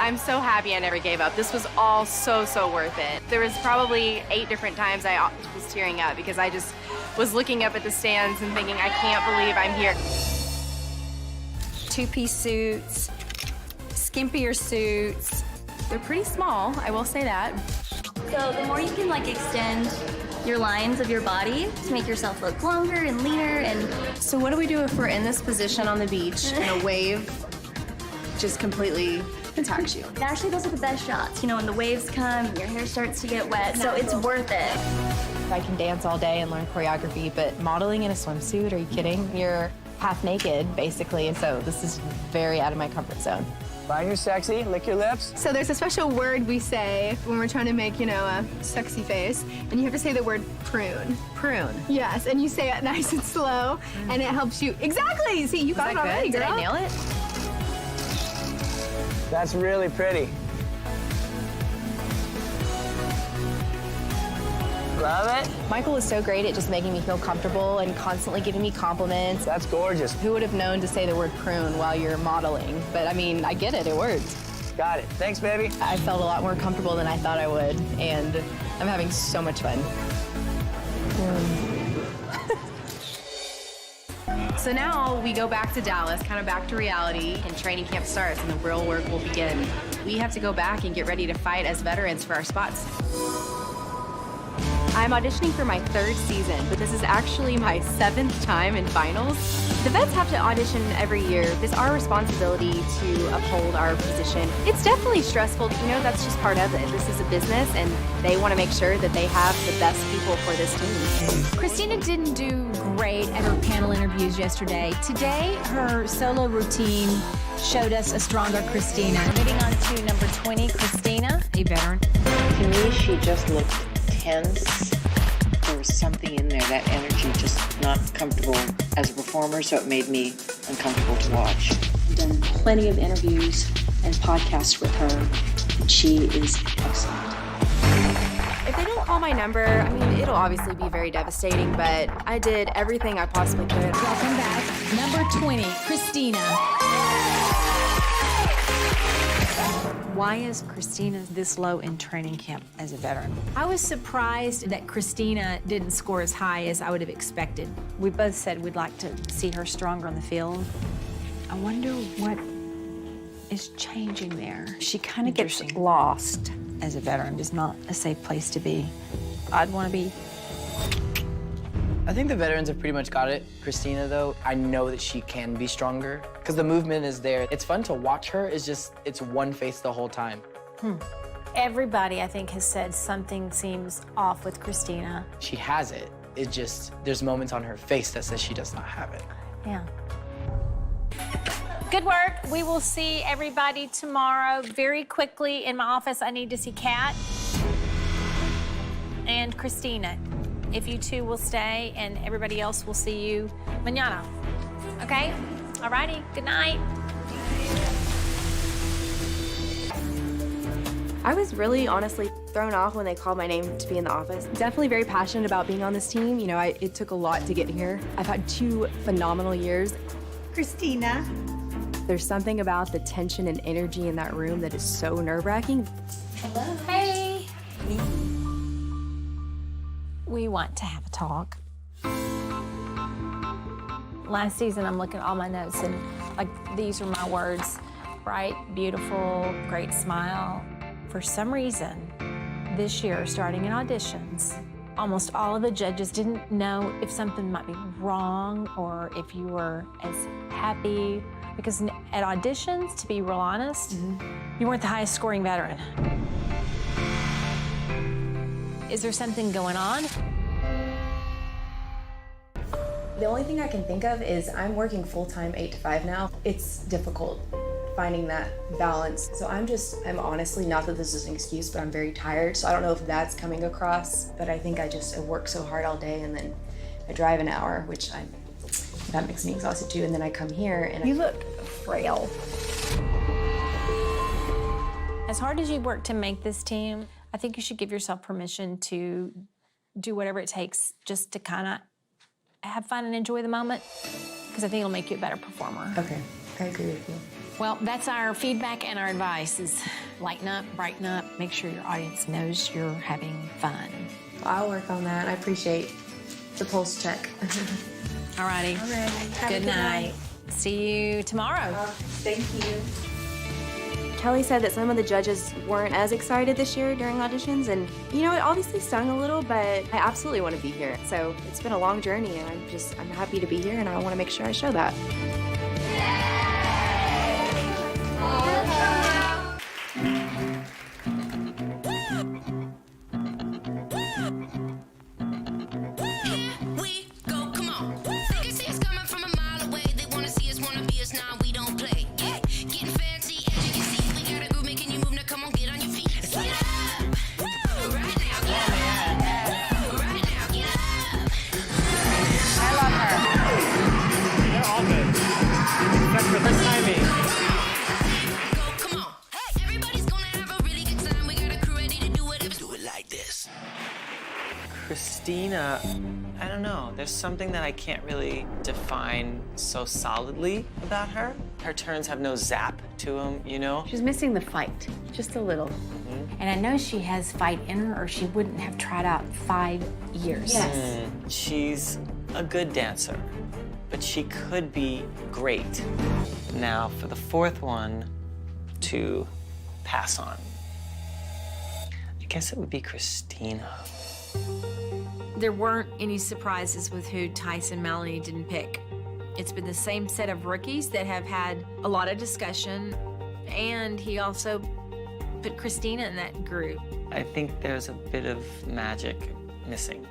I'm so happy I never gave up. This was all so worth it. There was probably 8 different times I was tearing up because I just was looking up at the stands and thinking, I can't believe I'm here. 2-piece suits, skimpier suits. They're pretty small, I will say that. So the more you can like extend your lines of your body to make yourself look longer and leaner and... So what do we do if we're in this position on the beach and a wave just completely attacks you? Actually, those are the best shots. You know, when the waves come, your hair starts to get wet, so it's worth it. I can dance all day and learn choreography, but modeling in a swimsuit, are you kidding? You're half naked, basically, and so this is very out of my comfort zone. Find your sexy, lick your lips. So there's a special word we say when we're trying to make, you know, a sexy face, and you have to say the word prune. Prune? Yes, and you say it nice and slow, and it helps you. Exactly! See, you got it already, girl. Did I nail it? That's really pretty. Love it. Michael is so great at just making me feel comfortable and constantly giving me compliments. That's gorgeous. Who would have known to say the word prune while you're modeling? But I mean, I get it, it worked. Got it. Thanks, baby. I felt a lot more comfortable than I thought I would, and I'm having so much fun. So now we go back to Dallas, kind of back to reality, and training camp starts and the real work will begin. We have to go back and get ready to fight as veterans for our spots. I'm auditioning for my 3rd season, but this is actually my 7th time in finals. The vets have to audition every year. It's our responsibility to uphold our position. It's definitely stressful, you know, that's just part of it. This is a business and they want to make sure that they have the best people for this team. Christina didn't do great at her panel interviews yesterday. Today, her solo routine showed us a stronger Christina. Moving on to number 20, Christina, a veteran. To me, she just looked tense. There was something in there, that energy, just not comfortable as a performer, so it made me uncomfortable to watch. I've done plenty of interviews and podcasts with her, and she is excellent. If they don't call my number, I mean, it'll obviously be very devastating, but I did everything I possibly could. Welcome back. Number 20, Christina. Why is Christina this low in training camp as a veteran? I was surprised that Christina didn't score as high as I would have expected. we both said we'd like to see her stronger on the field. I wonder what is changing there. She kind of gets lost. As a veteran, it's not a safe place to be. I'd want to be I think the veterans have pretty much got it. Christina, though, I know that she can be stronger because the movement is there. It's fun to watch her. It's one face the whole time. Everybody, I think, has said something seems off with Christina. She has it. It just, there's moments on her face that says she does not have it. Yeah. Good work. We will see everybody tomorrow. Very quickly in my office, I need to see Kat and Christina. If you two will stay, and everybody else will see you mañana. Okay? All righty. Good night. I was really honestly thrown off when they called my name to be in the office. Definitely very passionate about being on this team. You know, it took a lot to get here. I've had 2 phenomenal years. Christina. There's something about the tension and energy in that room that is so nerve-wracking. Hello. Hey. We want to have a talk. Last season, I'm looking at all my notes, and like these are my words: bright, beautiful, great smile. For some reason, this year, starting in auditions, almost all of the judges didn't know if something might be wrong or if you were as happy. Because at auditions, to be real honest, you weren't the highest scoring veteran. Is there something going on? The only thing I can think of is I'm working full-time 8 to 5 now. It's difficult finding that balance. So I'm honestly, not that this is an excuse, but I'm very tired. So I don't know if that's coming across, but I think I work so hard all day, and then I drive an hour, which that makes me exhausted too. And then I come here and You look frail. As hard as you work to make this team, I think you should give yourself permission to do whatever it takes just to kind of have fun and enjoy the moment, because I think it'll make you a better performer. Okay, I agree with you. Well, that's our feedback and our advice is lighten up, brighten up, make sure your audience knows you're having fun. I'll work on that. I appreciate the pulse check. All righty. All right. Have a Good night. See you tomorrow. Thank you. Kelly said that some of the judges weren't as excited this year during auditions, and you know, it obviously stung a little, but I absolutely want to be here. So it's been a long journey, and I'm happy to be here, and I want to make sure I show that. Christina, I don't know. There's something that I can't really define so solidly about her. Her turns have no zap to them, you know? She's missing the fight, just a little. And I know she has fight in her, or she wouldn't have tried out 5 years. Yes. She's a good dancer, but she could be great. Now, for the 4th one to pass on, I guess it would be Christina. There weren't any surprises with who Tyson Maloney didn't pick. It's been the same set of rookies that have had a lot of discussion, and he also put Christina in that group. I think there's a bit of magic missing.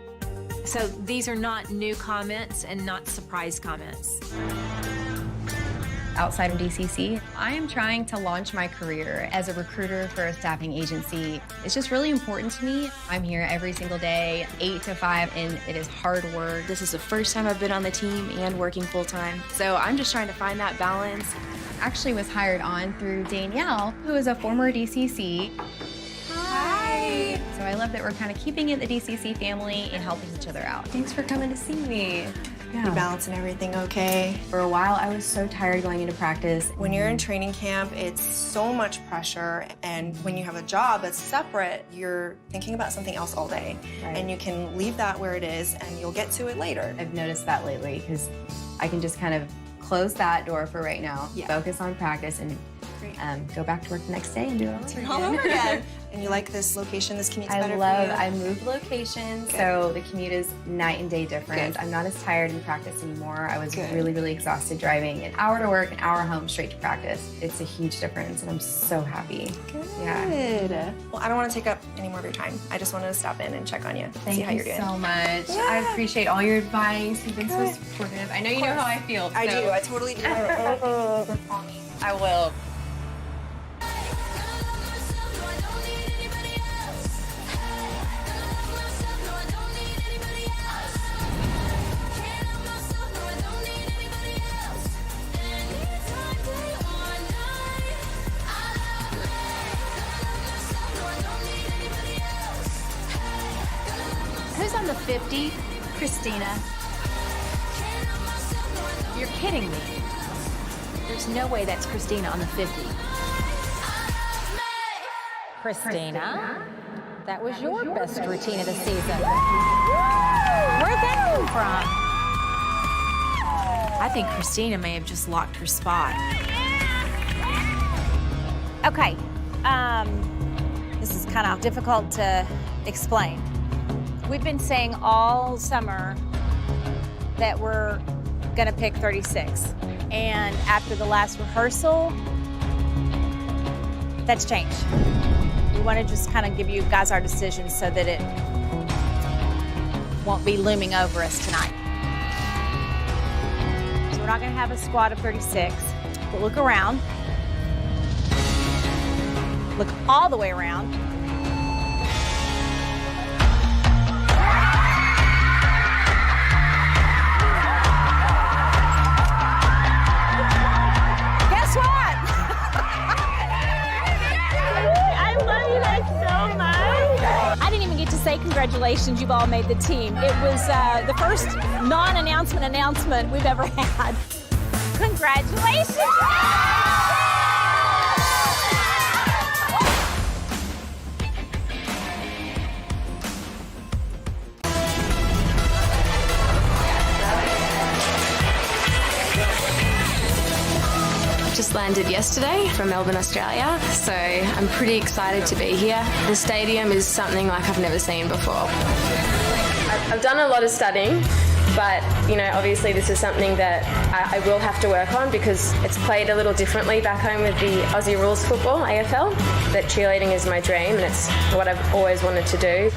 So these are not new comments and not surprise comments. Outside of DCC, I am trying to launch my career as a recruiter for a staffing agency. It's just really important to me. I'm here every single day, 8 to 5, and it is hard work. This is the first time I've been on the team and working full-time. So I'm just trying to find that balance. Actually was hired on through Danielle, who is a former DCC. Hi. So I love that we're kind of keeping it the DCC family and helping each other out. Thanks for coming to see me. Yeah. You balancing everything okay? For a while, I was so tired going into practice. When you're in training camp, it's so much pressure, and when you have a job that's separate, you're thinking about something else all day. Right. And you can leave that where it is, and you'll get to it later. I've noticed that lately, because I can just kind of close that door for right now, focus on practice, and go back to work the next day and do it all All over again. And you like this location? This commute's better for you? I moved locations, so the commute is night and day difference. I'm not as tired in practice anymore. I was really, really exhausted driving an hour to work, an hour home, straight to practice. It's a huge difference, and I'm so happy. Yeah. Well, I don't want to take up any more of your time. I just wanted to stop in and check on you, see how you're doing. Thank you so much. Yeah. I appreciate all your advice. You've been so supportive. I know you know how I feel. I do. I totally do. I will. Who's on the 50? Christina. You're kidding me. There's no way that's Christina on the 50. Christina, that was your best routine of the season. Where'd that come from? I think Christina may have just locked her spot. Okay, this is kind of difficult to explain. We've been saying all summer that we're gonna pick 36. And after the last rehearsal, that's changed. We wanna just kind of give you guys our decision so that it won't be looming over us tonight. So we're not gonna have a squad of 36, but look around. Look all the way around. Guess what? I love you guys so much. I didn't even get to say congratulations, you've all made the team. It was the first non-announcement announcement we've ever had. Congratulations! Just landed yesterday from Melbourne, Australia, so I'm pretty excited to be here. The stadium is something like I've never seen before. I've done a lot of studying, but obviously this is something that I will have to work on because it's played a little differently back home with the Aussie Rules Football, AFL. That cheerleading is my dream and it's what I've always wanted to do.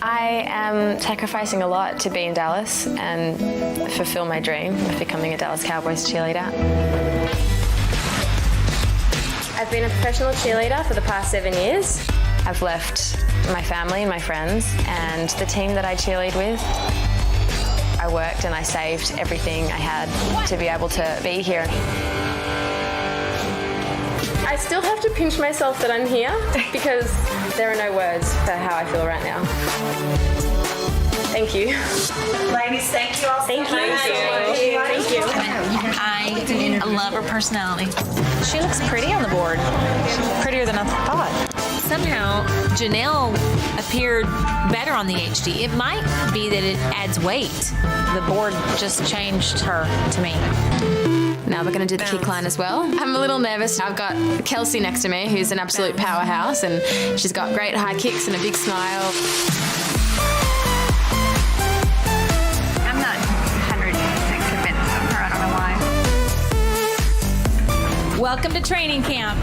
I am sacrificing a lot to be in Dallas and fulfill my dream of becoming a Dallas Cowboys cheerleader. I've been a professional cheerleader for the past 7 years. I've left my family and my friends and the team that I cheerlead with. I worked and I saved everything I had to be able to be here. I still have to pinch myself that I'm here because there are no words for how I feel right now. Thank you. Ladies, thank you all so much. Thank you. I love her personality. She looks pretty on the board. Prettier than I thought. Somehow, Janelle appeared better on the HD. It might be that it adds weight. The board just changed her to me. Now we're going to do the kick line as well. I'm a little nervous. I've got Kelsey next to me, who's an absolute powerhouse, and she's got great high kicks and a big smile. I'm not 100% convinced of her. I don't know why. Welcome to training camp.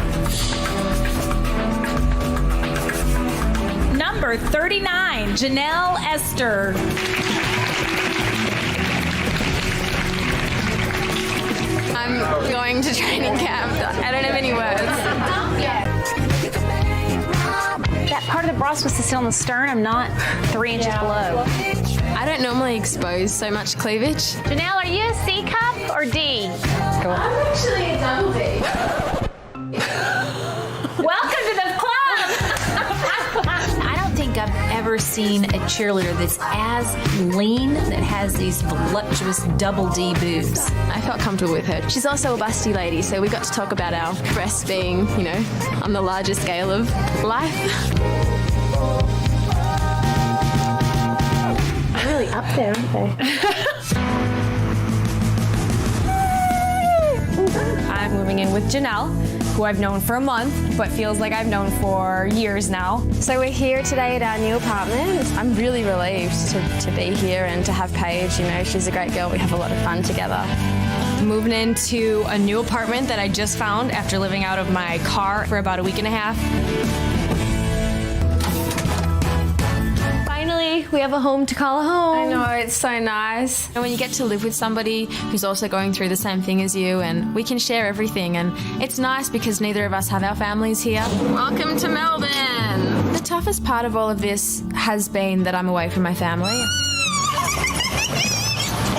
Number 39, Janelle Esther. I'm going to training camp. I don't have any words. That part of the bra was to sit on the stern. I'm not 3 inches below. I don't normally expose so much cleavage. Janelle, are you a C cup or D? I'm actually a double D. Welcome to the club! I don't think I've ever seen a cheerleader that's as lean, that has these voluptuous double D boobs. I felt comfortable with her. She's also a busty lady, so we got to talk about our breasts being, on the larger scale of life. Really up there, aren't they? I'm moving in with Janelle. who I've known for a month, but feels like I've known for years now. So we're here today at our new apartment. I'm really relieved to be here and to have Paige. You know, she's a great girl. We have a lot of fun together. Moving into a new apartment that I just found after living out of my car for about a week and a half. Finally, we have a home to call a home. I know, it's so nice. And when you get to live with somebody who's also going through the same thing as you, and we can share everything, and it's nice because neither of us have our families here. Welcome to Melbourne. The toughest part of all of this has been that I'm away from my family.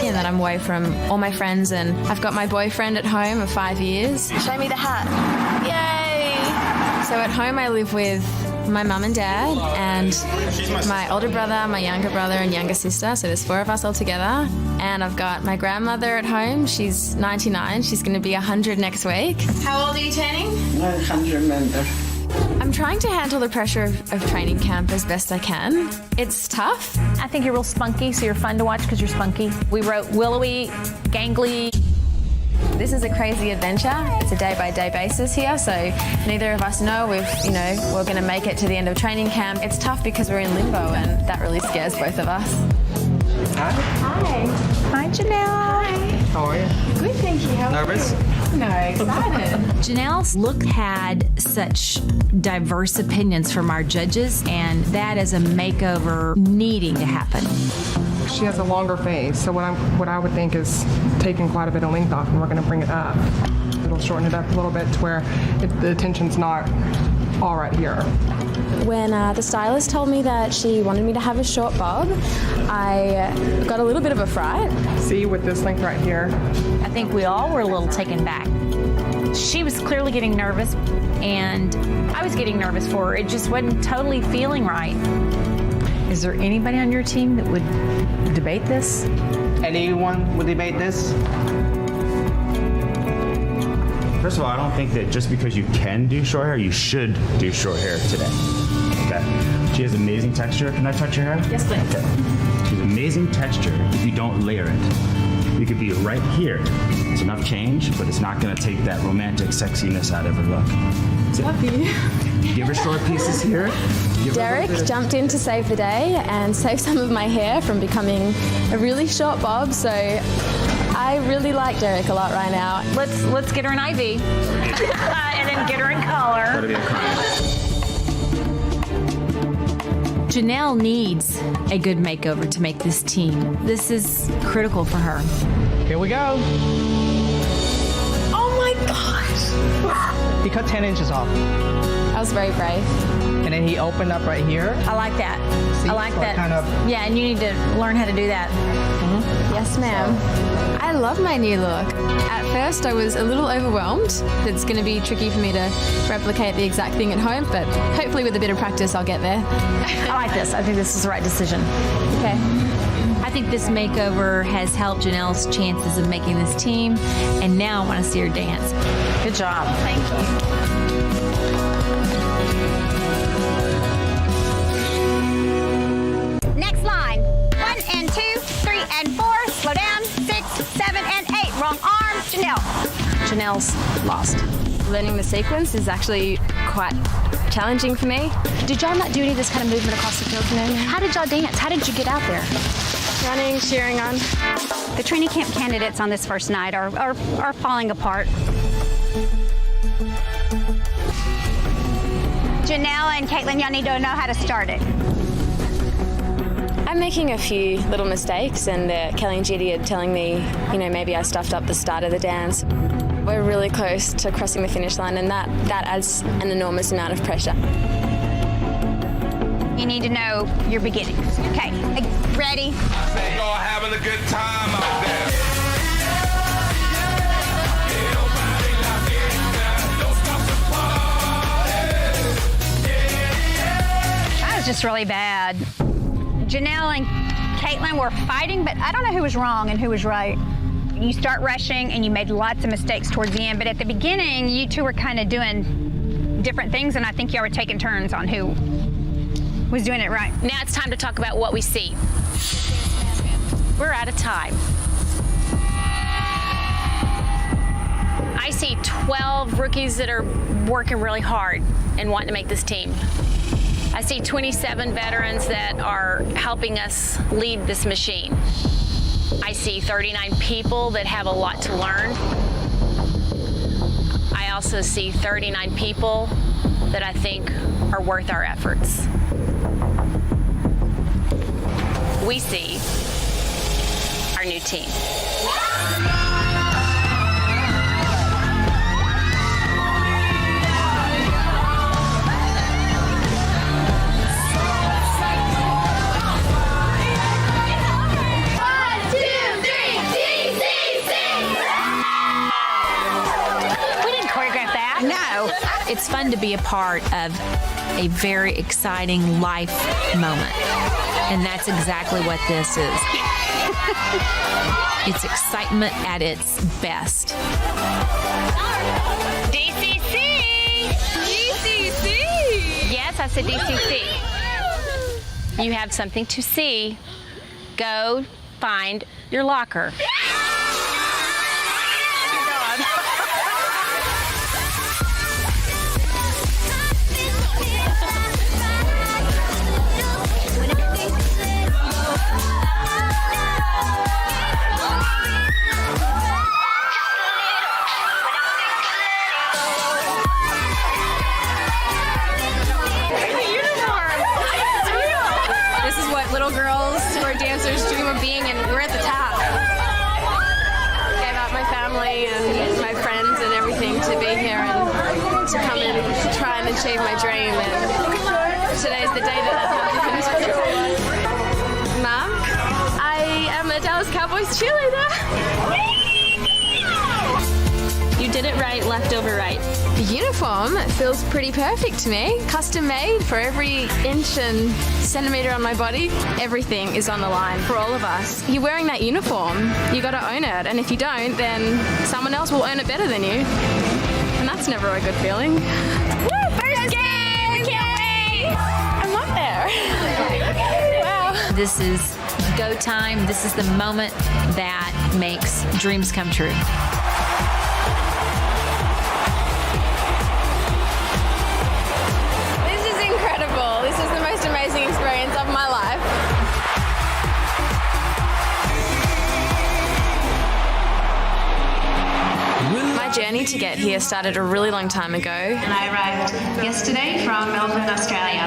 And that I'm away from all my friends, and I've got my boyfriend at home of 5 years. Show me the hat. Yay! So at home I live with my mum and dad and my older brother, my younger brother and younger sister, so there's 4 of us all together. And I've got my grandmother at home. She's 99. She's going to be 100 next week. How old are you turning? I can't remember. I'm trying to handle the pressure of training camp as best I can. It's tough. I think you're real spunky, so you're fun to watch because you're spunky. We wrote willowy, gangly. This is a crazy adventure. It's a day-by-day basis here, so neither of us know if, we're going to make it to the end of training camp. It's tough because we're in limbo, and that really scares both of us. Hi. Hi. Hi, Janelle. Hi. How are you? Good, thank you. How Nervous? are you? No, excited. Janelle's look had such diverse opinions from our judges, and that is a makeover needing to happen. She has a longer face, so what I would think is taking quite a bit of length off, and we're going to bring it up. It'll shorten it up a little bit to where the tension's not all right here. When the stylist told me that she wanted me to have a short bob, I got a little bit of a fright. See, with this length right here. I think we all were a little taken back. She was clearly getting nervous, and I was getting nervous for her. It just wasn't totally feeling right. Is there anybody on your team that would debate this? Anyone would debate this? First of all, I don't think that just because you can do short hair, you should do short hair today. Okay. She has amazing texture. Can I touch your hair? Yes, please. Okay. She has amazing texture if you don't layer it. You could be right here. It's enough change, but it's not going to take that romantic sexiness out of her look. Love you. Give her short pieces here. Derek jumped in to save the day and save some of my hair from becoming a really short bob, so I really like Derek a lot right now. Let's get her an IV and then get her in color. Janelle needs a good makeover to make this team. This is critical for her. Here we go. Oh my gosh! He cut 10 inches off. I was very brave. And then he opened up right here. I like that. See, I like so that. Kind of... Yeah, and you need to learn how to do that. Yes, ma'am. I love my new look. At first, I was a little overwhelmed. It's going to be tricky for me to replicate the exact thing at home, but hopefully with a bit of practice, I'll get there. I like this. I think this is the right decision. Okay. I think this makeover has helped Janelle's chances of making this team, and now I want to see her dance. Good job. Thank you. Next line. 1 and 2, 3 and 4. Slow down. 6, 7 and 8. Wrong arm. Janelle. Janelle's lost. Learning the sequence is actually quite challenging for me. Did y'all not do any of this kind of movement across the field today? How did y'all dance? How did you get out there? Running, cheering on. The training camp candidates on this first night are falling apart. Janelle and Caitlin, y'all need to know how to start it. I'm making a few little mistakes, and Kelly and Judy are telling me, maybe I stuffed up the start of the dance. We're really close to crossing the finish line, and that adds an enormous amount of pressure. You need to know your beginnings. Okay, ready? I say y'all having a good time out there. That was just really bad. Janelle and Caitlin were fighting, but I don't know who was wrong and who was right. You start rushing and you made lots of mistakes towards the end, but at the beginning, you two were kind of doing different things, and I think y'all were taking turns on who was doing it right. Now it's time to talk about what we see. We're out of time. I see 12 rookies that are working really hard and wanting to make this team. I see 27 veterans that are helping us lead this machine. I see 39 people that have a lot to learn. I also see 39 people that I think are worth our efforts. We see our new team. No. It's fun to be a part of a very exciting life moment. And that's exactly what this is. It's excitement at its best. DCC! DCC! Yes, I said DCC. You have something to see. Go find your locker. This is what little girls who are dancers dream of being, and we're at the top. Gave up my family and my friends and everything to be here and to come and try and achieve my dream. And today's the day that I have the finish. Mom, I am a Dallas Cowboys cheerleader. You did it right, left over right. The uniform feels pretty perfect to me. Custom made for every inch and centimeter on my body. Everything is on the line for all of us. You're wearing that uniform, you gotta own it. And if you don't, then someone else will own it better than you. And that's never a good feeling. Woo, first game! We can't wait! I'm up there. Wow. This is go time. This is the moment that makes dreams come true. Incredible. This is the most amazing experience of my life. My journey to get here started a really long time ago. And I arrived yesterday from Melbourne, Australia.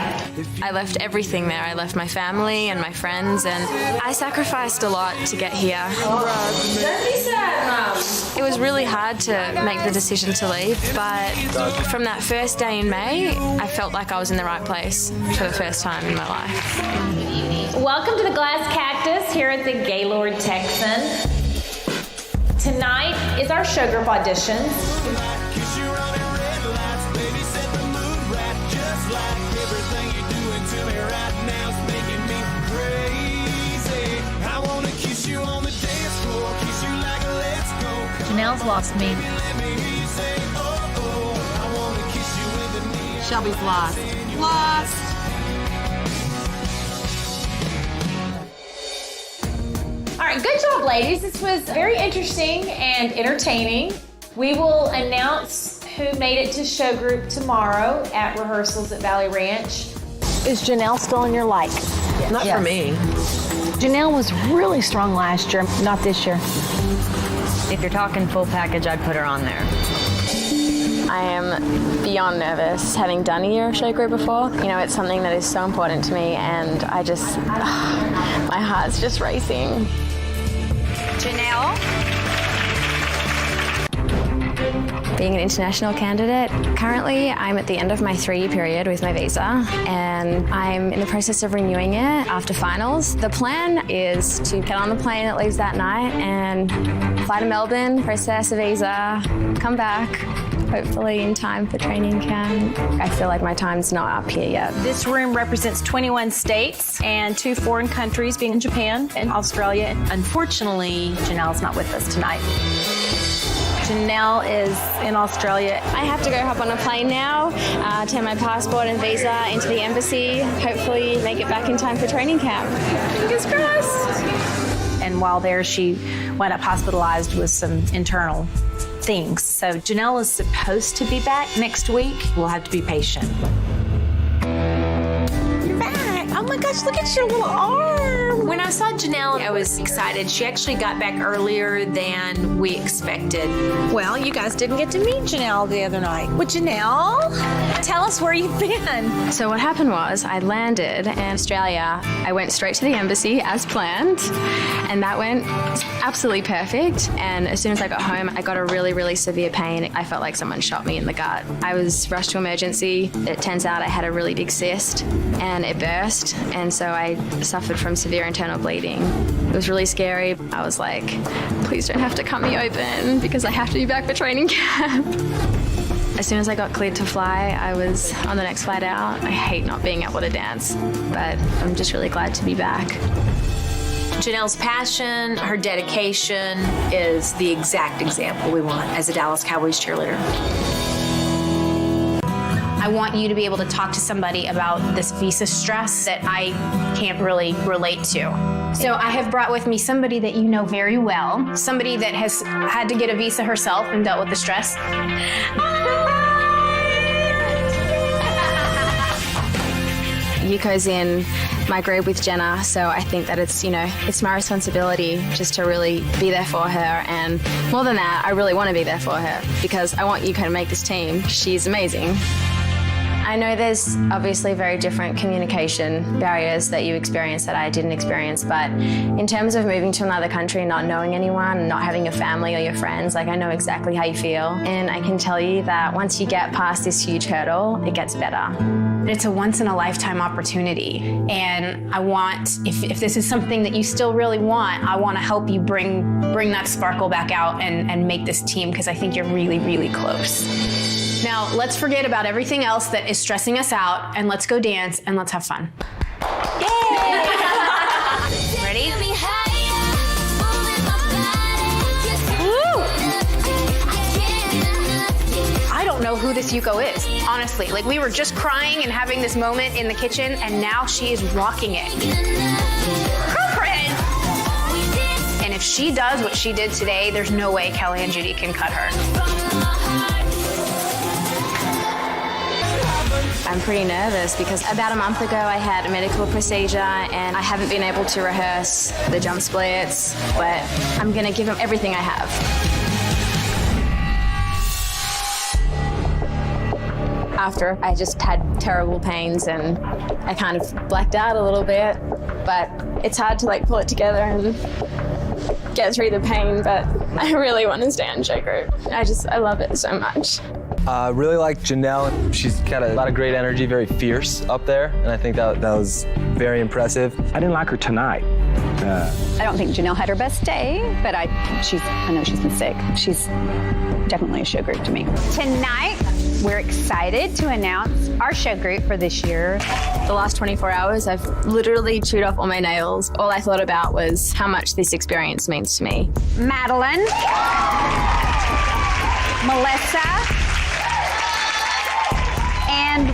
I left everything there. I left my family and my friends, and I sacrificed a lot to get here. Don't be sad, Mum. It was really hard to make the decision to leave, but from that first day in May, I felt like I was in the right place for the first time in my life. Welcome to the Glass Cactus here at the Gaylord Texan. Tonight is our show group auditions. Janelle's lost me. Shelby's lost. Lost. All right, good job, ladies. This was very interesting and entertaining. We will announce who made it to show group tomorrow at rehearsals at Valley Ranch. Is Janelle still in your like? Not for me. Janelle was really strong last year, not this year. If you're talking full package, I'd put her on there. I am beyond nervous, having done a year of show group before. You know, it's something that is so important to me, and I just, my heart's just racing. Janelle? Being an international candidate, currently I'm at the end of my 3-year period with my visa, and I'm in the process of renewing it after finals. The plan is to get on the plane that leaves that night and fly to Melbourne, process a visa, come back, hopefully in time for training camp. I feel like my time's not up here yet. This room represents 21 states and 2 foreign countries, being Japan and Australia. Unfortunately, Janelle's not with us tonight. Janelle is in Australia. I have to go hop on a plane now, turn my passport and visa into the embassy, hopefully make it back in time for training camp. Fingers crossed. And while there, she wound up hospitalized with some internal things. So Janelle is supposed to be back next week. We'll have to be patient. You're back. Oh my gosh, look at your little arm. When I saw Janelle, I was excited. She actually got back earlier than we expected. Well, you guys didn't get to meet Janelle the other night. Well, Janelle, tell us where you've been. So what happened was I landed in Australia. I went straight to the embassy as planned, and that went absolutely perfect. And as soon as I got home, I got a really, really severe pain. I felt like someone shot me in the gut. I was rushed to emergency. It turns out I had a really big cyst, and it burst, and so I suffered from severe internal bleeding. It was really scary. I was like, please don't have to cut me open because I have to be back for training camp. As soon as I got cleared to fly, I was on the next flight out. I hate not being able to dance, but I'm just really glad to be back. Janelle's passion, her dedication is the exact example we want as a Dallas Cowboys cheerleader. I want you to be able to talk to somebody about this visa stress that I can't really relate to. So I have brought with me somebody that you know very well, somebody that has had to get a visa herself and dealt with the stress. Yuko's in my grade with Jenna, so I think that it's my responsibility just to really be there for her. And more than that, I really want to be there for her because I want Yuko to make this team. She's amazing. I know there's obviously very different communication barriers that you experience that I didn't experience, but in terms of moving to another country, not knowing anyone, not having your family or your friends, like I know exactly how you feel. And I can tell you that once you get past this huge hurdle, it gets better. It's a once-in-a-lifetime opportunity, and I want, if this is something that you still really want, I want to help you bring that sparkle back out and make this team, because I think you're really, really close. Now, let's forget about everything else that is stressing us out, and let's go dance, and let's have fun. Yay! Ready? Woo! I don't know who this Yuko is, honestly. Like, we were just crying and having this moment in the kitchen, and now she is rocking it. Girlfriend! And if she does what she did today, there's no way Kelly and Judy can cut her. I'm pretty nervous because about a month ago I had a medical procedure and I haven't been able to rehearse the jump splits, but I'm going to give them everything I have. After I just had terrible pains and I kind of blacked out a little bit, but it's hard to pull it together and get through the pain, but I really want to stay on show group. I love it so much. Really like Janelle. She's got a lot of great energy, very fierce up there, and I think that was very impressive. I didn't like her tonight. I don't think Janelle had her best day, but I know she's been sick. She's definitely a show group to me. Tonight, we're excited to announce our show group for this year. The last 24 hours, I've literally chewed off all my nails. All I thought about was how much this experience means to me. Madeline, Melissa, and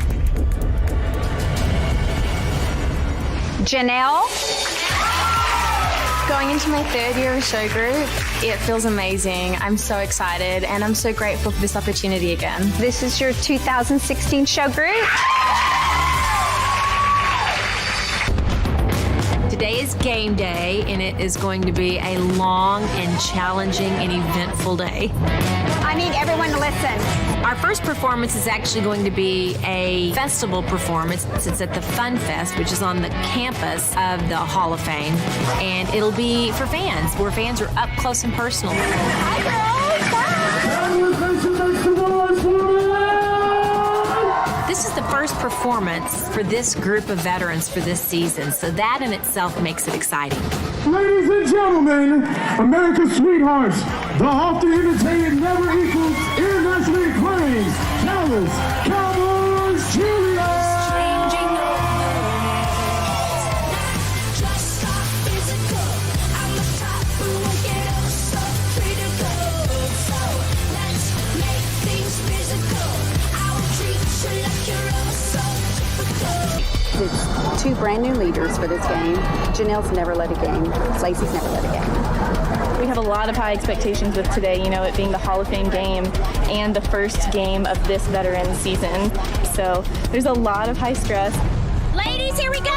Janelle. Going into my third year of show group, it feels amazing. I'm so excited and I'm so grateful for this opportunity again. This is your 2016 show group. Today is game day, and it is going to be a long and challenging and eventful day. I need everyone to listen. Our first performance is actually going to be a festival performance. It's at the Fun Fest, which is on the campus of the Hall of Fame, and it'll be for fans, where fans are up close and personal. This is the first performance for this group of veterans for this season, so that in itself makes it exciting. Ladies and gentlemen, America's sweethearts, the often entertaining, never equals, internationally acclaimed Dallas Cowboys cheerleaders. It's two brand new leaders for this game. Janelle's never led a game. Lacey's never led a game. We have a lot of high expectations with today, you know, it being the Hall of Fame game and the first game of this veteran season. So there's a lot of high stress. Ladies, here we go!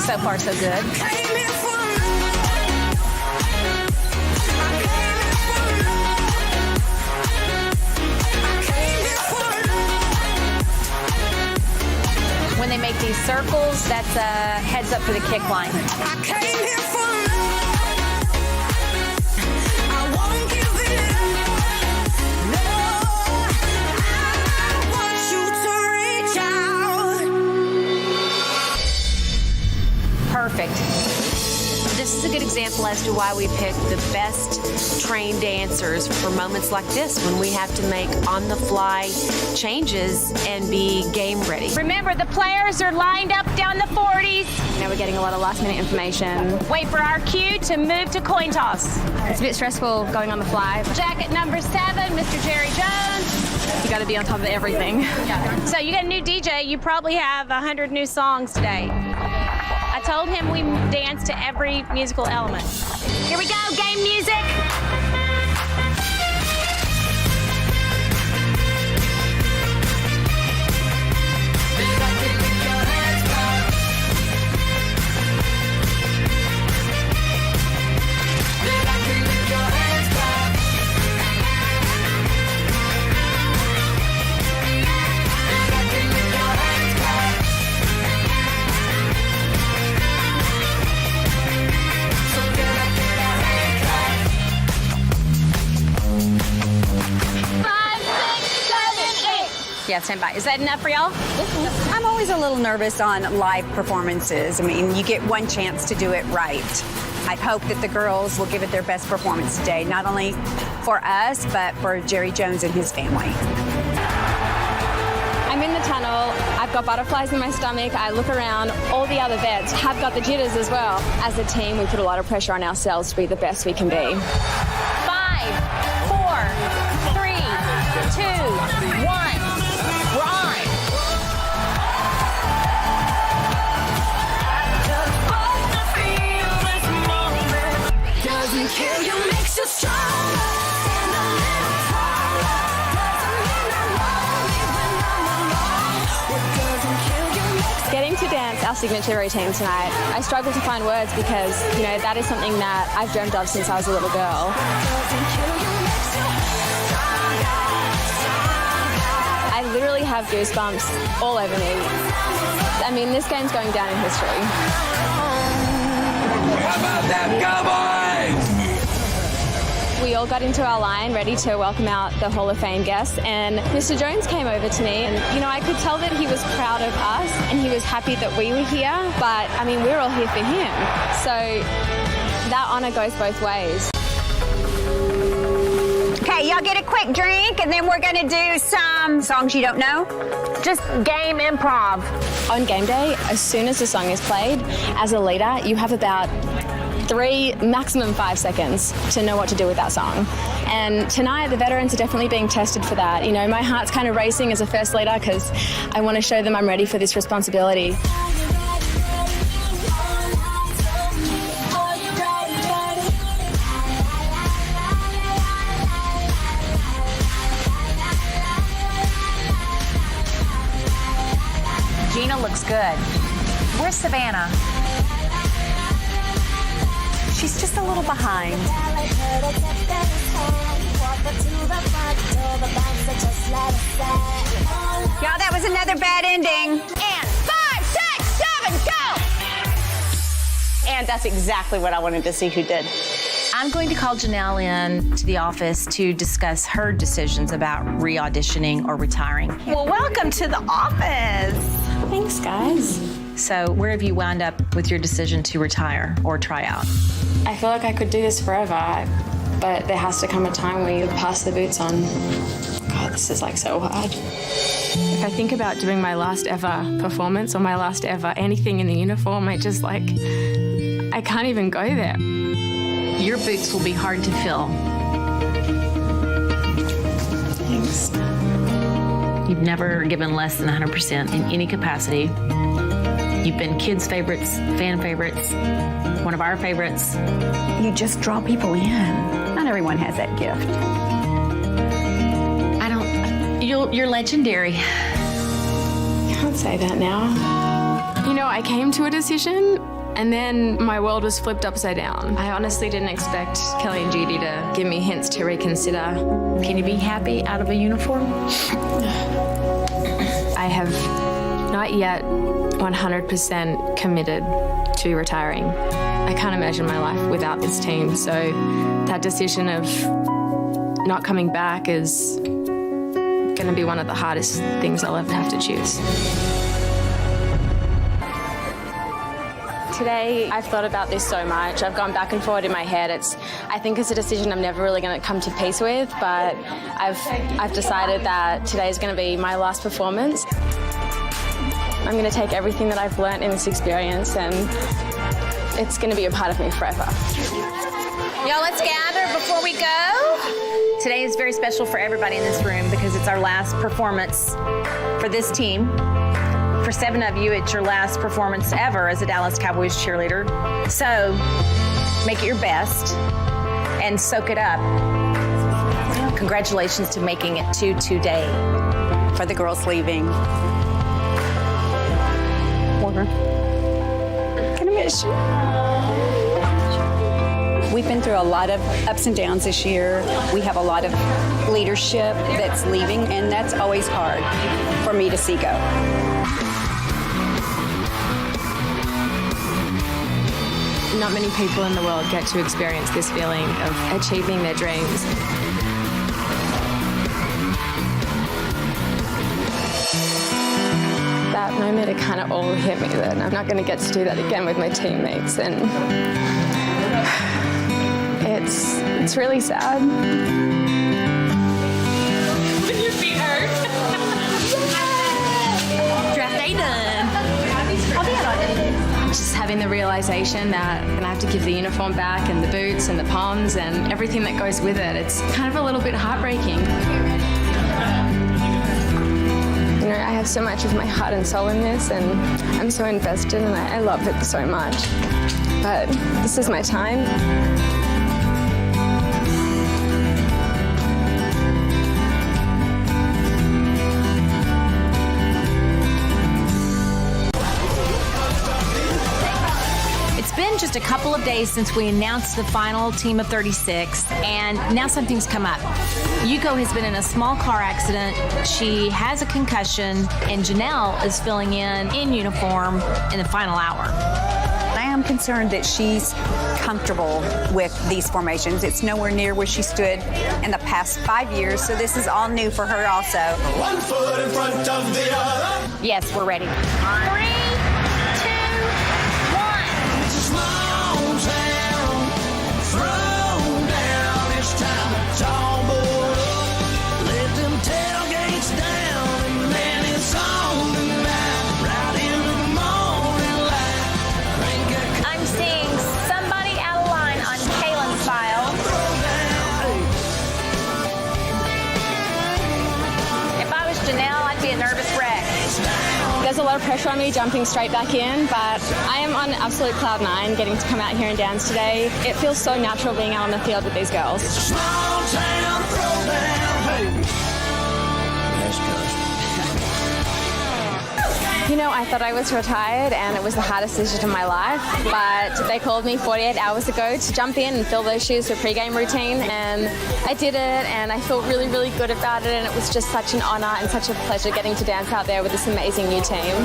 So far, so good. When they make these circles, that's a heads up for the kick line. Perfect. This is a good example as to why we pick the best trained dancers for moments like this when we have to make on-the-fly changes and be game ready. Remember, the players are lined up down the 40s. You know, we're getting a lot of last-minute information. Wait for our cue to move to coin toss. It's a bit stressful going on the fly. Jacket number 7, Mr. Jerry Jones. You got to be on top of everything. So you got a new DJ. You probably have 100 new songs today. I told him we dance to every musical element. Here we go, game music. Yeah, stand by. Is that enough for y'all? I'm always a little nervous on live performances. I mean, you get one chance to do it right. I hope that the girls will give it their best performance today, not only for us, but for Jerry Jones and his family. I'm in the tunnel, I've got butterflies in my stomach, I look around, all the other vets have got the jitters as well. As a team, we put a lot of pressure on ourselves to be the best we can be. 5, 4, 3, 2, 1. We're on. Doesn't kill you, makes you stronger. Stand a little taller. Doesn't mean I'm lonely when I'm alone. What doesn't kill you makes Getting to dance our signature routine tonight, I struggle to find words because, you know, that is something that I've dreamt of since I was a little girl. I literally have goosebumps all over me. I mean, this game's going down in history. How about that, Cowboys? We all got into our line ready to welcome out the Hall of Fame guests, and Mr. Jones came over to me, and you know, I could tell that he was proud of us and he was happy that we were here, but I mean, we're all here for him. So that honor goes both ways. Okay, y'all get a quick drink, and then we're gonna do some songs you don't know. Just game improv. On game day, as soon as the song is played, as a leader, you have about 3, maximum 5 seconds to know what to do with that song. And tonight, the veterans are definitely being tested for that. You know, my heart's kind of racing as a first leader because I want to show them I'm ready for this responsibility. Gina looks good. Where's Savannah? She's just a little behind. Y'all, that was another bad ending. And 5, 6, 7, go! And that's exactly what I wanted to see who did. I'm going to call Janelle in to the office to discuss her decisions about re-auditioning or retiring. Well, welcome to the office. Thanks, guys. So where have you wound up with your decision to retire or try out? I feel like I could do this forever, but there has to come a time where you pass the boots on. God, this is like so hard. If I think about doing my last ever performance or my last ever anything in the uniform, I just like, I can't even go there. Your boots will be hard to fill. things. You've never given less than 100% in any capacity. You've been kids' favorites, fan favorites, one of our favorites. You just draw people in. Not everyone has that gift. You're legendary. Can't say that now. You know, I came to a decision and then my world was flipped upside down. I honestly didn't expect Kelly and Judy to give me hints to reconsider. Can you be happy out of a uniform? I have not yet 100% committed to retiring. I can't imagine my life without this team, so that decision of not coming back is going to be one of the hardest things I'll ever have to choose. Today, I've thought about this so much. I've gone back and forth in my head. I think it's a decision I'm never really going to come to peace with, but I've decided that today is going to be my last performance. I'm going to take everything that I've learned in this experience and it's going to be a part of me forever. Y'all, let's gather before we go. Today is very special for everybody in this room because it's our last performance for this team. For 7 of you, it's your last performance ever as a Dallas Cowboys cheerleader. So make it your best and soak it up. Congratulations to making it to today. For the girls leaving. Warner. Gonna miss you. We've been through a lot of ups and downs this year. We have a lot of leadership that's leaving, and that's always hard for me to see go. Not many people in the world get to experience this feeling of achieving their dreams. That moment, it kind of all hit me that I'm not going to get to do that again with my teammates, and it's really sad. When your feet hurt. Draft day done. Just having the realization that I'm going to have to give the uniform back and the boots and the palms and everything that goes with it. It's kind of a little bit heartbreaking. You know, I have so much of my heart and soul in this, and I'm so invested, and I love it so much. But this is my time. It's been just a couple of days since we announced the final team of 36, and now something's come up. Yuko has been in a small car accident. She has a concussion, and Janelle is filling in uniform in the final hour. I am concerned that she's comfortable with these formations. It's nowhere near where she stood in the past 5 years, so this is all new for her also. 1 foot in front of the other. Yes, we're ready. 3, 2, 1. It's a small town, throw down. It's time to tumble up. Let them tailgates down, and then it's on tonight. Right into the morning light. Crank a I'm seeing somebody out of line on Kaylin's file. If I was Janelle, I'd be a nervous wreck. There's a lot of pressure on me jumping straight back in, but I am on absolute cloud 9 getting to come out here and dance today. It feels so natural being out on the field with these girls. small town throwdown, baby. You know, I thought I was retired and it was the hardest decision of my life, but they called me 48 hours ago to jump in and fill those shoes for pre-game routine, and I did it, and I feel really, really good about it, and it was just such an honor and such a pleasure getting to dance out there with this amazing new team.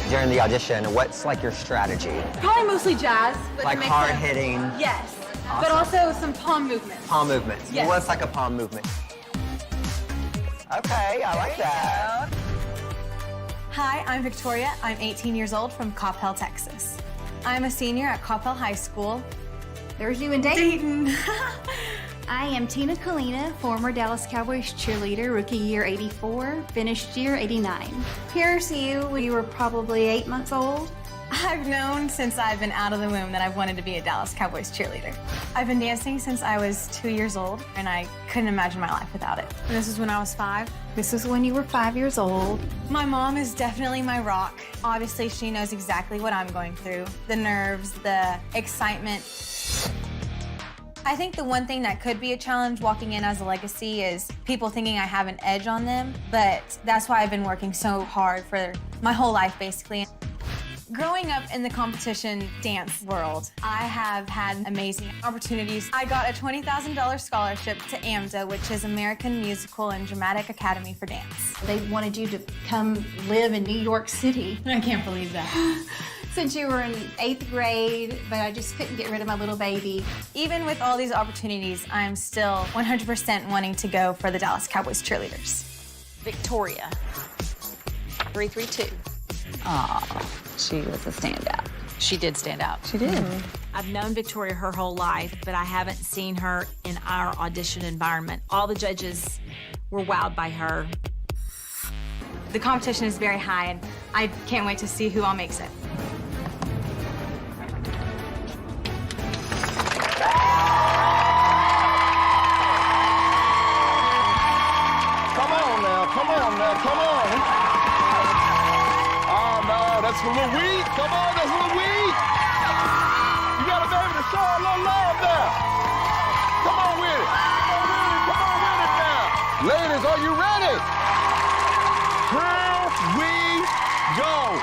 During the audition, what's like your strategy? Probably mostly jazz. But Like to make hard them- hitting? Yes. Awesome. But also some palm movements. Palm movements. Yes. What's like a palm movement? Okay, I like that. Hi, I'm Victoria. I'm 18 years old from Coppell, Texas. I'm a senior at Coppell High School. There's you in Dayton. I am Tina Kalina, former Dallas Cowboys cheerleader, rookie year 84, finished year 89. Here's you when you were probably 8 months old. I've known since I've been out of the womb that I've wanted to be a Dallas Cowboys cheerleader. I've been dancing since I was 2 years old, and I couldn't imagine my life without it. And this was when I was 5. This is when you were 5 years old. My mom is definitely my rock. Obviously, she knows exactly what I'm going through. The nerves, the excitement. I think the one thing that could be a challenge walking in as a legacy is people thinking I have an edge on them, but that's why I've been working so hard for my whole life, basically. Growing up in the competition dance world, I have had amazing opportunities. I got a $20,000 scholarship to AMDA, which is American Musical and Dramatic Academy for Dance. They wanted you to come live in New York City. I can't believe that. Since you were in 8th grade, but I just couldn't get rid of my little baby. Even with all these opportunities, I'm still 100% wanting to go for the Dallas Cowboys cheerleaders. Victoria, 332. Aw, she was a standout. She did stand out. She did. I've known Victoria her whole life, but I haven't seen her in our audition environment. All the judges were wowed by her. The competition is very high, and I can't wait to see who all makes it. Come on now. Oh, no, that's a little weak. Come on, that's a little weak. You got to be able to show a little love there. Come on with it. Come on with it now. Ladies, are you ready? Here we go.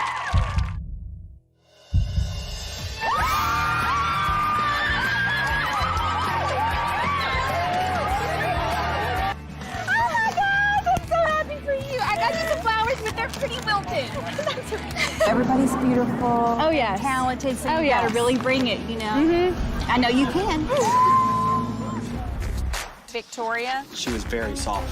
Everybody's beautiful. Oh, yes. Talented, so Oh, you yes. gotta really bring it, you know? I know you can. Victoria, She was very soft.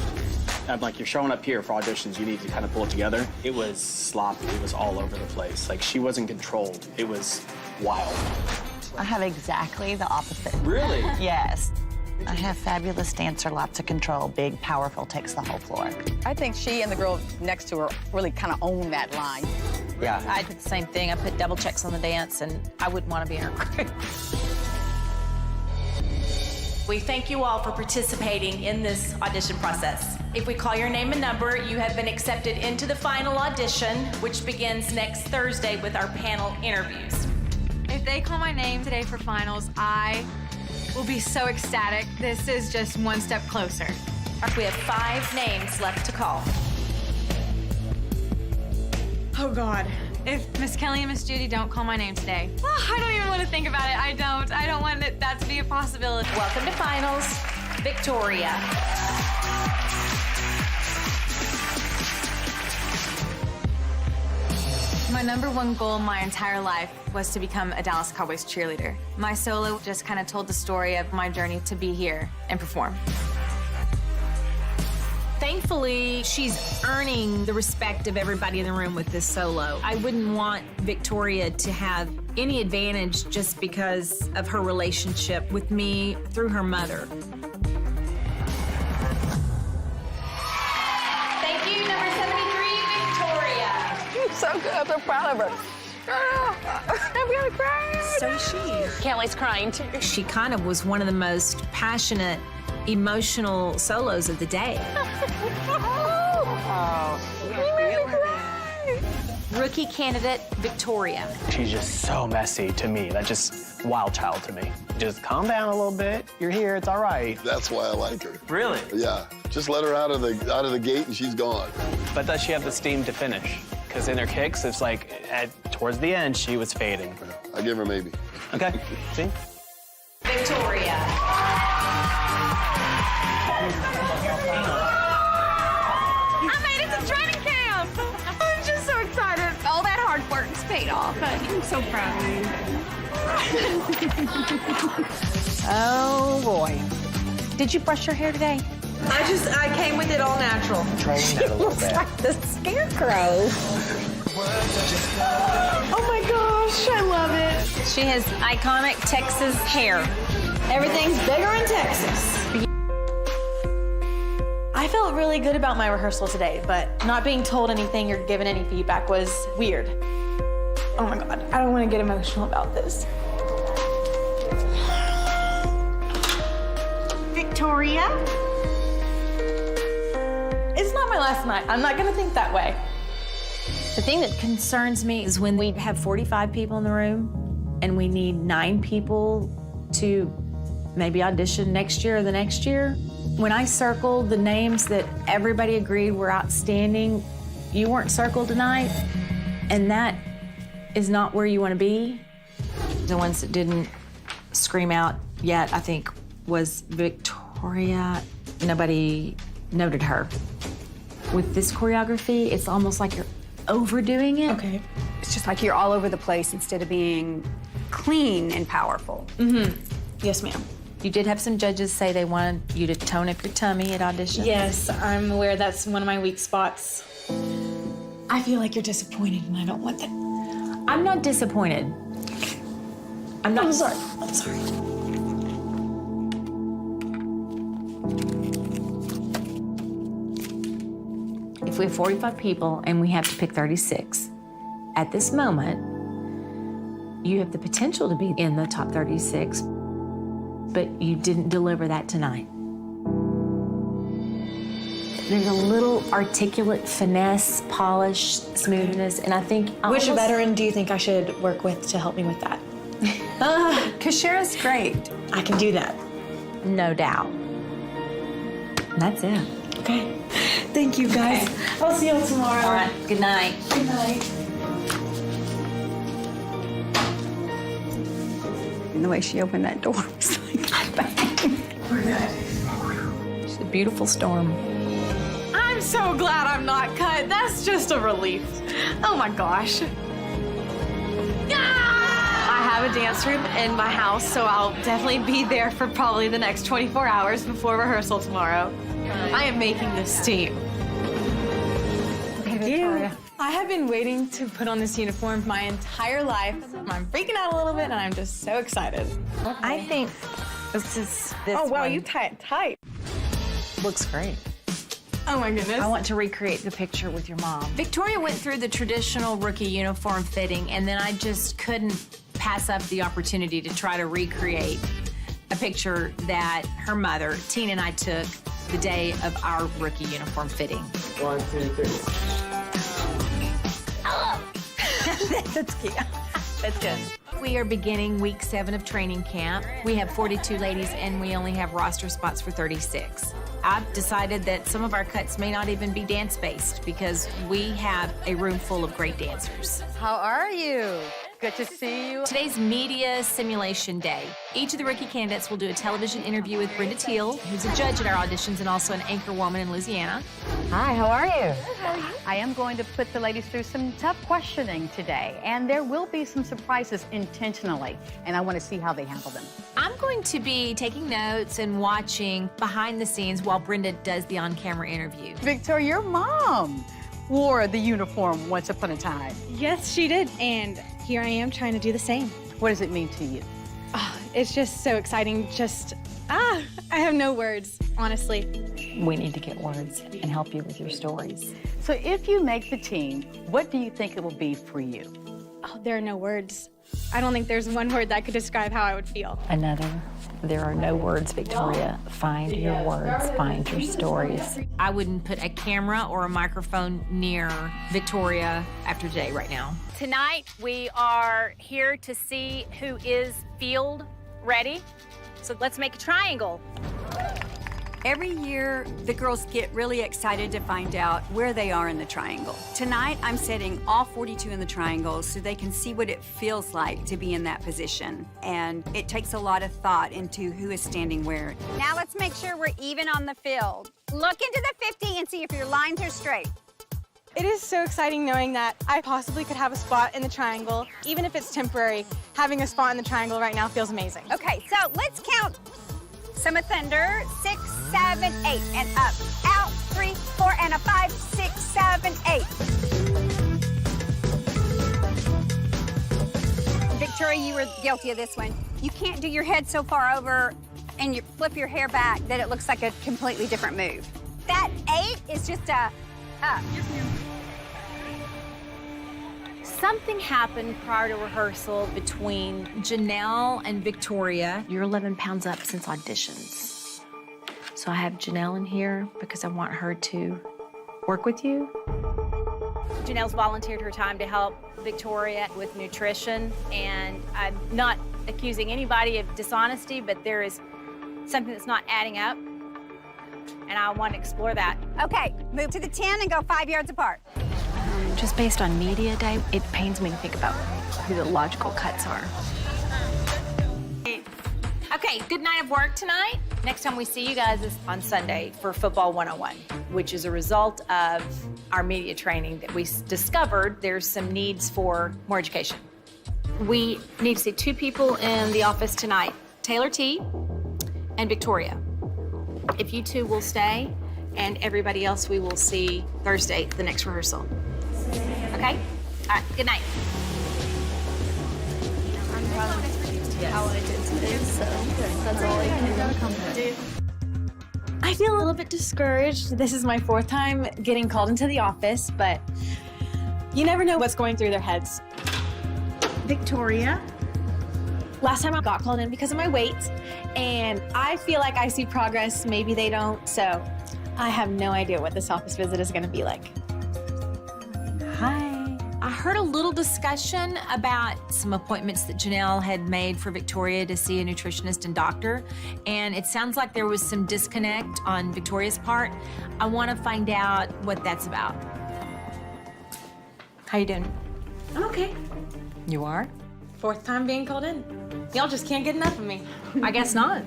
I'm like, you're showing up here for auditions, you need to kind of pull it together. It was sloppy, it was all over the place. Like, she wasn't controlled, it was wild. I have exactly the opposite. Really? Yes. I have fabulous dancer, lots of control, big, powerful, takes the whole floor. I think she and the girl next to her really kind of own that line. Yeah. I did the same thing. I put double checks on the dance, and I wouldn't want to be in her group. We thank you all for participating in this audition process. If we call your name and number, you have been accepted into the final audition, which begins next Thursday with our panel interviews. If they call my name today for finals, I will be so ecstatic. This is just one step closer. We have 5 names left to call. Oh, God. If Miss Kelly and Miss Judy don't call my name today, I don't even want to think about it. I don't want that to be a possibility. Welcome to finals, Victoria. My #1 goal my entire life was to become a Dallas Cowboys cheerleader. My solo just kind of told the story of my journey to be here and perform. Thankfully, she's earning the respect of everybody in the room with this solo. I wouldn't want Victoria to have any advantage just because of her relationship with me through her mother. Thank you, number 73, Victoria. You're so good. I'm so proud of her. I'm gonna cry. So is she. Kelly's crying too. She kind of was one of the most passionate, emotional solos of the day. Rookie candidate, Victoria. She's just so messy to me. That's just wild child to me. Just calm down a little bit. You're here, it's all right. That's why I like her. Really? Yeah, just let her out of the gate and she's gone. But does she have the steam to finish? Because in her kicks, it's like towards the end, she was fading. I give her maybe. Okay, see? Victoria. I made it to training camp. I'm just so excited. All that hard work's paid off. I'm so proud of you. Oh, boy. Did you brush your hair today? I came with it all natural. Trolling that a little bit. Like the scarecrow. Oh my gosh, I love it. She has iconic Texas hair. Everything's bigger in Texas. I felt really good about my rehearsal today, but not being told anything or given any feedback was weird. Oh my God, I don't want to get emotional about this. Victoria? It's not my last night. I'm not gonna think that way. The thing that concerns me is when we have 45 people in the room and we need 9 people to maybe audition next year or the next year. When I circled the names that everybody agreed were outstanding, you weren't circled tonight, and that is not where you want to be. The ones that didn't scream out yet, I think, was Victoria. Nobody noted her. With this choreography, it's almost like you're overdoing it. Okay. It's just like you're all over the place instead of being clean and powerful. Mm-hmm. Yes, ma'am. You did have some judges say they wanted you to tone up your tummy at auditions. Yes, I'm aware that's one of my weak spots. I feel like you're disappointed, and I don't want that. I'm not disappointed. I'm not. I'm sorry. I'm sorry. If we have 45 people and we have to pick 36, at this moment, you have the potential to be in the top 36, but you didn't deliver that tonight. There's a little articulate finesse, polish, smoothness, and I think Which veteran do you think I should work with to help me with that? Kashira's great. I can do that. No doubt. And that's it. Okay. Thank you, guys. I'll see you tomorrow. All right. Good night. Good night. And the way she opened that door was like, bang. We're good. It's a beautiful storm. I'm so glad I'm not cut. That's just a relief. Oh my gosh. I have a dance room in my house, so I'll definitely be there for probably the next 24 hours before rehearsal tomorrow. I am making this team. Thank you. I have been waiting to put on this uniform my entire life. I'm freaking out a little bit, and I'm just so excited. I think this is this Oh, wow, one. you tie it tight. Looks great. Oh, my goodness. I want to recreate the picture with your mom. Victoria went through the traditional rookie uniform fitting, and then I just couldn't pass up the opportunity to try to recreate a picture that her mother, Tina, and I took the day of our rookie uniform fitting. 1, 2, 3. That's cute. That's good. We are beginning week 7 of training camp. We have 42 ladies, and we only have roster spots for 36. I've decided that some of our cuts may not even be dance-based because we have a room full of great dancers. How are you? Good to see you. Today's media simulation day. Each of the rookie candidates will do a television interview with Brenda Teal, who's a judge at our auditions and also an anchor woman in Louisiana. Hi, how are you? Good, how are you? I am going to put the ladies through some tough questioning today, and there will be some surprises intentionally, and I want to see how they handle them. I'm going to be taking notes and watching behind the scenes while Brenda does the on-camera interview. Victoria, your mom wore the uniform once upon a time. Yes, she did. And here I am trying to do the same. What does it mean to you? Oh, it's just so exciting. I have no words, honestly. We need to get words and help you with your stories. So if you make the team, what do you think it will be for you? Oh, there are no words. I don't think there's one word that could describe how I would feel. There are no words, Victoria. Find your words, find your stories. I wouldn't put a camera or a microphone near Victoria after today right now. Tonight, we are here to see who is field ready. So let's make a triangle. Every year, the girls get really excited to find out where they are in the triangle. Tonight, I'm setting all 42 in the triangle so they can see what it feels like to be in that position. And it takes a lot of thought into who is standing where. Now let's make sure we're even on the field. Look into the 50 and see if your lines are straight. It is so exciting knowing that I possibly could have a spot in the triangle. Even if it's temporary, having a spot in the triangle right now feels amazing. Okay, so let's count. Some of Thunder, 6, 7, 8, and up. Out, 3, 4, and a 5, 6, 7, 8. Victoria, you were guilty of this one. You can't do your head so far over and you flip your hair back that it looks like a completely different move. That 8 is just a up. Something happened prior to rehearsal between Janelle and Victoria. You're 11 pounds up since auditions. So I have Janelle in here because I want her to work with you. Janelle's volunteered her time to help Victoria with nutrition, and I'm not accusing anybody of dishonesty, but there is something that's not adding up, and I want to explore that. Okay, move to the 10 and go 5 yards apart. Just based on media day, it pains me to think about who the logical cuts are. Okay, good night of work tonight. Next time we see you guys is on Sunday for Football 101, which is a result of our media training that we discovered there's some needs for more education. We need to see 2 people in the office tonight, Taylor T and Victoria. If you 2 will stay, and everybody else we will see Thursday, the next rehearsal. Okay? All right, good night. How I did today, so that's all I can do. I feel a little bit discouraged. This is my 4th time getting called into the office, but you never know what's going through their heads. Victoria. Last time I got called in because of my weight, and I feel like I see progress. Maybe they don't, so I have no idea what this office visit is going to be like. Hi. I heard a little discussion about some appointments that Janelle had made for Victoria to see a nutritionist and doctor, and it sounds like there was some disconnect on Victoria's part. I want to find out what that's about. How you doing? I'm okay. You are? 4th time being called in. Y'all just can't get enough of me. I guess not.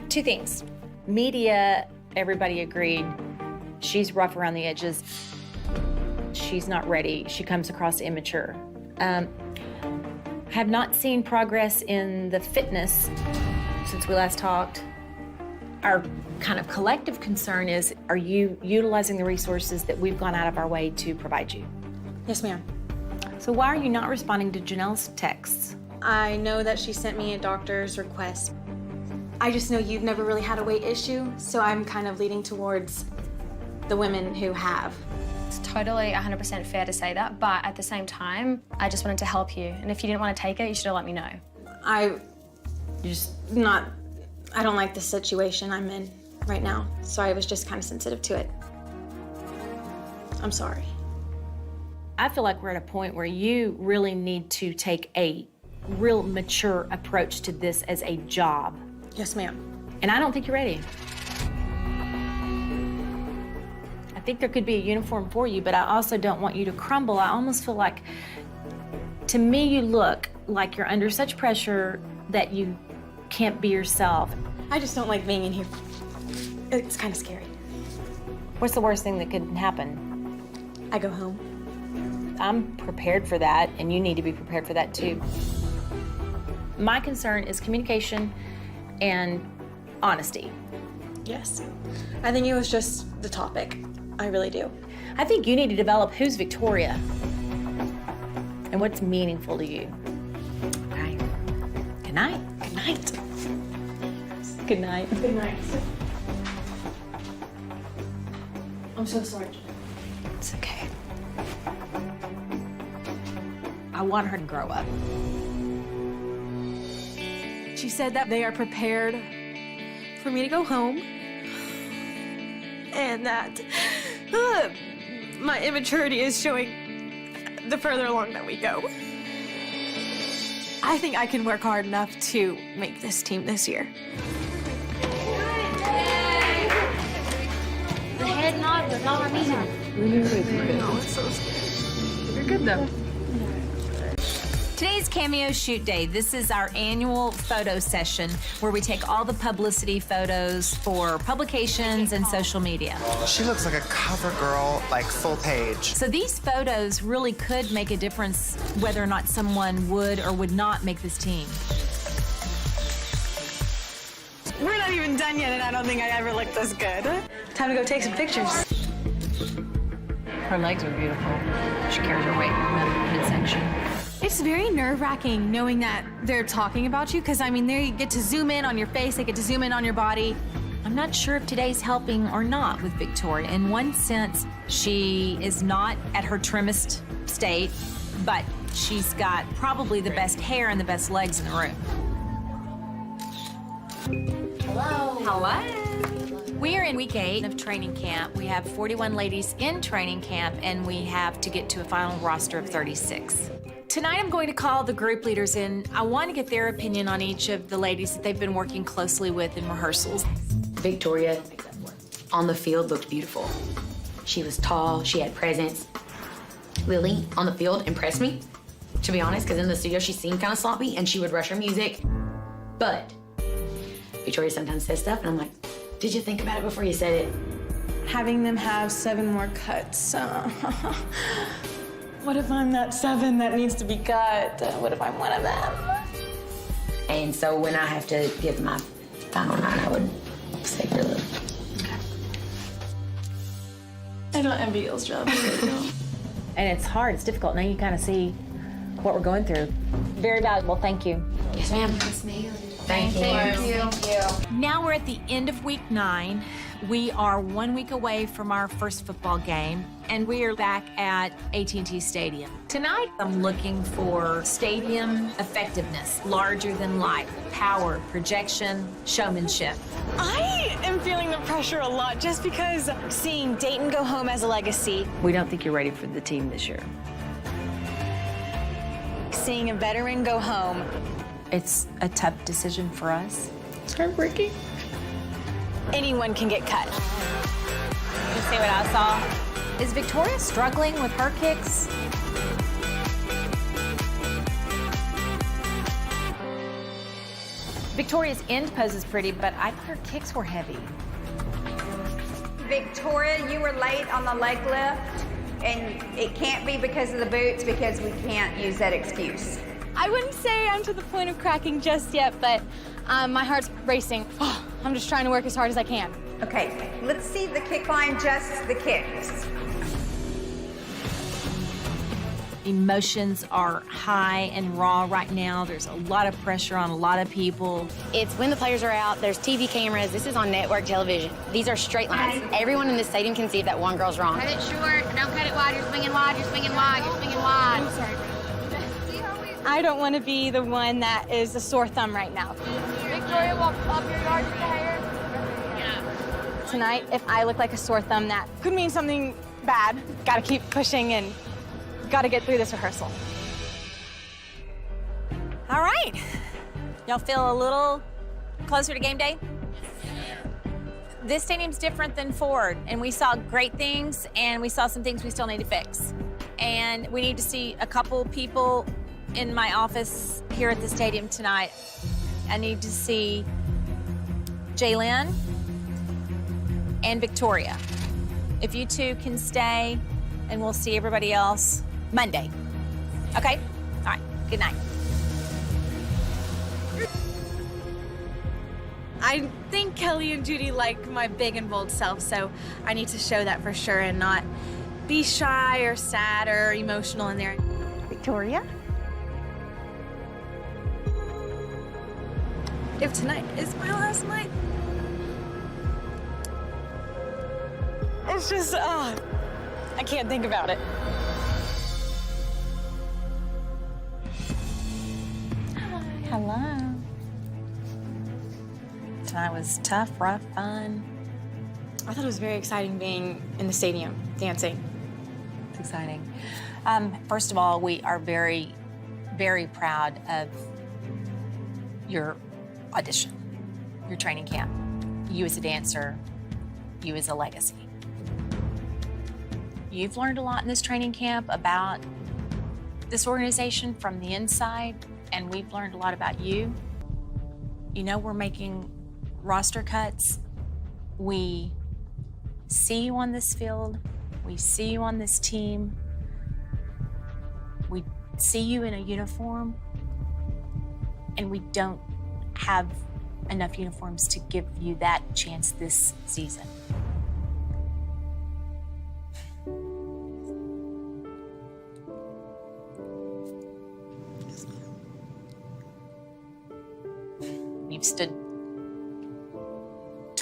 2 things. Media, everybody agreed, she's rough around the edges. She's not ready. She comes across immature. Have not seen progress in the fitness since we last talked. Our kind of collective concern is, are you utilizing the resources that we've gone out of our way to provide you? Yes, ma'am. So why are you not responding to Janelle's texts? I know that she sent me a doctor's request. I just know you've never really had a weight issue, so I'm kind of leaning towards the women who have. It's totally 100% fair to say that, but at the same time, I just wanted to help you. And if you didn't want to take it, you should have let me know. I don't like the situation I'm in right now, so I was just kind of sensitive to it. I'm sorry. I feel like we're at a point where you really need to take a real mature approach to this as a job. Yes, ma'am. And I don't think you're ready. I think there could be a uniform for you, but I also don't want you to crumble. I almost feel like, to me, you look like you're under such pressure that you can't be yourself. I just don't like being in here. It's kind of scary. What's the worst thing that could happen? I go home. I'm prepared for that, and you need to be prepared for that too. My concern is communication and honesty. Yes. I think it was just the topic. I really do. I think you need to develop who's Victoria and what's meaningful to you. Okay. Good night. Good night. Good night. Good night. I'm so sorry. It's okay. I want her to grow up. She said that they are prepared for me to go home and that my immaturity is showing the further along that we go. I think I can work hard enough to make this team this year. The head nod was not on me. You're good though. Today's Cameo Shoot Day. This is our annual photo session where we take all the publicity photos for publications and social media. She looks like a cover girl, like full page. So these photos really could make a difference whether or not someone would or would not make this team. We're not even done yet, and I don't think I ever looked this good. Time to go take some pictures. Her legs are beautiful. She carries her weight in the midsection. It's very nerve-wracking knowing that they're talking about you, because, I mean, they get to zoom in on your face, they get to zoom in on your body. I'm I'm not sure if today's helping or not with Victoria. In one sense, she is not at her trimmest state, but she's got probably the best hair and the best legs in the room. Hello. Hello. We are in week 8 of training camp. We have 41 ladies in training camp, and we have to get to a final roster of 36. Tonight I'm going to call the group leaders in. I want to get their opinion on each of the ladies that they've been working closely with in rehearsals. Victoria, on the field, looked beautiful. She was tall, she had presence. Lily, on the field, impressed me, to be honest, because in the studio she seemed kind of sloppy and she would rush her music. But Victoria sometimes says stuff and I'm like, did you think about it before you said it? Having them have 7 more cuts. What if I'm that 7 that needs to be cut? What if I'm one of them? And so when I have to give my final 9, I would say for Lily. I don't envy y'all's job. And it's hard, it's difficult. Now you kind of see what we're going through. Very valuable, thank you. Yes, ma'am. Yes, ma'am. Thank you. Now we're at the end of week 9. We are 1 week away from our first football game, and we are back at AT&T Stadium. Tonight, I'm looking for stadium effectiveness, larger than life, power, projection, showmanship. I am feeling the pressure a lot just because seeing Dayton go home as a legacy, We don't think you're ready for the team this year. seeing a veteran go home. It's a tough decision for us. It's heartbreaking. Anyone can get cut. You see what I saw? Is Victoria struggling with her kicks? Victoria's end pose is pretty, but I thought her kicks were heavy. Victoria, you were late on the leg lift, and it can't be because of the boots because we can't use that excuse. I wouldn't say I'm to the point of cracking just yet, but my heart's racing. I'm just trying to work as hard as I can. Okay, let's see the kick line, just the kicks. Emotions are high and raw right now. There's a lot of pressure on a lot of people. It's when the players are out, there's TV cameras, this is on network television. These are straight lines. Everyone in this stadium can see if that one girl's wrong. Cut it short, don't cut it wide, you're swinging wide, you're swinging wide, you're swinging wide. I'm sorry. I don't want to be the one that is a sore thumb right now. Victoria, walk up your yard with the hair. Tonight, if I look like a sore thumb, that could mean something bad. Gotta keep pushing and gotta get through this rehearsal. All right. Y'all feel a little closer to game day? This stadium's different than Ford, and we saw great things, and we saw some things we still need to fix. And we need to see a couple people in my office here at the stadium tonight. I need to see Jaylynn and Victoria. If you two can stay, and we'll see everybody else Monday. Okay? All right. Good night. I think Kelly and Judy like my big and bold self, so I need to show that for sure and not be shy or sad or emotional in there. Victoria? If tonight is my last night, it's just, I can't think about it. Hello. Tonight was tough, rough, fun. I thought it was very exciting being in the stadium, dancing. It's exciting. First of all, we are very, very proud of your audition, your training camp. You as a dancer, you as a legacy. You've learned a lot in this training camp about this organization from the inside, and we've learned a lot about you. You know, we're making roster cuts. We see you on this field. We see you on this team. We see you in a uniform, and we don't have enough uniforms to give you that chance this season. You've stood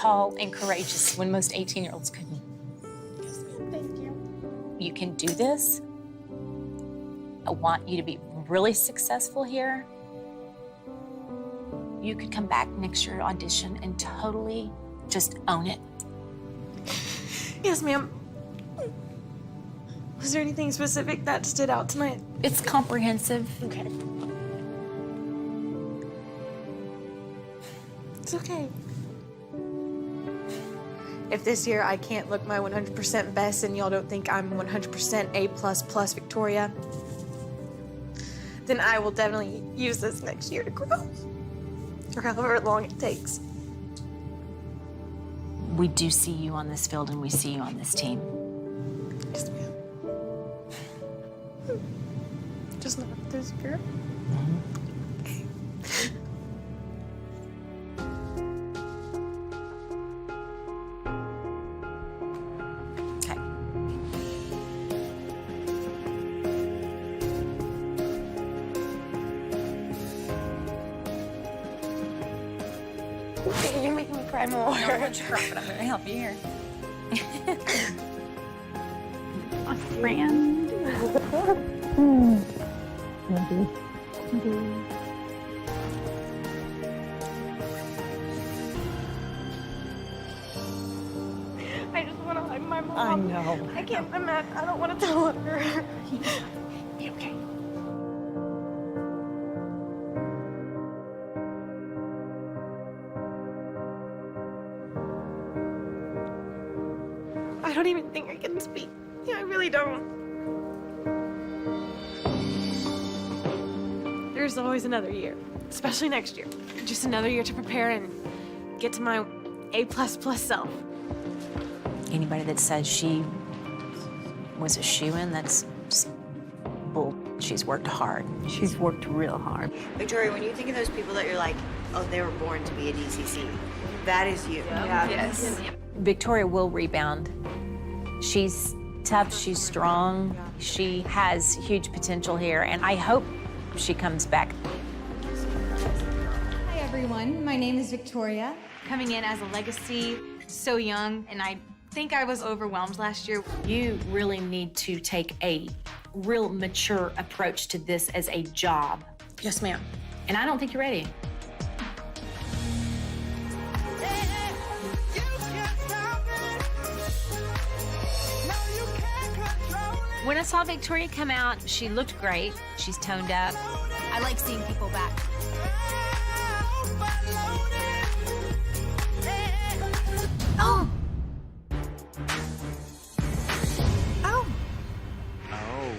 tall and courageous when most 18-year-olds couldn't. Thank you. You can do this. I want you to be really successful here. You could come back next year, audition, and totally just own it. Yes, ma'am. Was there anything specific that stood out tonight? It's comprehensive. Okay. It's okay. If this year I can't look my 100% best and y'all don't think I'm 100% A++ Victoria, then I will definitely use this next year to grow. Or however long it takes. We do see you on this field and we see you on this team. Yes, ma'am. Just not this year. You're making me cry more. I don't want you to cry, but I'm going to help you here. My friend. I just want to hug my mom. I know. I can't. I'm mad. I don't want to tell her. Be okay. I don't even think I can speak. Yeah, I really don't. There's always another year, especially next year. Just another year to prepare and get to my A++ self. Anybody that says she was a shoo-in, that's just bull. She's worked hard. She's worked real hard. Victoria, when you think of those people that you're like, oh, they were born to be a DCC, that is you. Yeah. Yes. Victoria will rebound. She's tough, she's strong, she has huge potential here, and I hope she comes back. Hi, everyone. My name is Victoria. Coming in as a legacy, so young, and I think I was overwhelmed last year. You really need to take a real mature approach to this as a job. Yes, ma'am. And I don't think you're ready. When I saw Victoria come out, she looked great. She's toned up. I like seeing people back. Oh! Oh! Oh.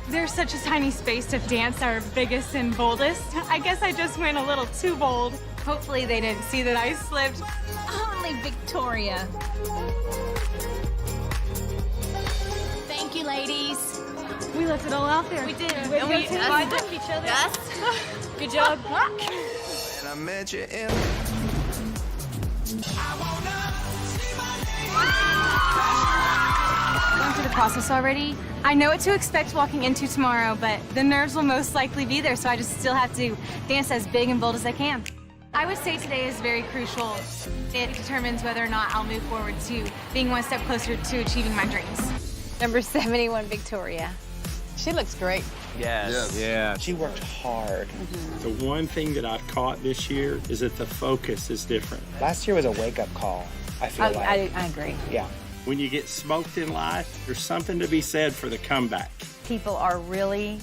There's such a tiny space to dance our biggest and boldest. I guess I just went a little too bold. Hopefully they didn't see that I slipped. Only Victoria. Thank you, ladies. We left it all out there. We did. And And we we vibed with each other. Yes. Good job. And I met you in. Going through the process already. I know what to expect walking into tomorrow, but the nerves will most likely be there, so I just still have to dance as big and bold as I can. I would say today is very crucial. It determines whether or not I'll move forward to being one step closer to achieving my dreams. Number 71, Victoria. She looks great. Yes. Yeah. She worked hard. The one thing that I've caught this year is that the focus is different. Last year was a wake-up call, I feel like. I agree. Yeah. When you get smoked in life, there's something to be said for the comeback. People are really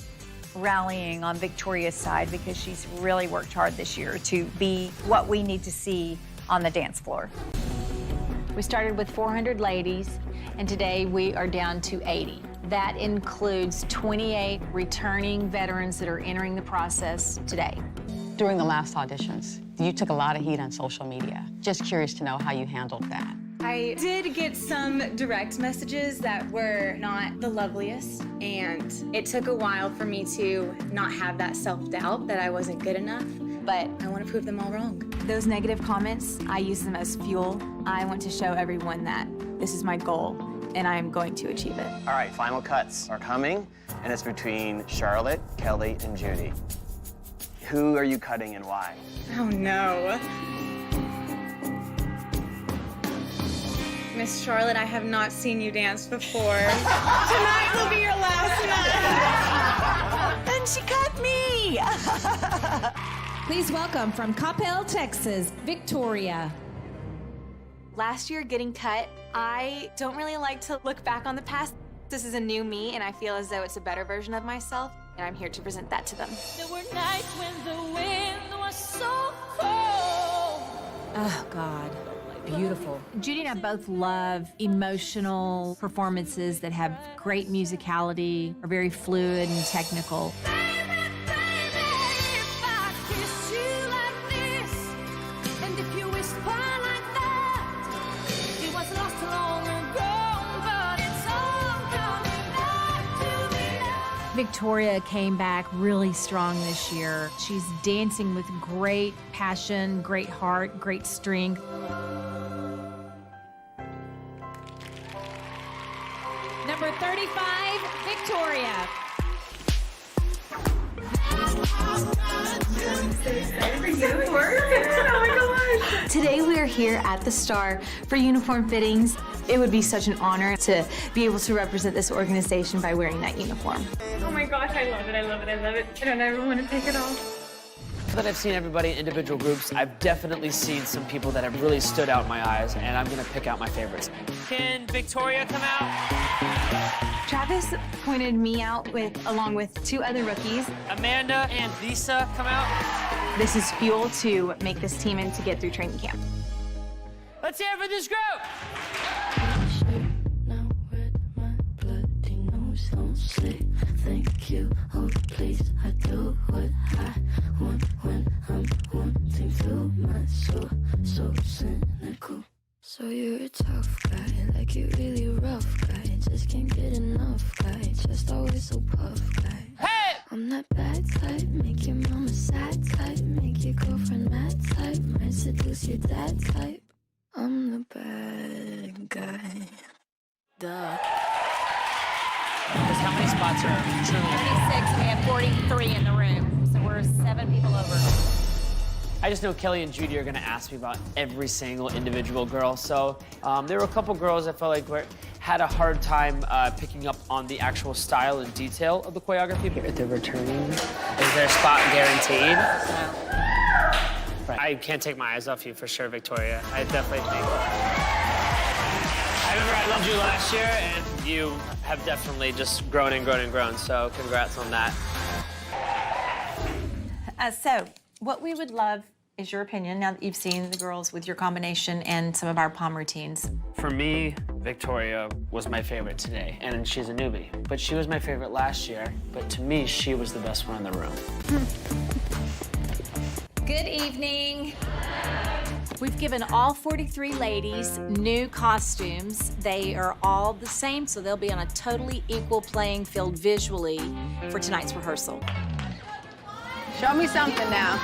rallying on Victoria's side because she's really worked hard this year to be what we need to see on the dance floor. We started with 400 ladies, and today we are down to 80. That includes 28 returning veterans that are entering the process today. During the last auditions, you took a lot of heat on social media. Just curious to know how you handled that. I did get some direct messages that were not the loveliest, and it took a while for me to not have that self-doubt that I wasn't good enough, but I want to prove them all wrong. Those negative comments, I use them as fuel. I want to show everyone that this is my goal, and I am going to achieve it. All right, final cuts are coming, and it's between Charlotte, Kelly, and Judy. Who are you cutting and why? Oh no. Miss Charlotte, I have not seen you dance before. Tonight will be your last night. And she cut me! Please welcome from Coppell, Texas, Victoria. Last year getting cut, I don't really like to look back on the past. This is a new me, and I feel as though it's a better version of myself, and I'm here to present that to them. There were nights when the wind was so cold. Oh, God. Beautiful. Judy and I both love emotional performances that have great musicality, are very fluid and technical. Victoria came back really strong this year. She's dancing with great passion, great heart, great strength. Number 35, Victoria. Today we are here at the Star for uniform fittings. It would be such an honor to be able to represent this organization by wearing that uniform. Oh my gosh, I love it, I love it, I love it. I don't ever want to take it off. Now that I've seen everybody in individual groups, I've definitely seen some people that have really stood out in my eyes, and I'm gonna pick out my favorites. Can Victoria come out? Travis pointed me out along with 2 other rookies. Amanda and Lisa come out. This is fuel to make this team and to get through training camp. Let's hear it for this group. Thank you, oh please, I do what I want when I'm wanting through my soul, so cynical. So you're a tough guy, like you really rough guy, just can't get enough guy, just always so puff guy. Hey! I'm that bad type, make your mama sad type, make your girlfriend mad type, might seduce your dad type. I'm the bad guy. Duh. Because how many spots are truly? 36, we have 43 in the room, so we're 7 people over. I just know Kelly and Judy are gonna ask me about every single individual girl. So there were a couple girls I felt like had a hard time picking up on the actual style and detail of the choreography. But the returning, is their spot guaranteed? Right. I can't take my eyes off you for sure, Victoria. I definitely think. I remember I loved you last year, and you have definitely just grown and grown and grown. So congrats on that. So what we would love is your opinion now that you've seen the girls with your combination and some of our palm routines. For me, Victoria was my favorite today, and she's a newbie. But she was my favorite last year, but to me, she was the best one in the room. Good evening. We've given all 43 ladies new costumes. They are all the same, so they'll be on a totally equal playing field visually for tonight's rehearsal. Show me something now.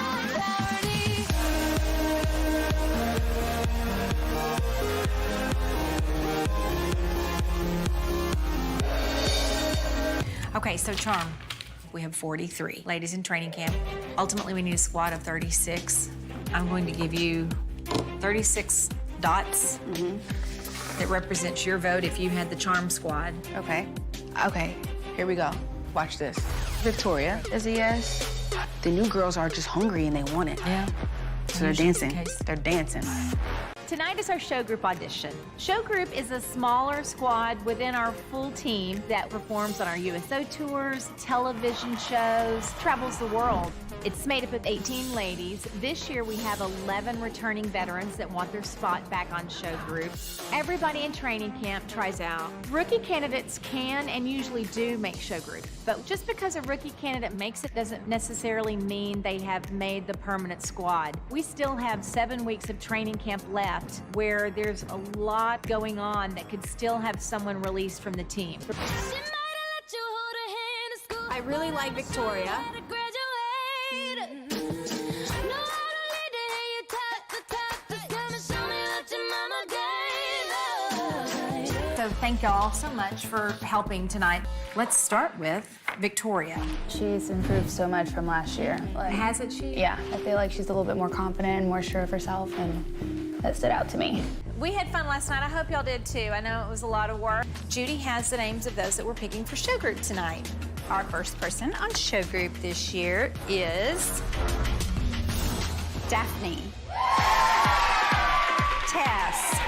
Okay, so Charm, we have 43 ladies in training camp. Ultimately, we need a squad of 36. I'm going to give you 36 dots that represents your vote if you had the Charm squad. Okay, here we go. Watch this. Victoria is a yes. The new girls are just hungry and they want it. Yeah. So they're dancing. They're dancing. Tonight is our show group audition. Show group is a smaller squad within our full team that performs on our USO tours, television shows, travels the world. It's made up of 18 ladies. This year we have 11 returning veterans that want their spot back on show group. Everybody in training camp tries out. Rookie candidates can and usually do make show group, but just because a rookie candidate makes it doesn't necessarily mean they have made the permanent squad. We still have 7 weeks of training camp left where there's a lot going on that could still have someone released from the team. I really like Victoria. So thank y'all so much for helping tonight. Let's start with Victoria. She's improved so much from last year. Hasn't she? Yeah, I feel like she's a little bit more confident and more sure of herself, and that stood out to me. We had fun last night. I hope y'all did too. I know it was a lot of work. Judy has the names of those that we're picking for show group tonight. Our first person on show group this year is Daphne, Tess,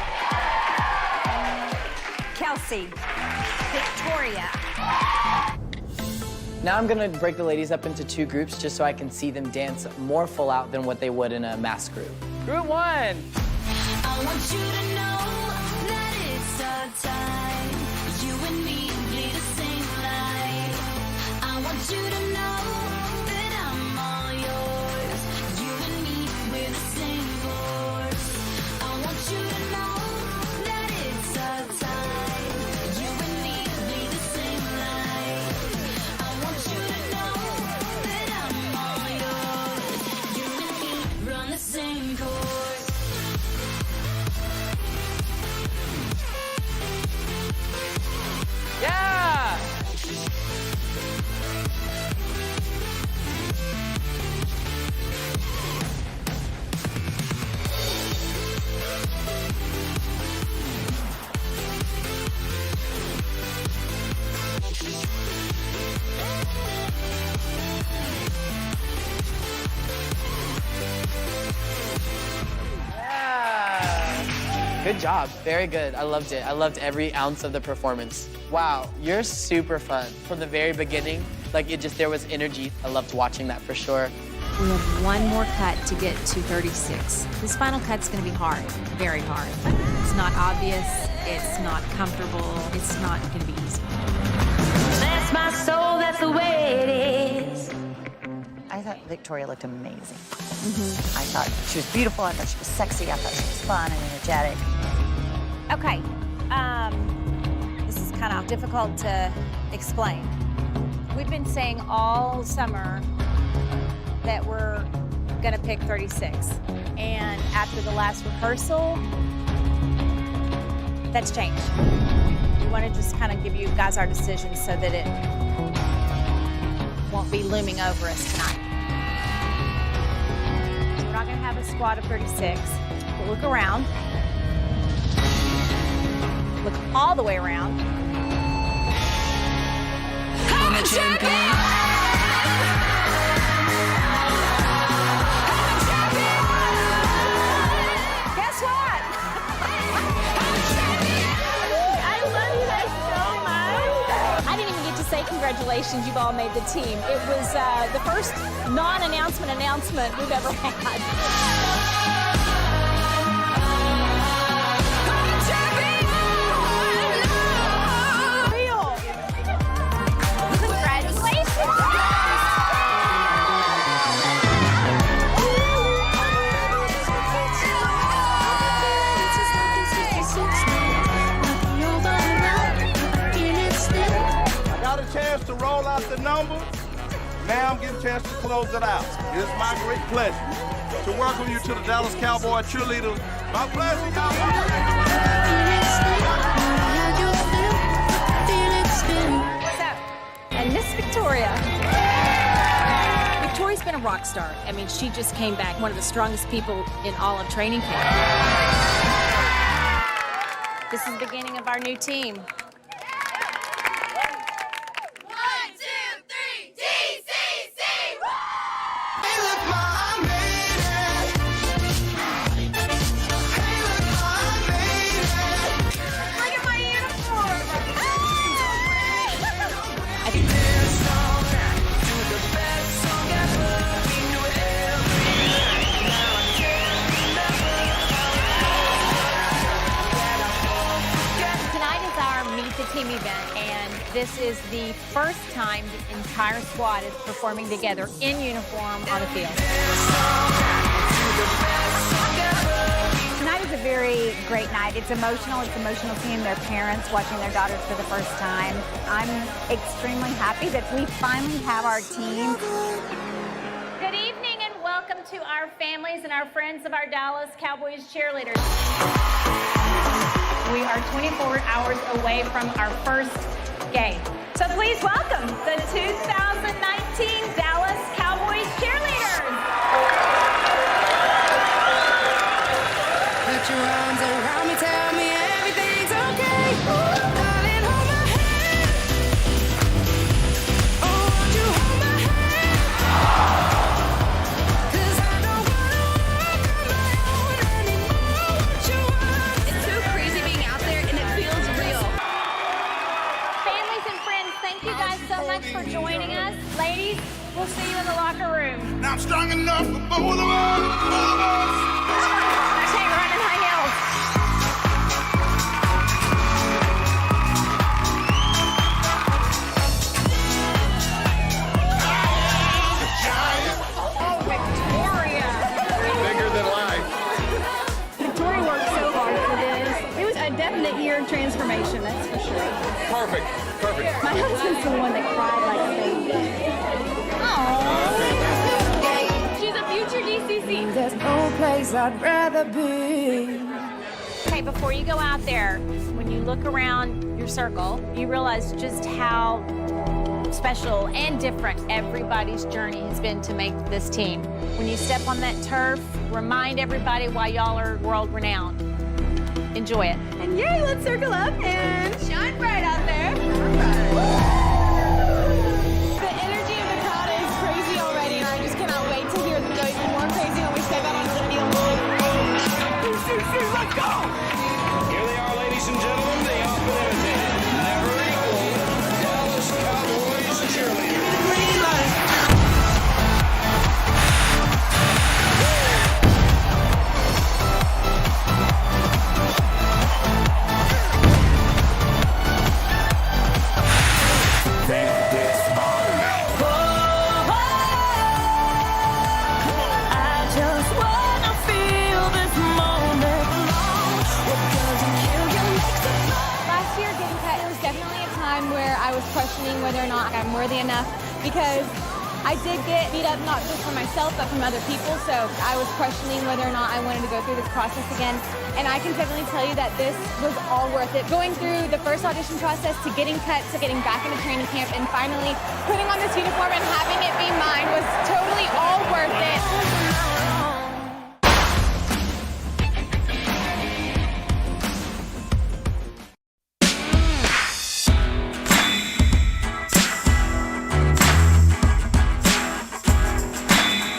Kelsey, Victoria. Now I'm gonna break the ladies up into 2 groups just so I can see them dance more full out than what they would in a mass group. Group 1. I want you to know that it's our time. You and me bleed the same light. I want you to know that I'm all yours. You and me, we're the same force. I want you to know that it's our time. You and me bleed the same light. I want you to know that I'm all yours. You and me run the same course. Yeah! Good job. Very good. I loved it. I loved every ounce of the performance. Wow, you're super fun. From the very beginning, like there was energy. I loved watching that for sure. We have one more cut to get to 36. This final cut's gonna be hard, very hard. It's not obvious, it's not comfortable, it's not gonna be easy. That's my soul, that's the way it is. I thought Victoria looked amazing. I thought she was beautiful. I thought she was sexy. I thought she was fun and energetic. Okay, this is kind of difficult to explain. We've been saying all summer that we're gonna pick 36. And after the last rehearsal, that's changed. We wanna just kind of give you guys our decision so that it won't be looming over us tonight. So we're not gonna have a squad of 36, but look around. Look all the way around. I'm a champion. Guess what? I love you guys so much. I didn't even get to say congratulations. You've all made the team. It was the first non-announcement announcement we've ever had. Chance to roll out the number. Now I'm getting a chance to close it out. It is my great pleasure to welcome you to the Dallas Cowboy cheerleaders. My pleasure, What's up? And Miss Victoria. Victoria's been a rock star. I mean, she just came back one of the strongest people in all of training camp. This is the beginning of our new team. Team event, and this is the first time the entire squad is performing together in uniform on the field. Tonight is a very great night. It's emotional. It's emotional seeing their parents watching their daughters for the first time. I'm extremely happy that we finally have our team. Good evening and welcome to our families and our friends of our Dallas Cowboys cheerleaders. We are 24 hours away from our first game. So please welcome the 2019 Dallas Cowboys cheerleaders. Put your arms around me, tell me everything's okay. Darling, hold my hand. Oh, won't you hold my hand? 'Cause I don't wanna walk on my own anymore. What you want? It's so crazy being out there and it feels real. Families and friends, thank you guys so much for joining us. Ladies, we'll see you in the locker room. Now I'm strong enough for both of us. Take running high heels. Bigger than life. Victoria worked so hard for this. It was a definite year of transformation, that's for sure. Perfect. Perfect. My husband's the one that cried like a baby. She's a future DCC. There's no place I'd rather be. Okay, before you go out there, when you look around your circle, you realize just how special and different everybody's journey has been to make this team. When you step on that turf, remind everybody why y'all are world renowned. Enjoy it. And yay, let's circle up and shine bright out there. The energy of the crowd is crazy already, and I just cannot wait to hear them go even more crazy when we step out onto the field. Let's go! Here they are, ladies and gentlemen, the opportunity. Never equal Dallas Cowboys cheerleaders. Last year, getting cut, it was definitely a time where I was questioning whether or not I'm worthy enough because I did get beat up not just from myself but from other people, so I was questioning whether or not I wanted to go through this process again. And I can definitely tell you that this was all worth it. Going through the first audition process to getting cut to getting back into training camp and finally putting on this uniform and having it be mine was totally all worth it.